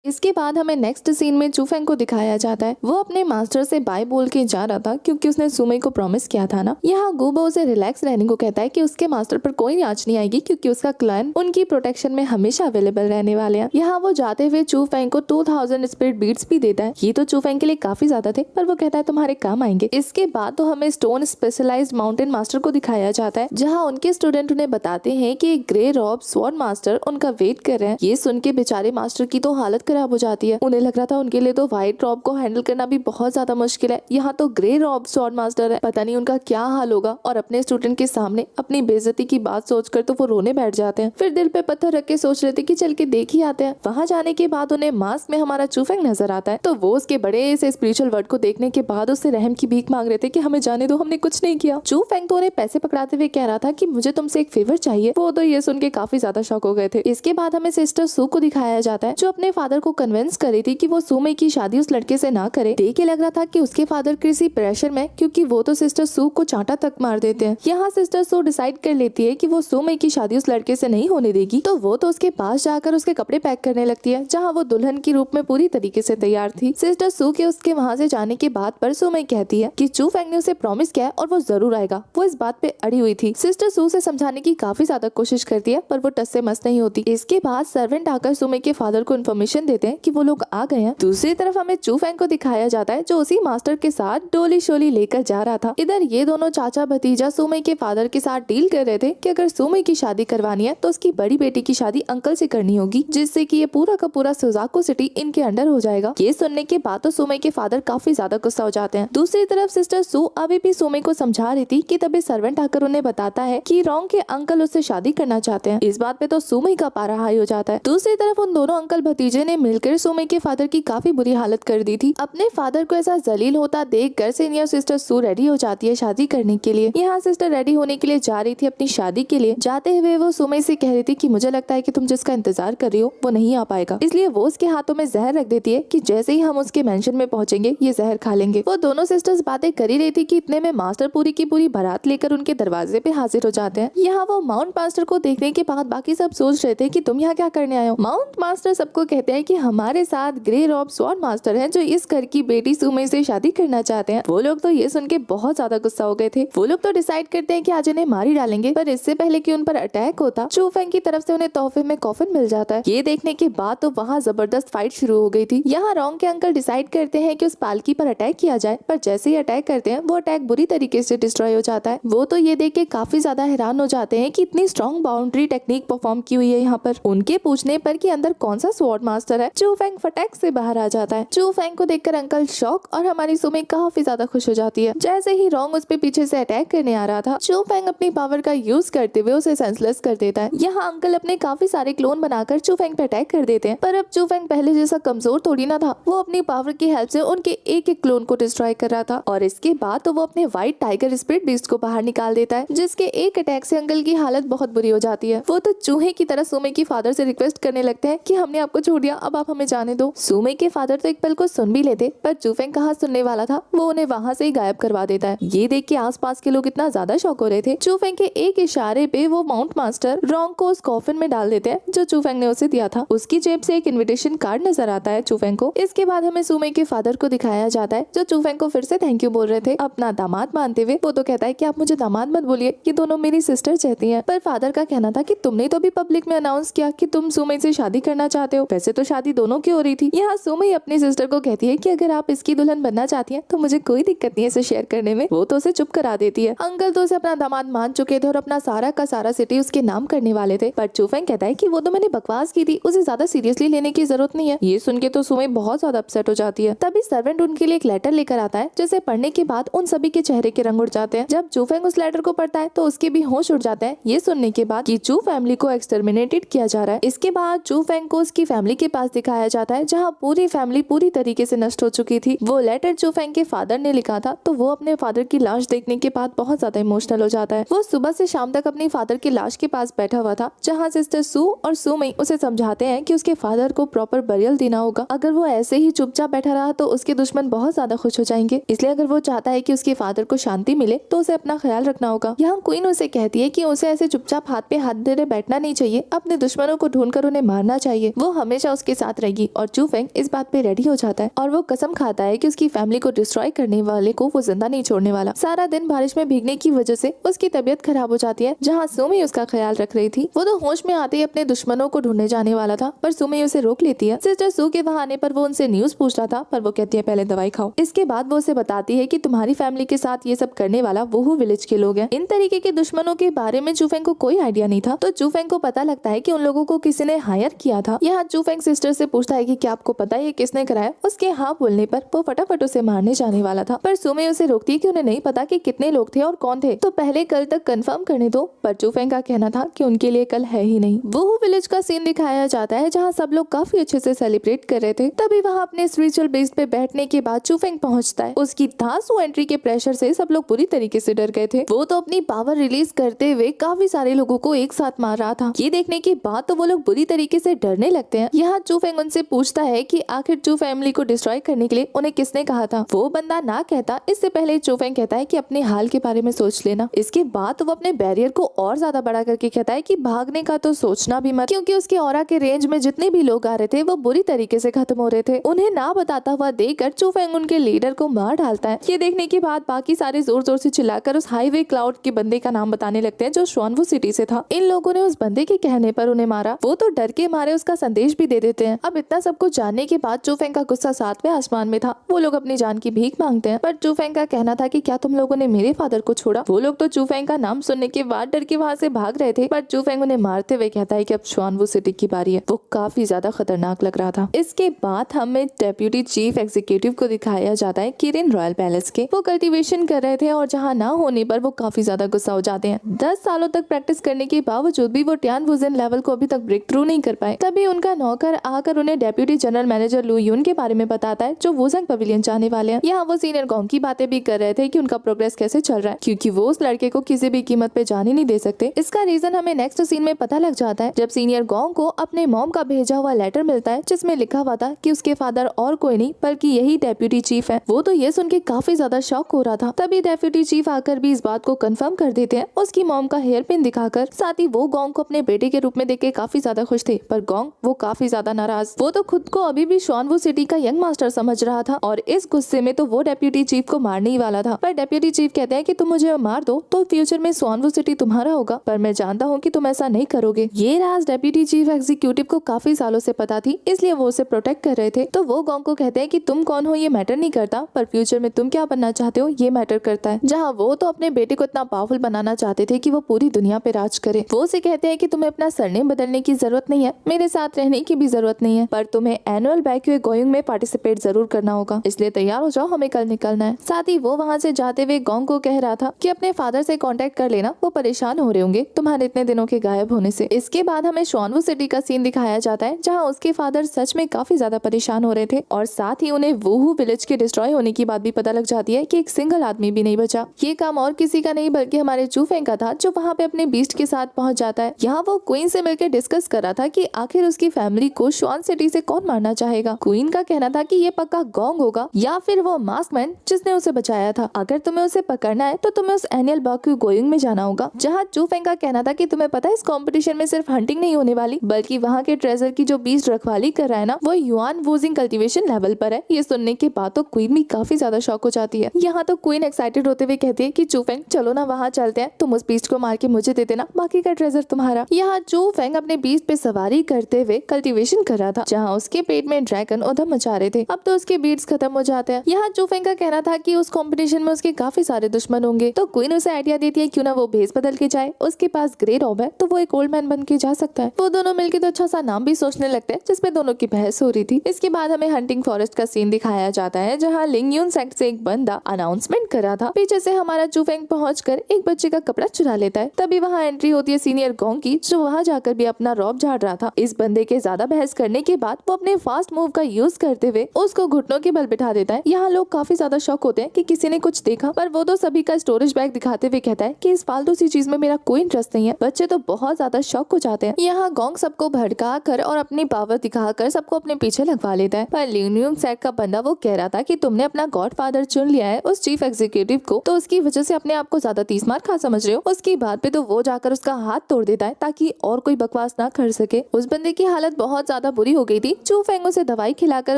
इसके बाद हमें नेक्स्ट सीन में चू फैंग को दिखाया जाता है। वो अपने मास्टर से बाय बोल के जा रहा था क्योंकि उसने सुमई को प्रॉमिस किया था ना। यहाँ गुबो उसे रिलैक्स रहने को कहता है कि उसके मास्टर पर कोई आंच नहीं आएगी क्योंकि उसका क्लैन उनकी प्रोटेक्शन में हमेशा अवेलेबल रहने वाले हैं। यहाँ वो जाते हुए चू फैंग को 2000 स्पिरिट बीट्स भी देता है। ये तो चू फैंग के लिए काफी ज्यादा थे, पर वो कहता है तुम्हारे काम आएंगे। इसके बाद तो हमें स्टोन स्पेशलाइज्ड माउंटेन मास्टर को दिखाया जाता है, जहाँ उनके स्टूडेंट उन्हें बताते हैं कि ग्रे रॉब स्वॉर्ड मास्टर उनका वेट कर रहे हैं। ये सुन के बेचारे मास्टर की तो हालत खराब हो जाती है। उन्हें लग रहा था उनके लिए तो व्हाइट रॉब को हैंडल करना भी बहुत ज्यादा मुश्किल है। यहाँ तो ग्रे रॉब स्वॉर्ड मास्टर है, पता नहीं उनका क्या हाल होगा। और अपने स्टूडेंट के सामने अपनी बेइज्जती की बात सोचकर तो वो रोने बैठ जाते हैं। फिर दिल पे पत्थर रख के सोच रहे थे कि चल के देख ही आते हैं। वहाँ जाने के बाद उन्हें मास्क में हमारा चू फैंग नजर आता है, तो वो उसके बड़े से स्पिरिचुअल वर्ड को देखने के बाद उससे रहम की भीख मांग रहे थे कि हमें जाने दो, हमने कुछ नहीं किया। चू फैंग तो उन्हें पैसे पकड़ाते हुए कह रहा था कि मुझे तुमसे एक फेवर चाहिए। वो तो ये सुन के काफी ज्यादा शॉक हो गए थे। इसके बाद हमें सिस्टर सू को दिखाया जाता है, जो अपने फादर को कन्विंस कर रही थी कि वो सुमई की शादी उस लड़के से ना करे। देख के लग रहा था कि उसके फादर किसी प्रेशर में, क्योंकि वो तो सिस्टर सू को चांटा तक मार देते हैं। यहाँ सिस्टर सू डिसाइड कर लेती है कि वो सुमई की शादी उस लड़के से नहीं होने देगी, तो वो तो उसके पास जाकर उसके कपड़े पैक करने लगती है, जहाँ वो दुल्हन के रूप में पूरी तरीके से तैयार थी। सिस्टर सू के उसके वहाँ से जाने के बाद पर सुमई कहती है कि चू फेंग ने उसे प्रॉमिस किया है और वो जरूर आएगा। वो इस बात पे अड़ी हुई थी। सिस्टर सू से समझाने की काफी ज्यादा कोशिश करती है, पर वो टस से मस नहीं होती। इसके बाद सर्वेंट आकर सुमई के फादर को इन्फॉर्मेशन देते हैं कि वो लोग आ गए हैं। दूसरी तरफ हमें चू फेंग को दिखाया जाता है, जो उसी मास्टर के साथ डोली शोली लेकर जा रहा था। इधर ये दोनों चाचा भतीजा सुमई के फादर के साथ डील कर रहे थे कि अगर सुमई की शादी करवानी है तो उसकी बड़ी बेटी की शादी अंकल से करनी होगी, जिससे कि ये पूरा का पूरा सुजाको सिटी इनके अंडर हो जाएगा। ये सुनने के बाद तो सुमई के फादर काफी ज्यादा गुस्सा हो जाते हैं। दूसरी तरफ सिस्टर सू अभी भी सुमई को समझा रही थी कि तभी सर्वेंट आकर उन्हें बताता है कि रोंग के अंकल उससे शादी करना चाहते हैं। इस बात पे तो सुमई का पारा हाई हो जाता है। दूसरी तरफ उन दोनों अंकल भतीजे ने मिलकर सुमई के फादर की काफी बुरी हालत कर दी थी। अपने फादर को ऐसा जलील होता देख कर सीनियर सिस्टर सू रेडी हो जाती है शादी करने के लिए। यहाँ सिस्टर रेडी होने के लिए जा रही थी अपनी शादी के लिए। जाते हुए वो सुमई से कह रही थी कि मुझे लगता है कि तुम जिसका इंतजार कर रही हो वो नहीं आ पाएगा, इसलिए वो उसके हाथों में जहर रख देती है कि जैसे ही हम उसके मेंशन में पहुंचेंगे ये जहर खा लेंगे। वो दोनों सिस्टर्स बातें कर ही रही थी कि इतने में मास्टर पूरी की पूरी बारात लेकर उनके दरवाजे पे हाजिर हो जाते हैं। यहाँ वो माउंट मास्टर को देखने के बाद बाकी सब सोच रहे थे कि तुम यहाँ क्या करने आए हो। माउंट मास्टर सबको कहते हैं कि हमारे साथ ग्रे रॉब स्वॉर्ड मास्टर हैं जो इस घर की बेटी सुमई से शादी करना चाहते हैं। वो लोग तो ये सुन के बहुत ज्यादा गुस्सा हो गए थे। वो लोग तो डिसाइड करते हैं कि आज इन्हें मार ही डालेंगे, पर इससे पहले कि उन पर अटैक होता चू फेंग की तरफ से उन्हें तोहफे में कॉफिन मिल जाता है। ये देखने के बाद तो वहाँ जबरदस्त फाइट शुरू हो गई थी। यहाँ रोंग के अंकल डिसाइड करते हैं कि उस पालकी पर अटैक किया जाए, पर जैसे ही अटैक करते हैं वो अटैक बुरी तरीके से डिस्ट्रॉय हो जाता है। वो तो ये देख के काफी ज्यादा हैरान हो जाते हैं कि इतनी स्ट्रॉन्ग बाउंड्री टेक्निक परफॉर्म की हुई है यहाँ पर। उनके पूछने पर कि अंदर कौन सा स्वॉर्ड मास्टर है, चू फेंग फटाक से बाहर आ जाता है। चू फेंग को देखकर अंकल शॉक और हमारी सुमई काफी ज्यादा खुश हो जाती है। जैसे ही रोंग उस पे पीछे से अटैक करने आ रहा था, चू फेंग अपनी पावर का यूज करते हुए उसे सेंसलेस कर देता है। यहाँ अंकल अपने काफी सारे क्लोन बनाकर चू फेंग पे अटैक कर देते हैं, पर अब चू फेंग पहले जैसा कमजोर थोड़ी ना था। वो अपनी पावर की हेल्प से उनके एक एक क्लोन को डिस्ट्रॉय कर रहा था और इसके बाद तो वो अपने व्हाइट टाइगर स्पिरिट बीस्ट को बाहर निकाल देता है, जिसके एक अटैक से अंकल की हालत बहुत बुरी हो जाती है। वो तो चूहे की तरह सुमई की फादर से रिक्वेस्ट करने लगते हैं कि हमने आपको छोड़ दिया, अब आप हमें जाने दो। सुमई के फादर तो एक पल को सुन भी लेते, पर चू फेंग कहाँ सुनने वाला था, वो उन्हें वहाँ से ही गायब करवा देता है। ये देख के आसपास के लोग इतना ज्यादा शॉक हो रहे थे। चू फेंग के एक इशारे पे वो माउंट मास्टर रोंग को उस कॉफिन में डाल देते हैं जो चू फेंग ने उसे दिया था। उसकी जेब से एक इन्विटेशन कार्ड नजर आता है चू फेंग को। इसके बाद हमें सुमई के फादर को दिखाया जाता है जो चू फेंग को फिर से थैंक यू बोल रहे थे अपना दामाद मानते हुए। वो तो कहता है कि आप मुझे दामाद मत बोलिए, ये दोनों मेरी सिस्टर चाहती हैं। पर फादर का कहना था कि तुमने तो भी पब्लिक में अनाउंस किया कि तुम सुमई से शादी करना चाहते हो, वैसे तो शादी दोनों की हो रही थी। यहाँ सुमई अपनी सिस्टर को कहती है कि अगर आप इसकी दुल्हन बनना चाहती हैं तो मुझे कोई दिक्कत नहीं है इसे शेयर करने में। वो तो उसे चुप करा देती है। अंकल तो उसे अपना दामाद मान चुके थे और अपना सारा का सारा सिटी उसके नाम करने वाले थे, पर चू फेंग कहता है कि वो तो मैंने बकवास की थी, उसे ज्यादा सीरियसली लेने की जरूरत नहीं है। ये सुन के तो सुमई बहुत ज्यादा अपसेट हो जाती है। तभी सर्वेंट उनके लिए एक लेटर लेकर आता है, जिसे पढ़ने के बाद उन सभी के चेहरे के रंग उड़ जाते हैं। जब चू फेंग उस लेटर को पढ़ता है तो उसके भी होश उड़ जाते हैं ये सुनने के बाद कि चू फैमिली को एक्सटर्मिनेटेड किया जा रहा है। इसके बाद चू फेंग को उसकी फैमिली के पास दिखाया जाता है, जहाँ पूरी फैमिली पूरी तरीके से नष्ट हो चुकी थी। वो लेटर चू फेंग के फादर ने लिखा था, तो वो अपने फादर की लाश देखने के बाद बहुत ज्यादा इमोशनल हो जाता है। वो सुबह से शाम तक अपनी फादर की लाश के पास बैठा हुआ था, जहाँ सिस्टर सू और सुमई उसे समझाते हैं कि उसके फादर को प्रॉपर बरियल देना होगा। अगर वो ऐसे ही चुपचाप बैठा रहा तो उसके दुश्मन बहुत ज्यादा खुश हो जाएंगे, इसलिए अगर वो चाहता है कि उसके फादर को शांति मिले तो उसे अपना ख्याल रखना होगा। यहाँ क्वीन उसे कहती है कि उसे ऐसे चुपचाप हाथ पे हाथ धरे बैठना नहीं चाहिए, अपने दुश्मनों को ढूंढकर उन्हें मारना चाहिए। वो हमेशा उसके साथ रहेगी और चू फेंग इस बात पे रेडी हो जाता है और वो कसम खाता है कि उसकी फैमिली को डिस्ट्रॉय करने वाले को वो जिंदा नहीं छोड़ने वाला। सारा दिन बारिश में भीगने की वजह से उसकी तबीयत खराब हो जाती है, जहाँ सुमई उसका ख्याल रख रही थी। वो तो होश में आते ही अपने दुश्मनों को ढूंढने जाने वाला था, पर सुमई उसे रोक लेती है। सिस्टर सू के वहाँ आने पर वो उनसे न्यूज पूछ रहा था, पर वो कहती है पहले दवाई खाओ। इसके बाद वो उसे बताती है कि तुम्हारी फैमिली के साथ ये सब करने वाला वोहू विलेज के लोग हैं। इन तरीके के दुश्मनों के बारे में चू फेंग को कोई आइडिया नहीं था, तो चू फेंग को पता लगता है कि उन लोगों को किसी ने हायर किया था। यहाँ चू फेंग सिस्टर से पूछता है कि क्या आपको पता है ये किसने कराया। उसके हाँ बोलने पर वो फटाफट उसे मारने जाने वाला था, पर सुमई उसे रोकती है कि उन्हें नहीं पता कि कितने लोग थे और कौन थे, तो पहले कल तक कंफर्म करने दो। पर चू फेंग का कहना था कि उनके लिए कल है ही नहीं। वोहू विलेज का सीन दिखाया जाता है, जहाँ सब लोग काफी अच्छे से सेलिब्रेट कर रहे थे। तभी वहाँ अपने स्पिरिचुअल बेस पे बैठने के बाद चू फेंग पहुंचता है। उसकी धांसू एंट्री के प्रेशर से सब लोग पूरी तरीके से डर गए थे। वो तो अपनी पावर रिलीज करते हुए काफी सारे लोगों को एक साथ मार रहा था। ये देखने के बाद तो वो लोग बुरी तरीके से डरने लगते हैं। यहाँ चू फेंग उनसे पूछता है कि आखिर चू फैमिली को डिस्ट्रॉय करने के लिए उन्हें किसने कहा था। वो बंदा ना कहता इससे पहले चू फेंग कहता है कि अपने हाल के बारे में सोच लेना। इसके बाद वो अपने बैरियर को और ज्यादा बड़ा करके कहता है कि भागने का तो सोचना भी मत, क्योंकि उसके ऑरा के रेंज में जितने भी लोग आ रहे थे वो बुरी तरीके से खत्म हो रहे थे। उन्हें ना बताता हुआ देखकर चू फेंग उनके लीडर को मार डालता है। ये देखने के बाद बाकी सारे जोर जोर से चिल्लाकर उस हाईवे क्लाउड के बंदे का नाम बताने लगते हैं जो शुआनवू सिटी से था। इन लोगों ने उस बंदे के कहने पर उन्हें मारा। वो तो डर के मारे उसका संदेश भी दे देते हैं। अब इतना सब कुछ जानने के बाद चू फेंग का गुस्सा 7वें आसमान में था। वो लोग अपनी जान की भीख मांगते हैं, पर चू फेंग का कहना था कि क्या तुम लोगों ने मेरे फादर को छोड़ा। वो लोग तो चू फेंग का नाम सुनने के बाद डर के वहाँ से भाग रहे थे, पर चू फेंग उन्हें मारते हुए कहता है कि अब शुआनवू सिटी की बारी है। वो काफी ज्यादा खतरनाक लग रहा था। इसके बाद हमें डेप्यूटी चीफ एग्जीक्यूटिव को दिखाया जाता है किरिन रॉयल पैलेस के। वो कल्टीवेशन कर रहे थे और जहाँ ना होने पर वो काफी ज्यादा गुस्सा हो जाते हैं। 10 सालों तक प्रैक्टिस करने के बावजूद भी वो टियान वुजेन लेवल को अभी तक ब्रेक थ्रू नहीं कर पाए। तभी उनका नौकर आकर उन्हें डेप्यूटी जनरल मैनेजर लू यून के बारे में बताता है जो वुजेंग पवेलियन जाने वाले हैं। यहाँ वो सीनियर गोंग की बातें भी कर रहे थे कि उनका प्रोग्रेस कैसे चल रहा है, क्योंकि वो उस लड़के को किसी भी कीमत पे जाने नहीं दे सकते। इसका रीजन हमें नेक्स्ट सीन में पता लग जाता है, जब सीनियर गोंग को अपने मॉम का भेजा हुआ लेटर मिलता है जिसमें लिखा हुआ था कि उसके फादर और कोई नहीं बल्कि यही डेप्यूटी चीफ है। वो तो ये सुन के काफी ज्यादा शॉक हो रहा था। तभी डेप्यूटी चीफ आकर भी इस बात को कंफर्म कर देते हैं उसकी मॉम का हेयर पिन दिखाकर। साथ ही वो गोंग को अपने बेटे के रूप में देख के काफी ज्यादा खुश थे, पर गोंग वो काफी ज्यादा नाराज। वो तो खुद को अभी भी शुआनवू सिटी का यंग मास्टर समझ रहा था और इस गुस्से में तो वो डेप्यूटी चीफ को मारने ही वाला था। पर डेप्यूटी चीफ कहते हैं कि तुम मुझे मार दो तो फ्यूचर में शुआनवू सिटी तुम्हारा होगा, पर मैं जानता हूँ कि तुम ऐसा नहीं करोगे। ये राज डेप्यूटी चीफ एग्जीक्यूटिव को काफी सालों से पता थी, इसलिए वो उसे प्रोटेक्ट कर रहे थे। तो वो गोंग को कहते हैं कि तुम कौन हो ये मैटर नहीं करता, पर फ्यूचर में तुम क्या बनना चाहते हो ये मैटर करता है। जहाँ वो तो अपने बेटे को इतना पावरफुल बनाना चाहते थे कि वो पूरी दुनिया पे राज करे। वो उसे कहते हैं कि तुम्हें अपना सरनेम बदलने की जरूरत नहीं है, मेरे साथ रहने की भी जरूरत नहीं है, पर तुम्हें एनुअल बैक्यू गोइंग में पार्टिसिपेट जरूर करना होगा, इसलिए तैयार हो जाओ, हमें कल निकलना है। साथ ही वो वहाँ से जाते हुए गोंग को कह रहा था कि अपने फादर से कांटेक्ट कर लेना, वो परेशान हो रहे होंगे तुम्हारे इतने दिनों के गायब होने से। इसके बाद हमें शुआनवू सिटी का सीन दिखाया जाता है जहाँ उसके फादर सच में काफी ज्यादा परेशान हो रहे थे और साथ ही उन्हें वूहू विलेज के डिस्ट्रॉय होने की बात भी पता लग जाती है कि एक सिंगल आदमी भी नहीं बचा। ये काम और किसी का नहीं बल्कि हमारे चू फेंग का था, जो वहाँ पे अपने बीस्ट के साथ पहुँच जाता है। यहाँ वो क्वीन से मिलकर डिस्कस कर रहा था कि आखिर उसकी फैमिली को शुआन सिटी से कौन मारना चाहेगा। क्वीन का कहना था कि ये पक्का गोंग होगा या फिर वो मास्कमैन जिसने उसे बचाया था। अगर तुम्हें उसे पकड़ना है तो तुम्हें उस एनुअल बैक्यू गोइंग में जाना होगा। जहाँ चू फेंग का कहना था कि तुम्हें पता है इस कंपटीशन में सिर्फ हंटिंग नहीं होने वाली, बल्कि वहाँ के ट्रेजर की जो बीस्ट रखवाली कर रहा है ना, वो युआन वूजिंग कल्टीवेशन लेवल पर है। ये सुनने के बाद तो क्वीन भी काफी ज्यादा शॉक हो जाती है। यहाँ तो क्वीन एक्साइटेड होते हुए कहती है कि चू फेंग चलो ना वहाँ चलते हैं, तुम उस बीस्ट को मार के मुझे दे देना, बाकी का ट्रेजर तुम्हारा। यहाँ चू फेंग अपने बीस्ट पे सवारी करते हुए कल्टीवेशन कर रहा था, जहाँ उसके पेट में ड्रैगन उधम मचा रहे थे। अब तो उसके बीट्स खत्म हो जाते हैं। यहाँ चू फेंग का कहना था कि उस कंपटीशन में उसके काफी सारे दुश्मन होंगे, तो क्वीन उसे आइडिया देती है क्यों ना वो भेस बदल के जाए। उसके पास ग्रे रॉब है तो वो एक ओल्ड मैन बन के जा सकता है। वो दोनों मिलकर तो अच्छा सा नाम भी सोचने लगते हैं जिसपे दोनों की बहस हो रही थी। इसके बाद हमें हंटिंग फॉरेस्ट का सीन दिखाया जाता है जहाँ लिंगयून सेक्ट से एक बंदा अनाउंसमेंट कर रहा था। पीछे से हमारा चू फेंग पहुंचकर एक बच्चे का कपड़ा चुरा लेता है। तभी वहाँ एंट्री होती है सीनियर गोंग की, जो वहाँ जाकर भी अपना रॉब झाड़ रहा था। इस बंदे के ज्यादा बहस करने के बाद वो अपने फास्ट मूव का यूज करते हुए उसको घुटनों के बल बिठा देता है। यहाँ लोग काफी ज्यादा शॉक होते हैं कि किसी ने कुछ देखा, पर वो तो सभी का स्टोरेज बैग दिखाते हुए कहता है कि इस फालतू सी चीज में मेरा कोई इंटरेस्ट नहीं है। बच्चे तो बहुत ज्यादा शॉक हो जाते हैं। यहाँ गोंग सबको भड़का कर और अपनी पावर दिखाकर सबको अपने पीछे लगवा लेता है। पर लिंगयून सेट का बंदा वो कह रहा था कि तुमने अपना गॉड फादर चुन लिया है उस चीफ एग्जीक्यूटिव को, तो उसकी वजह से अपने आप को ज्यादा 30 मार खा समझ रहे हो। उसकी बात पे तो वो जाकर उसका हाथ तोड़ देता है ताकि और कोई बकवास ना कर सके। उस बंदे की हालत बहुत ज्यादा बुरी हो गई थी। चू फेंग उसे दवाई खिलाकर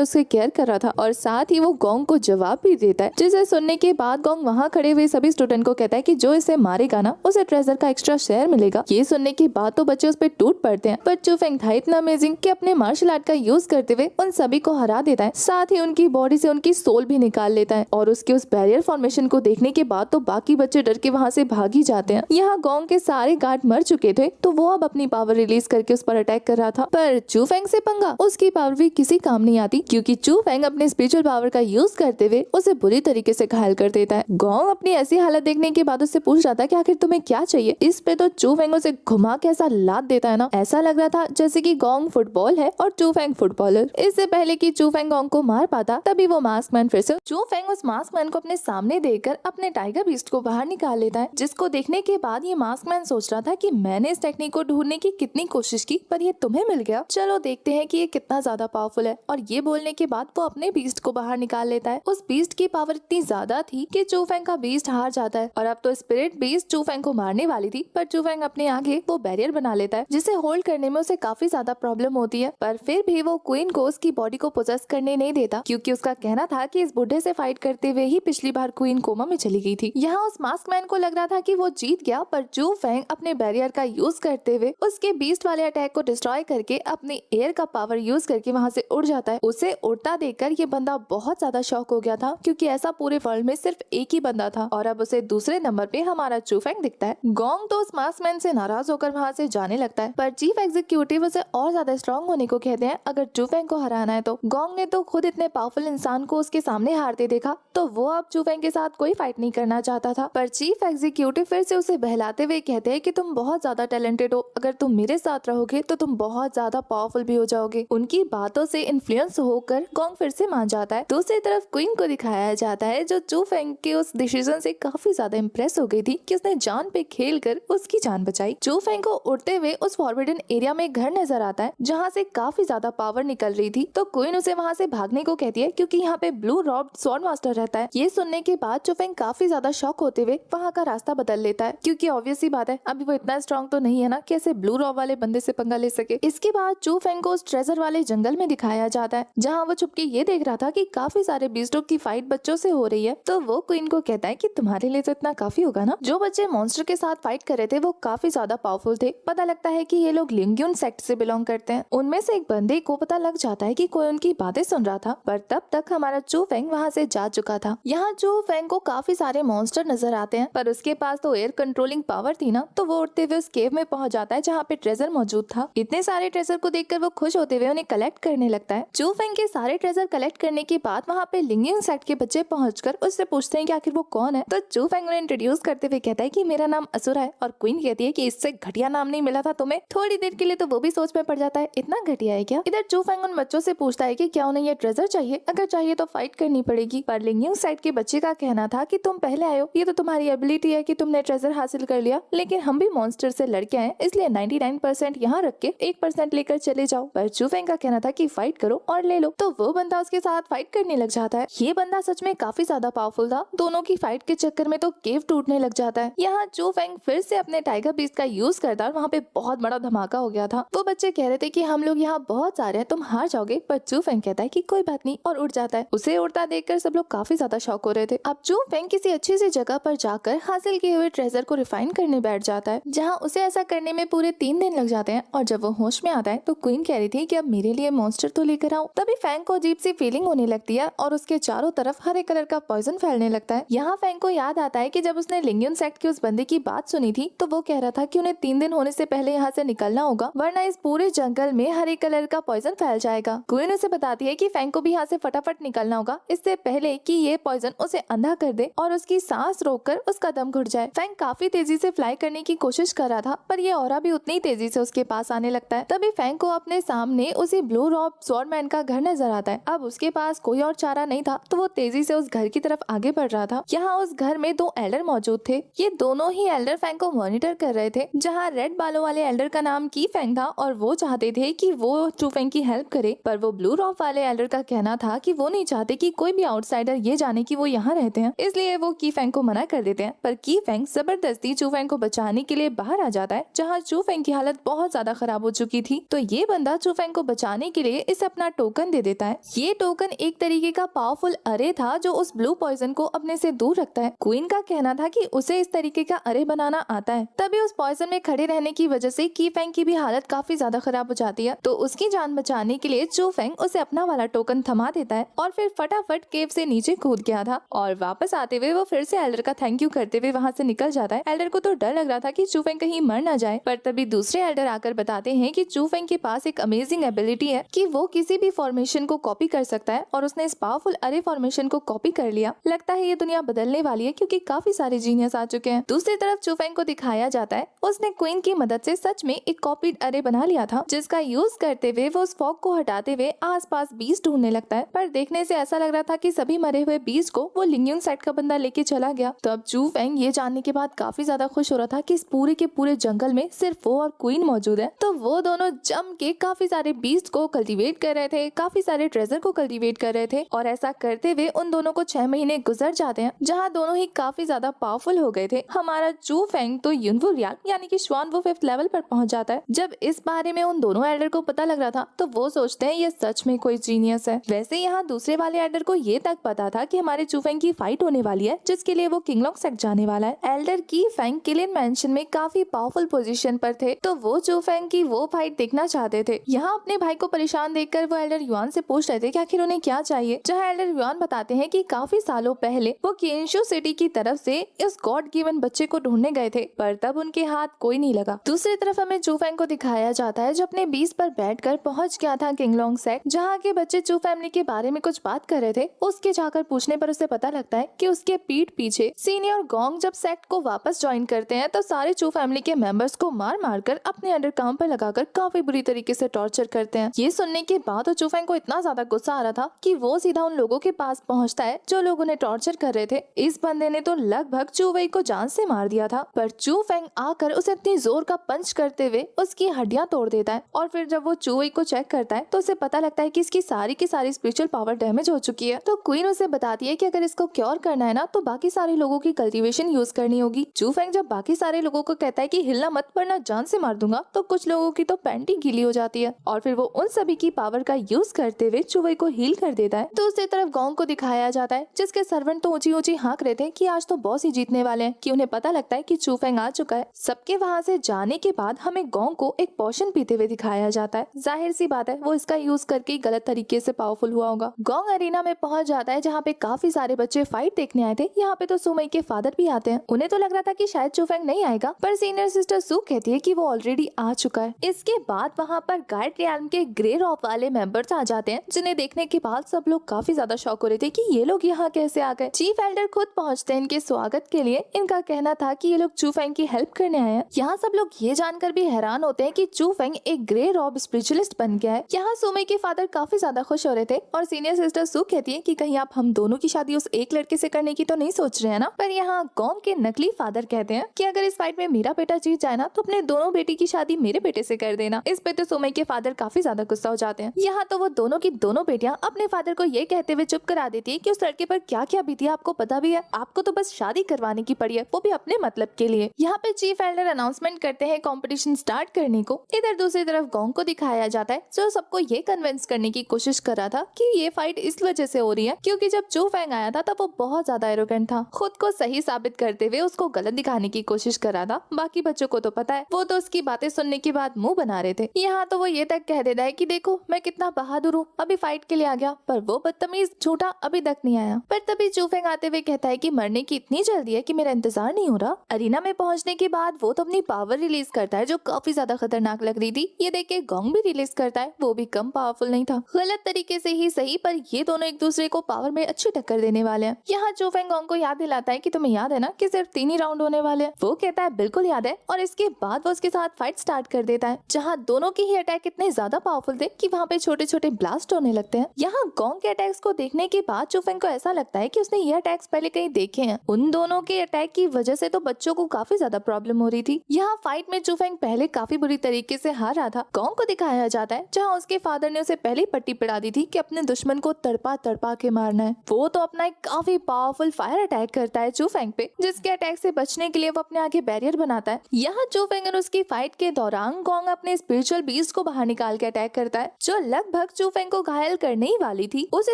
उसके केयर कर रहा था और साथ ही वो गोंग को जवाब भी देता है, जिसे सुनने के बाद गोंग वहाँ खड़े हुए सभी स्टूडेंट को कहता है कि जो इसे मारेगा ना उसे ट्रेजर का एक्स्ट्रा शेयर मिलेगा। ये सुनने के बाद तो बच्चे उस पर टूट पड़ते हैं, पर चू फेंग था इतना अमेजिंग कि अपने मार्शल आर्ट का यूज करते हुए उन सभी को हरा देता है। साथ ही उनकी बॉडी से उनकी सोल भी निकाल लेता है और उसके उस बैरियर फॉर्मेशन को देखने के बाद तो बाकी बच्चे डर के वहाँ से भाग ही जाते हैं। यहाँ गोंग के सारे गार्ड मर चुके थे, तो वो अब अपनी पावर रिलीज करके उस पर अटैक कर रहा था। पर चू फेंग से पंगा, उसकी पावर भी किसी काम नहीं आती, क्योंकि चू फेंग अपने स्पिरिचुअल पावर का यूज करते हुए उसे बुरी तरीके से घायल कर देता है। गोंग अपनी ऐसी हालत देखने के बाद उससे पूछ रहा था कि आखिर तुम्हें क्या चाहिए। इस पे तो चू फेंग उसे घुमा के ऐसा लात देता है ना, ऐसा लग रहा था जैसे कि गोंग फुटबॉल है और चू फेंग फुटबॉलर। इससे पहले कि चू फेंग गोंग को मार पाता, तभी वो मास्कमैन फिर से चू फेंग उस मास्कमैन को अपने सामने देखकर अपने टाइगर बीस्ट को बाहर निकाल लेता है, जिसको देखने के बाद ये मास्कमैन सोच रहा था कि मैंने इस टेक्निक को ढूंढने की कितनी कोशिश की, पर ये तुम्हें मिल गया। चलो देख देखते हैं कि ये कितना ज्यादा पावरफुल है और ये बोलने के बाद वो अपने बीस्ट को बाहर निकाल लेता है। उस बीस्ट की पावर इतनी ज्यादा थी कि चू फेंग का बीस्ट हार जाता है और अब तो स्पिरिट बीस्ट चू फेंग को मारने वाली थी, पर चू फेंग अपने आगे वो बैरियर बना लेता है जिसे होल्ड करने में उसे काफी ज्यादा प्रॉब्लम होती है। पर फिर भी वो क्वीन को उसकी बॉडी को पोजेस करने नहीं देता, क्योंकि उसका कहना था कि इस बुढ़े से फाइट करते हुए ही पिछली बार क्वीन कोमा में चली गई थी। यहाँ उस मास्क मैन को लग रहा था कि वो जीत गया, पर चू फेंग अपने बैरियर का यूज करते हुए उसके बीस्ट वाले अटैक को डिस्ट्रॉय करके अपने एयर का पावर यूज करके वहाँ से उड़ जाता है। उसे उड़ता देखकर ये बंदा बहुत ज्यादा शॉक हो गया था, क्योंकि ऐसा पूरे वर्ल्ड में सिर्फ एक ही बंदा था और अब उसे दूसरे नंबर पे हमारा चू फेंग दिखता है। गोंग तो उस मास्क मैन से नाराज होकर वहाँ से जाने लगता है, पर चीफ एग्जीक्यूटिव उसे और ज्यादा स्ट्रॉन्ग होने को कहते हैं अगर चू फेंग को हराना है तो। गोंग ने तो खुद इतने पावरफुल इंसान को उसके सामने हारते देखा, तो वो अब चू फेंग के साथ कोई फाइट नहीं करना चाहता था। पर चीफ एग्जीक्यूटिव फिर से उसे बहलाते हुए कहते हैं कि तुम बहुत ज्यादा टैलेंटेड हो, अगर तुम मेरे साथ रहोगे तो तुम बहुत ज्यादा पावरफुल भी हो जाओगे। उनकी बातों से इन्फ्लुएंस होकर गोंग फिर से मान जाता है। दूसरी तरफ क्वीन को दिखाया जाता है जो चू फेंग के उस डिसीजन से काफी ज्यादा इम्प्रेस हो गई थी कि उसने जान पे खेल कर उसकी जान बचाई। चू फेंग को उड़ते हुए उस फॉरबिडन एरिया में घर नजर आता है जहाँ से काफी ज्यादा पावर निकल रही थी, तो क्वीन उसे वहाँ से भागने को कहती है क्योंकि यहाँ पे ब्लू रॉब स्वॉर्ड मास्टर रहता है। ये सुनने के बाद चू फेंग काफी ज्यादा शॉक होते हुए वहाँ का रास्ता बदल लेता है, क्योंकि ऑब्वियस सी बात है अभी वो इतना स्ट्रॉन्ग तो नहीं है ना कि ऐसे ब्लू रॉब वाले बंदे से पंगा ले सके। इसके बाद चू फेंग को उस ट्रेजर वाले जंगल में दिखाया जाता है जहाँ वो छुपके ये देख रहा था कि काफी सारे बीस्टों की फाइट बच्चों से हो रही है। तो वो क्वीन को कहता है कि तुम्हारे लिए तो इतना काफी होगा ना। जो बच्चे मॉन्स्टर के साथ फाइट कर रहे थे वो काफी ज्यादा पावरफुल थे। पता लगता है कि ये लोग लिंग्यून सेक्ट से बिलोंग करते हैं। उनमें से एक बंदे को पता लग जाता है कि कोई उनकी बातें सुन रहा था, पर तब तक हमारा चू फेंग वहाँ से जा चुका था। यहाँ चू फेंग को काफी सारे मॉन्स्टर नजर आते हैं, पर उसके पास तो एयर कंट्रोलिंग पावर थी ना, तो वो उड़ते हुए उस केव में पहुंच जाता है जहाँ पे ट्रेजर मौजूद था। इतने सारे ट्रेजर को देखकर वो खुश होते हुए उन्हें कलेक्ट करने लगता है। चू फेंग के सारे ट्रेजर कलेक्ट करने के बाद वहाँ पे लिंगिंग सेक्ट के बच्चे पहुंचकर उससे पूछते हैं कि आखिर वो कौन है। तो चू फेंग उन्हें इंट्रोड्यूस करते हुए कहता है कि मेरा नाम असुरा है, और क्वीन कहती है कि इससे घटिया नाम नहीं मिला था तुम्हें। थोड़ी देर के लिए तो वो भी सोच में पड़ जाता है इतना घटिया है क्या। इधर चू फेंग उन बच्चों से पूछता है कि क्या उन्हें ये ट्रेजर चाहिए, अगर चाहिए तो फाइट करनी पड़ेगी। पर लिंगिंग सेक्ट के बच्चे का कहना था कि तुम पहले आए हो, ये तो तुम्हारी एबिलिटी है कि तुमने ट्रेजर हासिल कर लिया, लेकिन हम भी मॉन्स्टर से लड़के आए, इसलिए 99% यहाँ रख के 1% लेकर चले जाओ। पर चू फेंग का कहना था कि फाइट करो और ले लो। तो वो बंदा उसके साथ फाइट करने लग जाता है। ये बंदा सच में काफी ज्यादा पावरफुल था। दोनों की फाइट के चक्कर में तो केव टूटने लग जाता है। यहाँ चू फेंग फिर से अपने टाइगर बीस्ट का यूज करता है और वहाँ पे बहुत बड़ा धमाका हो गया था। वो बच्चे कह रहे थे कि हम लोग यहाँ बहुत सारे हैं, तुम हार जाओगे, पर चू फेंग कहता है कि कोई बात नहीं और उड़ जाता है। उसे उड़ता देखकर सब लोग काफी ज्यादा शॉक हो रहे थे। अब चू फेंग किसी अच्छी सी जगह पर जाकर हासिल किए हुए ट्रेजर को रिफाइन करने बैठ जाता है, जहाँ उसे ऐसा करने में पूरे 3 दिन लग जाते हैं। और जब वो होश में आता है तो क्वीन कह रही थी कि अब मेरे लिए मॉन्स्टर तो लेकर आओ। तभी फेंग को अजीब सी फीलिंग होने लगती है और उसके चारों तरफ हरे कलर का पॉइजन फैलने लगता है। यहाँ फेंग को याद आता है कि जब उसने लिंगियन सेक्ट के उस बंदे की बात सुनी थी तो वो कह रहा था कि उन्हें 3 दिन होने से पहले यहाँ से निकलना होगा, वरना इस पूरे जंगल में हरे कलर का पॉइजन फैल जाएगा। क्वीन उसे बताती है कि फेंग को भी यहाँ से फटाफट निकलना होगा, इससे पहले कि ये पॉइजन उसे अंधा कर दे और उसकी सांस रोककर उसका दम घुट जाए। फेंग काफी तेजी से फ्लाई करने की कोशिश कर रहा था, पर ये औरा भी उतनी तेजी से उसके पास आने लगता है। तभी फेंग को अपने सामने उसी ब्लू रॉब स्वॉर्डमैन का घर नजर आता है। अब उसके पास कोई और चारा नहीं था, तो वो तेजी से उस घर की तरफ आगे बढ़ रहा था। यहाँ उस घर में 2 एल्डर मौजूद थे। ये दोनों ही एल्डर फेंग को मॉनिटर कर रहे थे। जहाँ रेड बालों वाले एल्डर का नाम की फेंग था और वो चाहते थे कि वो चू फेंग की हेल्प करे, पर वो ब्लू रॉब वाले एल्डर का कहना था कि वो नहीं चाहते कि कोई भी आउटसाइडर ये जाने कि वो यहाँ रहते हैं, इसलिए वो की फेंग को मना कर देते हैं। पर की फेंग जबरदस्ती चू फेंग को बचाने के लिए बाहर आ जाता है, जहाँ चू फेंग की हालत बहुत ज्यादा खराब हो चुकी थी। तो ये बंदा चू फेंग को बचाने के लिए इसे अपना टोकन दे देता है। ये टोकन एक तरीके का पावरफुल अरे था जो उस ब्लू पॉइजन को अपने से दूर रखता है। क्वीन का कहना था कि उसे इस तरीके का अरे बनाना आता है। तभी उस पॉइजन में खड़े रहने की वजह से की फेंग की भी हालत काफी ज्यादा खराब हो जाती है। तो उसकी जान बचाने के लिए चू फेंग उसे अपना वाला टोकन थमा देता है और फिर फटाफट केव से नीचे कूद गया था। और वापस आते हुए वो फिर से एल्डर का थैंक यू करते हुए वहाँ से निकल जाता है। एल्डर को तो डर लग रहा था कि चू फेंग कहीं मर न जाए, पर तभी दूसरे एल्डर आकर बताते हैं कि चू फेंग के पास एक अमेजिंग एबिलिटी है कि वो किसी भी फॉर्मेशन को कॉपी कर सकता है, और उसने इस पावरफुल अरे फॉर्मेशन को कॉपी कर लिया। लगता है ये दुनिया बदलने वाली है, क्योंकि काफी सारे जीनियस आ चुके हैं। दूसरी तरफ चू फेंग को दिखाया जाता है उसने क्वीन की मदद से सच में एक कॉपीड अरे बना लिया था, जिसका यूज करते हुए वो उस फॉग को हटाते हुए आसपास बीज ढूंढने लगता है। पर देखने से ऐसा लग रहा था कि सभी मरे हुए बीज को वो लिंगियन सेक्ट का बंदा लेके चला गया। तो अब चू फेंग ये जानने के बाद काफी ज्यादा खुश हो रहा था कि इस पूरे के पूरे जंगल में सिर्फ वो और क्वीन मौजूद है। तो वो दोनों जम के काफी सारे बीस्ट को कल्टीवेट कर रहे थे, काफी सारे ट्रेजर को कल्टीवेट कर रहे थे और ऐसा करते हुए उन दोनों को 6 महीने गुजर जाते हैं जहाँ दोनों ही काफी ज्यादा पावरफुल हो गए थे। हमारा चू फेंग तो युनवू रियाल यानी कि श्वान वो 5th लेवल पर पहुंच जाता है। जब इस बारे में उन दोनों एल्डर को पता लग रहा था तो वो सोचते हैं ये सच में कोई जीनियस है। वैसे यहाँ दूसरे वाले एल्डर को ये तक पता था कि हमारे चू फेंग की फाइट होने वाली है जिसके लिए वो किंगलॉन्ग सेक्ट जाने वाला है। एल्डर की फेंग किलिन मेंशन में काफी पावरफुल पोजीशन पर थे तो वो चू फेंग की वो फाइट देखना चाहते थे। यहाँ अपने भाई को परेशान देखकर वो एल्डर युआन से पूछ रहे थे कि आखिर उन्हें क्या चाहिए, जहाँ एल्डर युआन बताते हैं कि काफी सालों पहले वो केनशू सिटी की तरफ से इस गॉड गिवन बच्चे को ढूंढने गए थे पर तब उनके हाथ कोई नहीं लगा। दूसरी तरफ हमें चू फेंग को दिखाया जाता है जो अपने बीस पर बैठकर पहुंच गया था किंगलॉन्ग सेक्ट, जहाँ के बच्चे चू फैमिली के बारे में कुछ बात कर रहे थे। उसके जाकर पूछने पर उसे पता लगता है कि उसके पीठ पीछे सीनियर गोंग जब सेक्ट को वापस ज्वाइन करते हैं तो सारे चू फैमिली के मेंबर्स को मार मार कर अपने अंडर काम पर लगाकर काफी बुरी तरीके से टॉर्चर करते हैं। ये सुनने के बाद चू फेंग को इतना ज्यादा गुस्सा आ रहा था कि वो सीधा उन लोगों के पास पहुंचता है जो लोग उन्हें टॉर्चर कर रहे थे। इस बंदे ने तो लगभग चू वेई को जान से मार दिया था पर चू फेंग आकर उसे इतनी जोर का पंच करते हुए उसकी हड्डियां तोड़ देता है और फिर जब वो चू वेई को चेक करता है तो उसे पता लगता है कि इसकी सारी की सारी स्पिरिचुअल पावर डैमेज हो चुकी है। तो क्वीन उसे बताती है कि अगर इसको क्योर करना है ना तो बाकी सारे लोगों की कल्टीवेशन यूज करनी होगी। चू फेंग जब बाकी सारे लोगों को कहता है कि हिलना मत वरना जान से मार दूंगा तो कुछ लोगों की तो पैंट ही गीली हो जाती है और फिर वो उन सभी की पावर का यूज करते हुए चू वेई को हील कर देता है। दूसरी तरफ गोंग को दिखाया जाता है जिसके सर्वेंट तो ऊंची ऊंची हाँक रहे थे कि आज तो बॉस ही जीतने वाले हैं कि उन्हें पता लगता है कि चू फेंग आ चुका है। सबके वहाँ से जाने के बाद हमें गोंग को एक पोशन पीते हुए दिखाया जाता है। जाहिर सी बात है वो इसका यूज करके गलत तरीके से पावरफुल हुआ होगा। गोंग अरीना में पहुंच जाता है जहाँ पे काफी सारे बच्चे फाइट देखने आए थे। यहाँ पे तो सुमई के फादर भी आते हैं। उन्हें तो लग रहा था कि शायद चू फेंग नहीं आएगा पर सीनियर सिस्टर सू कहती है कि वो ऑलरेडी आ चुका है। इसके बाद वहाँ पर गाइड रियाल्म के ग्रे रॉक वाले मेंबर्स आ जाते हैं जिन्हें देखने के बाद सब लोग काफी ज्यादा शॉक हो रहे थे कि ये लोग यहाँ कैसे आ गए। चीफ एल्डर खुद पहुँचते हैं इनके स्वागत के लिए। इनका कहना था कि ये लोग चू फेंग की हेल्प करने आए हैं। यहाँ सब लोग ये जानकर भी हैरान होते हैं कि चू फेंग एक ग्रे रॉब स्पिरिचुअलिस्ट बन गया है। यहाँ सुमई के फादर काफी ज्यादा खुश हो रहे थे और सीनियर सिस्टर सू कहती है कि कहीं आप हम दोनों की शादी उस एक लड़के से करने की तो नहीं सोच रहे हैं ना। पर यहाँ गोंग के नकली फादर कहते हैं कि अगर इस फाइट में मेरा बेटा जीत जाए ना तो अपने दोनों बेटी की शादी मेरे बेटे से कर देना। इस पे तो सुमई के फादर काफी ज्यादा गुस्सा हो जाते हैं। यहाँ तो वो दोनों की दोनों बेटियां अपने फादर को ये कहते हुए चुप करा देती है कि उस लड़के पर क्या क्या बीती आपको पता भी है, आपको तो बस शादी करवाने की पड़ी है वो भी अपने मतलब के लिए। यहाँ पे चीफ एल्डर अनाउंसमेंट करते हैं कंपटीशन स्टार्ट करने को। इधर दूसरी तरफ गोंग को दिखाया जाता है जो सबको ये कन्विंस करने की कोशिश कर रहा था कि ये फाइट इस वजह से हो रही है क्योंकि जब चू फेंग आया था तब वो बहुत ज्यादा एरोगेंट था, खुद को सही साबित करते हुए उसको गलत दिखाने की कोशिश कर रहा था। बाकी बच्चों को तो पता है, वो तो उसकी बातें सुनने के बाद मुंह बना रहे थे। यहाँ तो वो ये तक कह देता है कि देखो मैं कितना बहादुर हूँ, अभी फाइट के लिए आ गया, पर वो बदतमीज झूठा अभी तक नहीं आया। पर तभी चू फेंग आते हुए कहता है कि मरने की इतनी जल्दी है कि मेरा इंतजार नहीं हो रहा। अरीना में पहुंचने के बाद वो तो अपनी पावर रिलीज करता है जो काफी ज्यादा खतरनाक लग रही थी। ये देख के गोंग भी रिलीज करता है, वो भी कम पावरफुल नहीं था, गलत तरीके से ही सही पर ये दोनों एक दूसरे को पावर में अच्छी टक्कर देने वाले हैं। यहाँ चू फेंग गोंग को याद दिलाता है कि तुम्हें याद है ना कि सिर्फ 3 ही राउंड होने वाले हैं। वो कहता है बिल्कुल याद है और इसके बाद वो उसके साथ फाइट स्टार्ट कर देता है जहाँ दोनों के ही अटैक इतने ज्यादा पावरफुल थे कि वहाँ पे छोटे छोटे ब्लास्ट होने लगते हैं। यहाँ गोंग के अटैक्स को देखने के बाद चू फेंग को ऐसा लगता है कि उसने ये अटैक्स पहले कहीं देखे हैं। उन दोनों के अटैक की वजह से तो बच्चों को काफी ज्यादा प्रॉब्लम हो रही थी। यहाँ फाइट में चू फेंग पहले काफी बुरी तरीके से हार रहा था। गोंग को दिखाया जाता है जहाँ उसके फादर ने उसे पहले पट्टी पड़ा दी थी कि अपने दुश्मन को तड़पा तड़पा के मारना है। वो तो अपना एक काफी पावरफुल फायर अटैक करता है चू फेंग पे, जिसके अटैक से बचने के लिए वो अपने आगे बैरियर बनाता है। यहाँ चू फेंग और उसकी फाइट के दौरान गोंग अपने स्पिरिचुअल बीस्ट को बाहर निकाल के अटैक करता है जो लगभग चू फेंग को घायल करने ही वाली थी। उस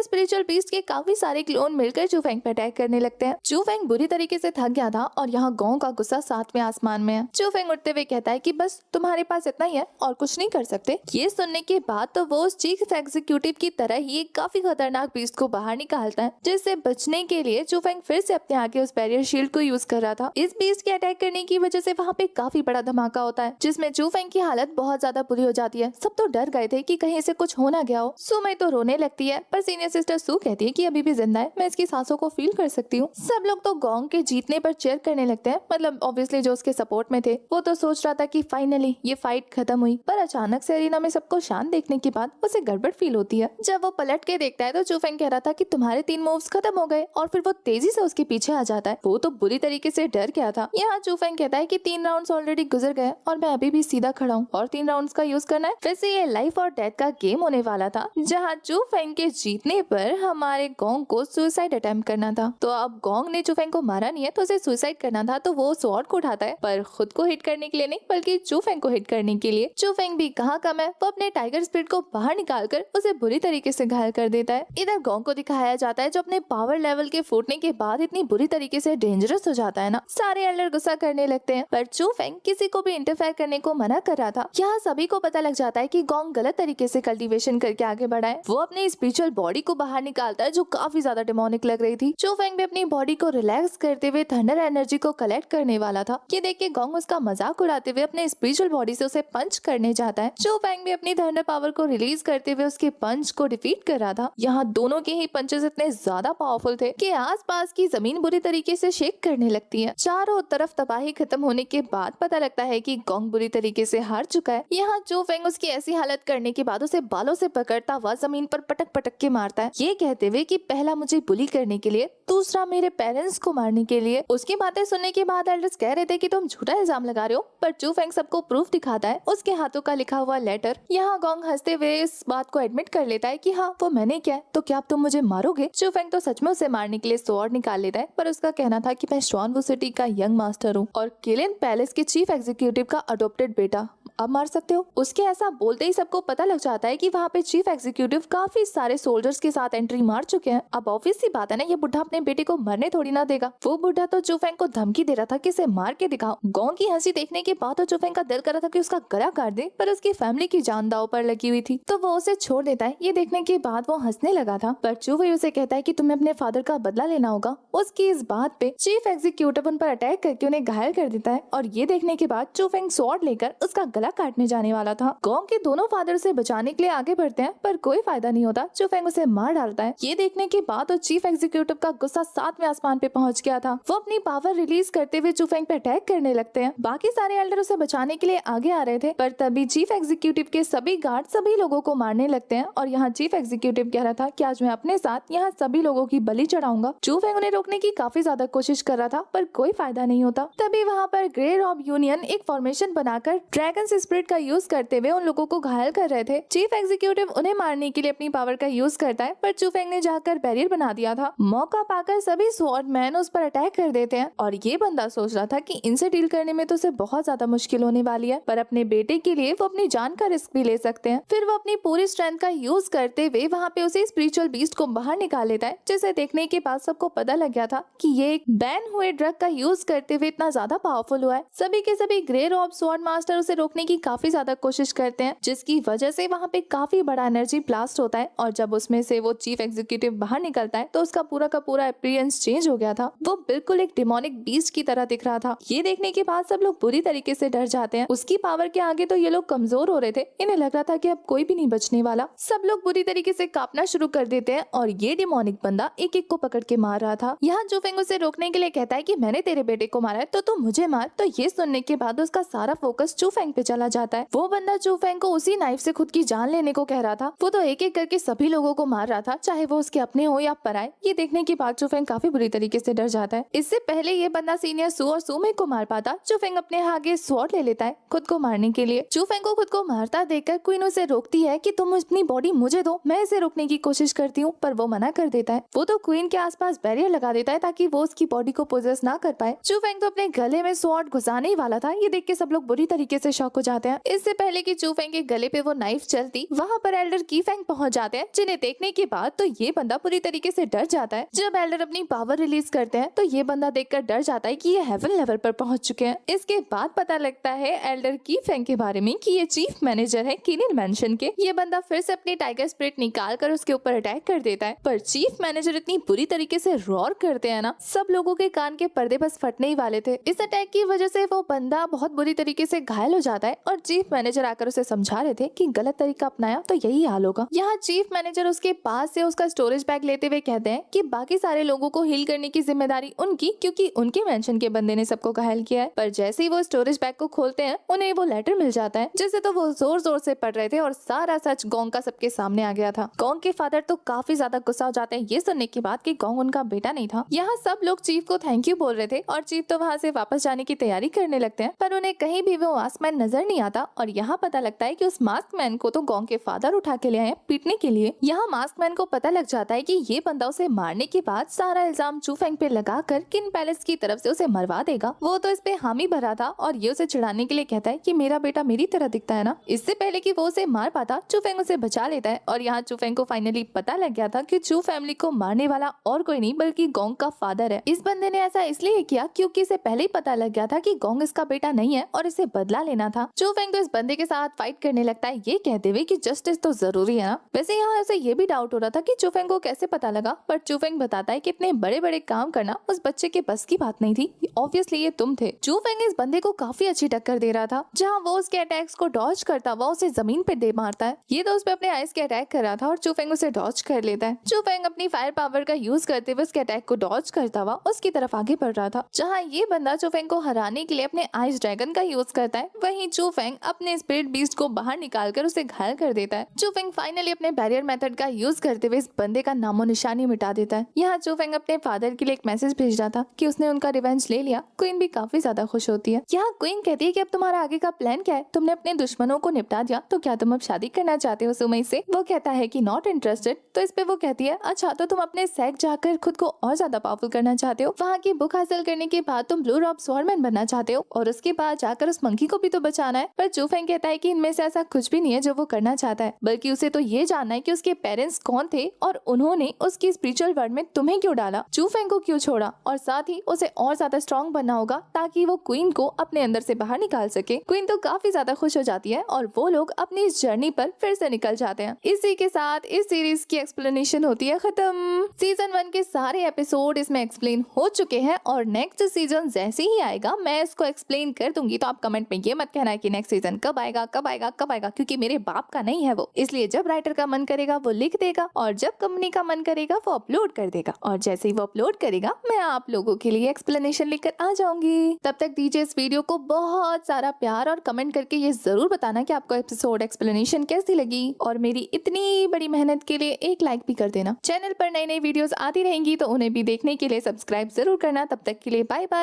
स्पिरिचुअल बीस्ट के काफी सारे क्लोन मिलकर चू फेंग पे अटैक करने लगते हैं। चू फेंग बुरी तरीके से थक गया था और यहाँ गोंग का गुस्सा 7वें आसमान में है। चू फेंग उठते हुए कहता है कि बस तुम्हारे पास इतना ही है और कुछ नहीं कर सकते। ये सुनने के बाद तो वो उस चीफ एग्जीक्यूटिव की तरह ही एक काफी खतरनाक बीस्ट को बाहर निकालता है, जिससे बचने के लिए चू फेंग फिर से अपने आगे उस बैरियर शील्ड को यूज कर रहा था। इस बीस्ट के अटैक करने की वजह से वहाँ पे काफी बड़ा धमाका होता है जिसमें चू फेंग की हालत बहुत ज्यादा बुरी हो जाती है। सब तो डर गए थे कि कहीं इसे कुछ हो ना गया हो। सुमई तो रोने लगती है पर सीनियर सिस्टर सू कहती है कि अभी भी जिंदा है, मैं इसकी सांसों को फील कर सकती हूँ। सब लोग तो गोंग के जीतने पर चीयर करने लगते हैं, मतलब ऑब्वियसली जो उसके सपोर्ट में थे। वो तो सोच रहा था कि फाइनली ये फाइट खत्म हुई, पर अचानक से अरीना में सबको शांत देखने के बाद उसे गड़बड़ फील होती है। जब वो पलट के देखता है तो चू फेंग कह रहा था कि तुम्हारे 3 मूव्स खत्म हो गए और फिर वो तेजी से उसके पीछे आ जाता है। वो तो बुरी तरीके से डर गया था। यहाँ चू फेंग कहता है कि 3 राउंड्स ऑलरेडी गुजर गए और मैं अभी भी सीधा खड़ा हूँ और 3 राउंड्स का यूज करना करना है। वैसे ये लाइफ और डेथ का गेम होने वाला था, जहाँ चू फेंग के जीतने पर हमारे गोंग को सुसाइड अटेम्प्ट करना था। तो अब गोंग ने चू फेंग को मारा नहीं है, तो उसे सुसाइड करना था, तो वो स्वॉर्ड को उठाता है, पर खुद को हिट करने के लिए नहीं, बल्कि चू फेंग को हिट करने के लिए। चू फेंग भी कहाँ कम है, वो अपने टाइगर स्पिरिट को बाहर निकालकर उसे बुरी तरीके से घायल कर देता है। इधर गोंग को दिखाया जाता है जो अपने पावर लेवल के फूटने के बाद इतनी बुरी तरीके से डेंजरस हो जाता है ना। सारे एल्डर गुस्सा करने लगते हैं, पर चू फेंग किसी को भी इंटरफेयर करने को मना कर रहा था। यहाँ सभी को पता लग जाता है कि गोंग गलत तरीके से कल्टीवेशन करके आगे बढ़ा है। वो अपने स्पिरिचुअल बॉडी को बाहर निकालता है जो काफी ज्यादा डिमोनिक लग रही थी। चू फेंग भी अपनी बॉडी को रिलैक्स करते हुए थंडर एनर्जी को कलेक्ट करने वाला था। ये देख के गोंग उसका मजाक उड़ाते हुए अपने स्पिरिचुअल बॉडी से उसे पंच करने जाता है। चू फेंग भी अपनी थंडर पावर को रिलीज करते हुए उसके पंच को डिफीट कर रहा था। यहाँ दोनों के ही पंचेस इतने ज्यादा पावरफुल थे कि आसपास की जमीन बुरी तरीके से शेक करने लगती है। चारों तरफ तबाही खत्म होने के बाद पता लगता है कि गोंग बुरी तरीके से हार चुका है। यहाँ चू फेंग उसकी ऐसी हालत करने के बाद उसे बालों से पकड़ता हुआ जमीन पर पटक पटक के मारता है, ये कहते हुए कि पहला मुझे बुली करने के लिए, दूसरा मेरे पेरेंट्स को मारने के लिए। उसकी बातें सुनने के बाद एल्डर्स कह रहे थे कि तुम झूठा इल्जाम लगा रहे हो, पर चू फेंग सबको प्रूफ दिखाता है, उसके हाथों का लिखा हुआ लेटर। यहाँ गोंग हंसते हुए इस बात को एडमिट कर लेता है कि हाँ वो मैंने क्या है, तो क्या अब तुम मुझे मारोगे। चू फेंग तो सच में उसे मारने के लिए स्वॉर्ड निकाल लेता है, पर उसका कहना था कि मैं श्वान वू सिटी का यंग मास्टर हूँ और किलिन पैलेस के चीफ एग्जीक्यूटिव का अडॉप्टेड बेटा, अब मार सकते हो। उसके ऐसा बोलते ही सबको पता लग जाता है कि वहाँ पे चीफ एग्जीक्यूटिव काफी सारे सोल्जर्स के साथ एंट्री मार चुके हैं। अब ऑब्वियस सी बात है ना, ये बुढ़ा अपने बेटे को मरने थोड़ी ना देगा। वो बुढ़ा तो चू फेंग को धमकी दे रहा था कि इसे मार के दिखाओ। गोंग की हंसी देखने के बाद तो चू फेंग का दिल कर रहा था कि उसका गला काट दे, पर उसकी फैमिली की जान दांव पर लगी हुई थी, तो वो उसे छोड़ देता है। ये देखने के बाद वो हंसने लगा था, पर चू फेंग उसे कहता है कि तुम्हें अपने फादर का बदला लेना होगा। उसकी इस बात पे चीफ एग्जीक्यूटिव उन पर अटैक करके उन्हें घायल कर देता है, और ये देखने के बाद चू फेंग स्वॉर्ड लेकर उसका गला काटने जाने वाला था। गोंग के दोनों फादर से बचाने के लिए आगे बढ़ते हैं, पर कोई फायदा नहीं होता। चू फेंग उसे मार डालता है। ये देखने के बाद तो चीफ एग्जीक्यूटिव का गुस्सा 7वें आसमान पे पहुंच गया था। वो अपनी पावर रिलीज करते हुए चू फेंग पे अटैक करने लगते हैं। बाकी सारे एल्डर उसे बचाने के लिए आगे आ रहे थे, पर तभी चीफ एग्जीक्यूटिव के सभी गार्ड सभी लोगों को मारने लगते हैं। और यहाँ चीफ एग्जीक्यूटिव कह रहा था कि आज मैं अपने साथ यहाँ सभी लोगों की बलि चढ़ाऊंगा। चू फेंग उन्हें रोकने की काफी ज्यादा कोशिश कर रहा था, पर कोई फायदा नहीं होता। तभी वहाँ पर ग्रे रॉब यूनियन एक फॉर्मेशन बनाकर ड्रैगन स्पिरिट का यूज करते हुए उन लोगों को घायल कर रहे थे। चीफ एग्जीक्यूटिव उन्हें मारने के लिए अपनी पावर का यूज करता है, पर चू फेंग ने जाकर बैरियर बना दिया था। मौका पाकर सभी स्वॉर्ड मैन उस पर अटैक कर देते हैं, और ये बंदा सोच रहा था कि इनसे डील करने में तो उसे बहुत ज्यादा मुश्किल होने वाली है, पर अपने बेटे के लिए वो अपनी जान का रिस्क भी ले सकते हैं। फिर वो अपनी पूरी स्ट्रेंथ का यूज करते हुए वहाँ पे उसे स्पिरिचुअल बीस्ट को बाहर निकाल लेता है, जिसे देखने के बाद सबको पता लग गया था कि ये एक बैन हुए ड्रग का यूज करते हुए इतना ज्यादा पावरफुल हुआ है। सभी के सभी ग्रे रॉब स्वॉर्ड मास्टर उसे रोकने की काफी ज्यादा कोशिश करते हैं, जिसकी वजह से वहाँ पे काफी बड़ा एनर्जी ब्लास्ट होता है, और जब उसमें से वो चीफ एग्जीक्यूटिव बाहर निकलता है तो उसका पूरा का पूरा अपीयरेंस चेंज हो गया था। वो बिल्कुल एक डिमोनिक बीस्ट की तरह दिख रहा था। ये देखने के बाद सब लोग बुरी तरीके से डर जाते हैं। उसकी पावर के आगे तो ये लोग कमजोर हो रहे थे, इन्हें लग रहा था कि अब कोई भी नहीं बचने वाला। सब लोग बुरी तरीके से कांपना शुरू कर देते हैं, और ये डिमोनिक बंदा एक एक को पकड़ के मार रहा था। यहाँ चू फेंग उसे रोकने के लिए कहता है कि मैंने तेरे बेटे को मारा है तो तू मुझे मार। तो ये सुनने के बाद उसका सारा फोकस चू फेंग पे चला जाता है। वो बंदा चू फेंग को उसी नाइफ से खुद की जान लेने को कह रहा था। वो तो एक एक करके सभी लोगों को मार रहा था, चाहे वो उसके अपने हो या पराए। ये देखने के बाद चू फेंग काफी बुरी तरीके से डर जाता है। इससे पहले ये बंदा सीनियर सू और सूमे को मार पाता, चू फेंग अपने आगे स्वॉर्ड ले लेता है खुद को मारने के लिए। चू फेंग को खुद को मारता देखकर क्वीन उसे रोकती है कि तुम अपनी बॉडी मुझे दो, मैं इसे रोकने की कोशिश करती हूँ, पर वो मना कर देता है। वो तो क्वीन के आसपास बैरियर लगा देता है ताकि वो उसकी बॉडी को पोजेस ना कर पाए। चू फेंग तो अपने गले में स्वॉर्ड घुसाने ही वाला था। ये देख के सब लोग बुरी तरीके से शॉक हो जाते हैं। इससे पहले कि चू फेंग के गले पे वो नाइफ चलती, वहाँ पर एल्डर की फेंग पहुंच जाते हैं, जिन्हें देखने के बाद तो ये बंदा पूरी तरीके से डर जाता है। जब एल्डर अपनी पावर रिलीज करते हैं तो ये बंदा देखकर डर जाता है कि ये हेवन लेवल पर पहुंच चुके हैं। इसके बाद पता लगता है एल्डर की फेंग के बारे में कि ये चीफ मैनेजर है किलिन मेंशन के। ये बंदा फिर से अपनी टाइगर स्पिरिट निकाल कर उसके ऊपर अटैक कर देता है, पर चीफ मैनेजर इतनी बुरी तरीके से रॉर करते हैं ना, सब लोगों के कान के पर्दे बस फटने ही वाले थे। इस अटैक की वजह से वो बंदा बहुत बुरी तरीके से घायल हो जाता है, और चीफ मैनेजर आकर उसे समझा रहे थे कि गलत तरीका अपनाया तो यही हाल होगा। यहाँ चीफ मैनेजर उसके पास से उसका स्टोरेज बैग लेते हुए कहते हैं कि बाकी सारे लोगों को हील करने की जिम्मेदारी उनकी, क्योंकि उनके मेंशन के बंदे ने सबको घायल किया है। पर जैसे ही वो स्टोरेज बैग को खोलते हैं उन्हें वो लेटर मिल जाता है, जिसे तो वो जोर जोर से पढ़ रहे थे, और सारा सच गोंग का सबके सामने आ गया था। गोंग के फादर तो काफी ज्यादा गुस्सा हो जाते हैं ये सुनने के बाद कि गोंग उनका बेटा नहीं था। यहाँ सब लोग चीफ को थैंक यू बोल रहे थे, और चीफ तो वहाँ से वापस जाने की तैयारी करने लगते हैं, पर उन्हें कहीं भी वो आसमान नजर नजर नहीं आता और यहाँ पता लगता है कि उस मास्क मैन को तो गोंग के फादर उठा के ले आए पीटने के लिए। यहाँ मास्क मैन को पता लग जाता है कि ये बंदा उसे मारने के बाद सारा इल्जाम चू फेंग पे लगाकर किन पैलेस की तरफ से उसे मरवा देगा। वो तो इस पे हामी भरा था और ये उसे चिढ़ाने के लिए कहता है कि मेरा बेटा मेरी तरह दिखता है ना। इससे पहले कि वो उसे मार पाता चू फेंग उसे बचा लेता है और यहाँ चू फेंग को फाइनली पता लग गया था कि चू फैमिली को मारने वाला और कोई नहीं बल्कि गोंग का फादर है। इस बंदे ने ऐसा इसलिए किया क्योंकि इसे पहले ही पता लग गया था कि गोंग इसका बेटा नहीं है और इसे बदला लेना था। चू फेंग तो इस बंदे के साथ फाइट करने लगता है ये कहते हुए कि जस्टिस तो जरूरी है ना। वैसे यहाँ उसे ये भी डाउट हो रहा था कि चू फेंग को कैसे पता लगा, पर चू फेंग बताता है कि इतने बड़े बड़े काम करना उस बच्चे के बस की बात नहीं थी, ऑब्वियसली ये तुम थे। चू फेंग इस बंदे को काफी अच्छी टक्कर दे रहा था। जहाँ वो उसके अटैक्स को डॉज करता हुआ उसे जमीन पे दे मारता है। ये तो उस पे अपने आइस के अटैक कर रहा था और चू फेंग उसे डॉज कर लेता है। चू फेंग अपनी फायर पावर का यूज करते हुए उसके अटैक को डॉज करता हुआ उसकी तरफ आगे बढ़ रहा था। जहाँ ये बंदा चू फेंग को हराने के लिए अपने आइस ड्रैगन का यूज करता है, वहीं चू फेंग अपने स्पिरिट बीस्ट को बाहर निकालकर उसे घायल कर देता है। चू फेंग फाइनली अपने बैरियर मेथड का यूज करते हुए इस बंदे का नामो निशानी मिटा देता है। यहाँ चू फेंग अपने फादर के लिए एक मैसेज भेज रहा था कि उसने उनका रिवेंज ले लिया। क्वीन भी काफी ज्यादा खुश होती है। यहाँ क्वीन कहती है कि अब तुम्हारा आगे का प्लान क्या है, तुमने अपने दुश्मनों को निपटा दिया तो क्या तुम अब शादी करना चाहते हो सुमई से। वो कहता है कि नॉट इंटरेस्टेड। तो इस पे वो कहती है अच्छा तो तुम अपने सैक जाकर खुद को और ज्यादा पावरफुल करना चाहते हो, वहाँ की बुक हासिल करने के बाद तुम ब्लू रॉब स्वॉर्डमैन बनना चाहते हो और उसके बाद जाकर उस मंकी को भी तो बचाना है। पर चू फेंग कहता है कि इनमें से ऐसा कुछ भी नहीं है जो वो करना चाहता है, बल्कि उसे तो ये जानना है कि उसके पेरेंट्स कौन थे और उन्होंने उसकी स्पिरिचुअल वर्ल्ड में तुम्हें क्यों डाला, चू फेंग को क्यों छोड़ा, और साथ ही उसे और ज्यादा स्ट्रॉन्ग बनना होगा ताकि वो क्वीन को अपने अंदर से बाहर निकाल सके। क्वीन तो काफी ज्यादा खुश हो जाती है और वो लोग अपनी इस जर्नी पर फिर से निकल जाते हैं। इसी के साथ इस सीरीज की एक्सप्लेनेशन होती है खत्म। सीजन 1 के सारे एपिसोड इसमें एक्सप्लेन हो चुके हैं और नेक्स्ट सीजन जैसे ही आएगा मैं इसको एक्सप्लेन कर दूंगी। तो आप कमेंट में ये मत कहना है कि नेक्स्ट सीजन कब आएगा कब आएगा कब आएगा, क्योंकि मेरे बाप का नहीं है वो। इसलिए जब राइटर का मन करेगा वो लिख देगा और जब कंपनी का मन करेगा वो अपलोड कर देगा और जैसे ही वो अपलोड करेगा मैं आप लोगों के लिए एक्सप्लेनेशन लेकर आ जाऊंगी। तब तक दीजिए इस वीडियो को बहुत सारा प्यार और कमेंट करके ये जरूर बताना कि आपको एपिसोड एक्सप्लेनेशन कैसी लगी और मेरी इतनी बड़ी मेहनत के लिए एक लाइक भी कर देना। चैनल पर नई नई वीडियोस आती रहेंगी तो उन्हें भी देखने के लिए सब्सक्राइब जरूर करना। तब तक के लिए बाय बाय।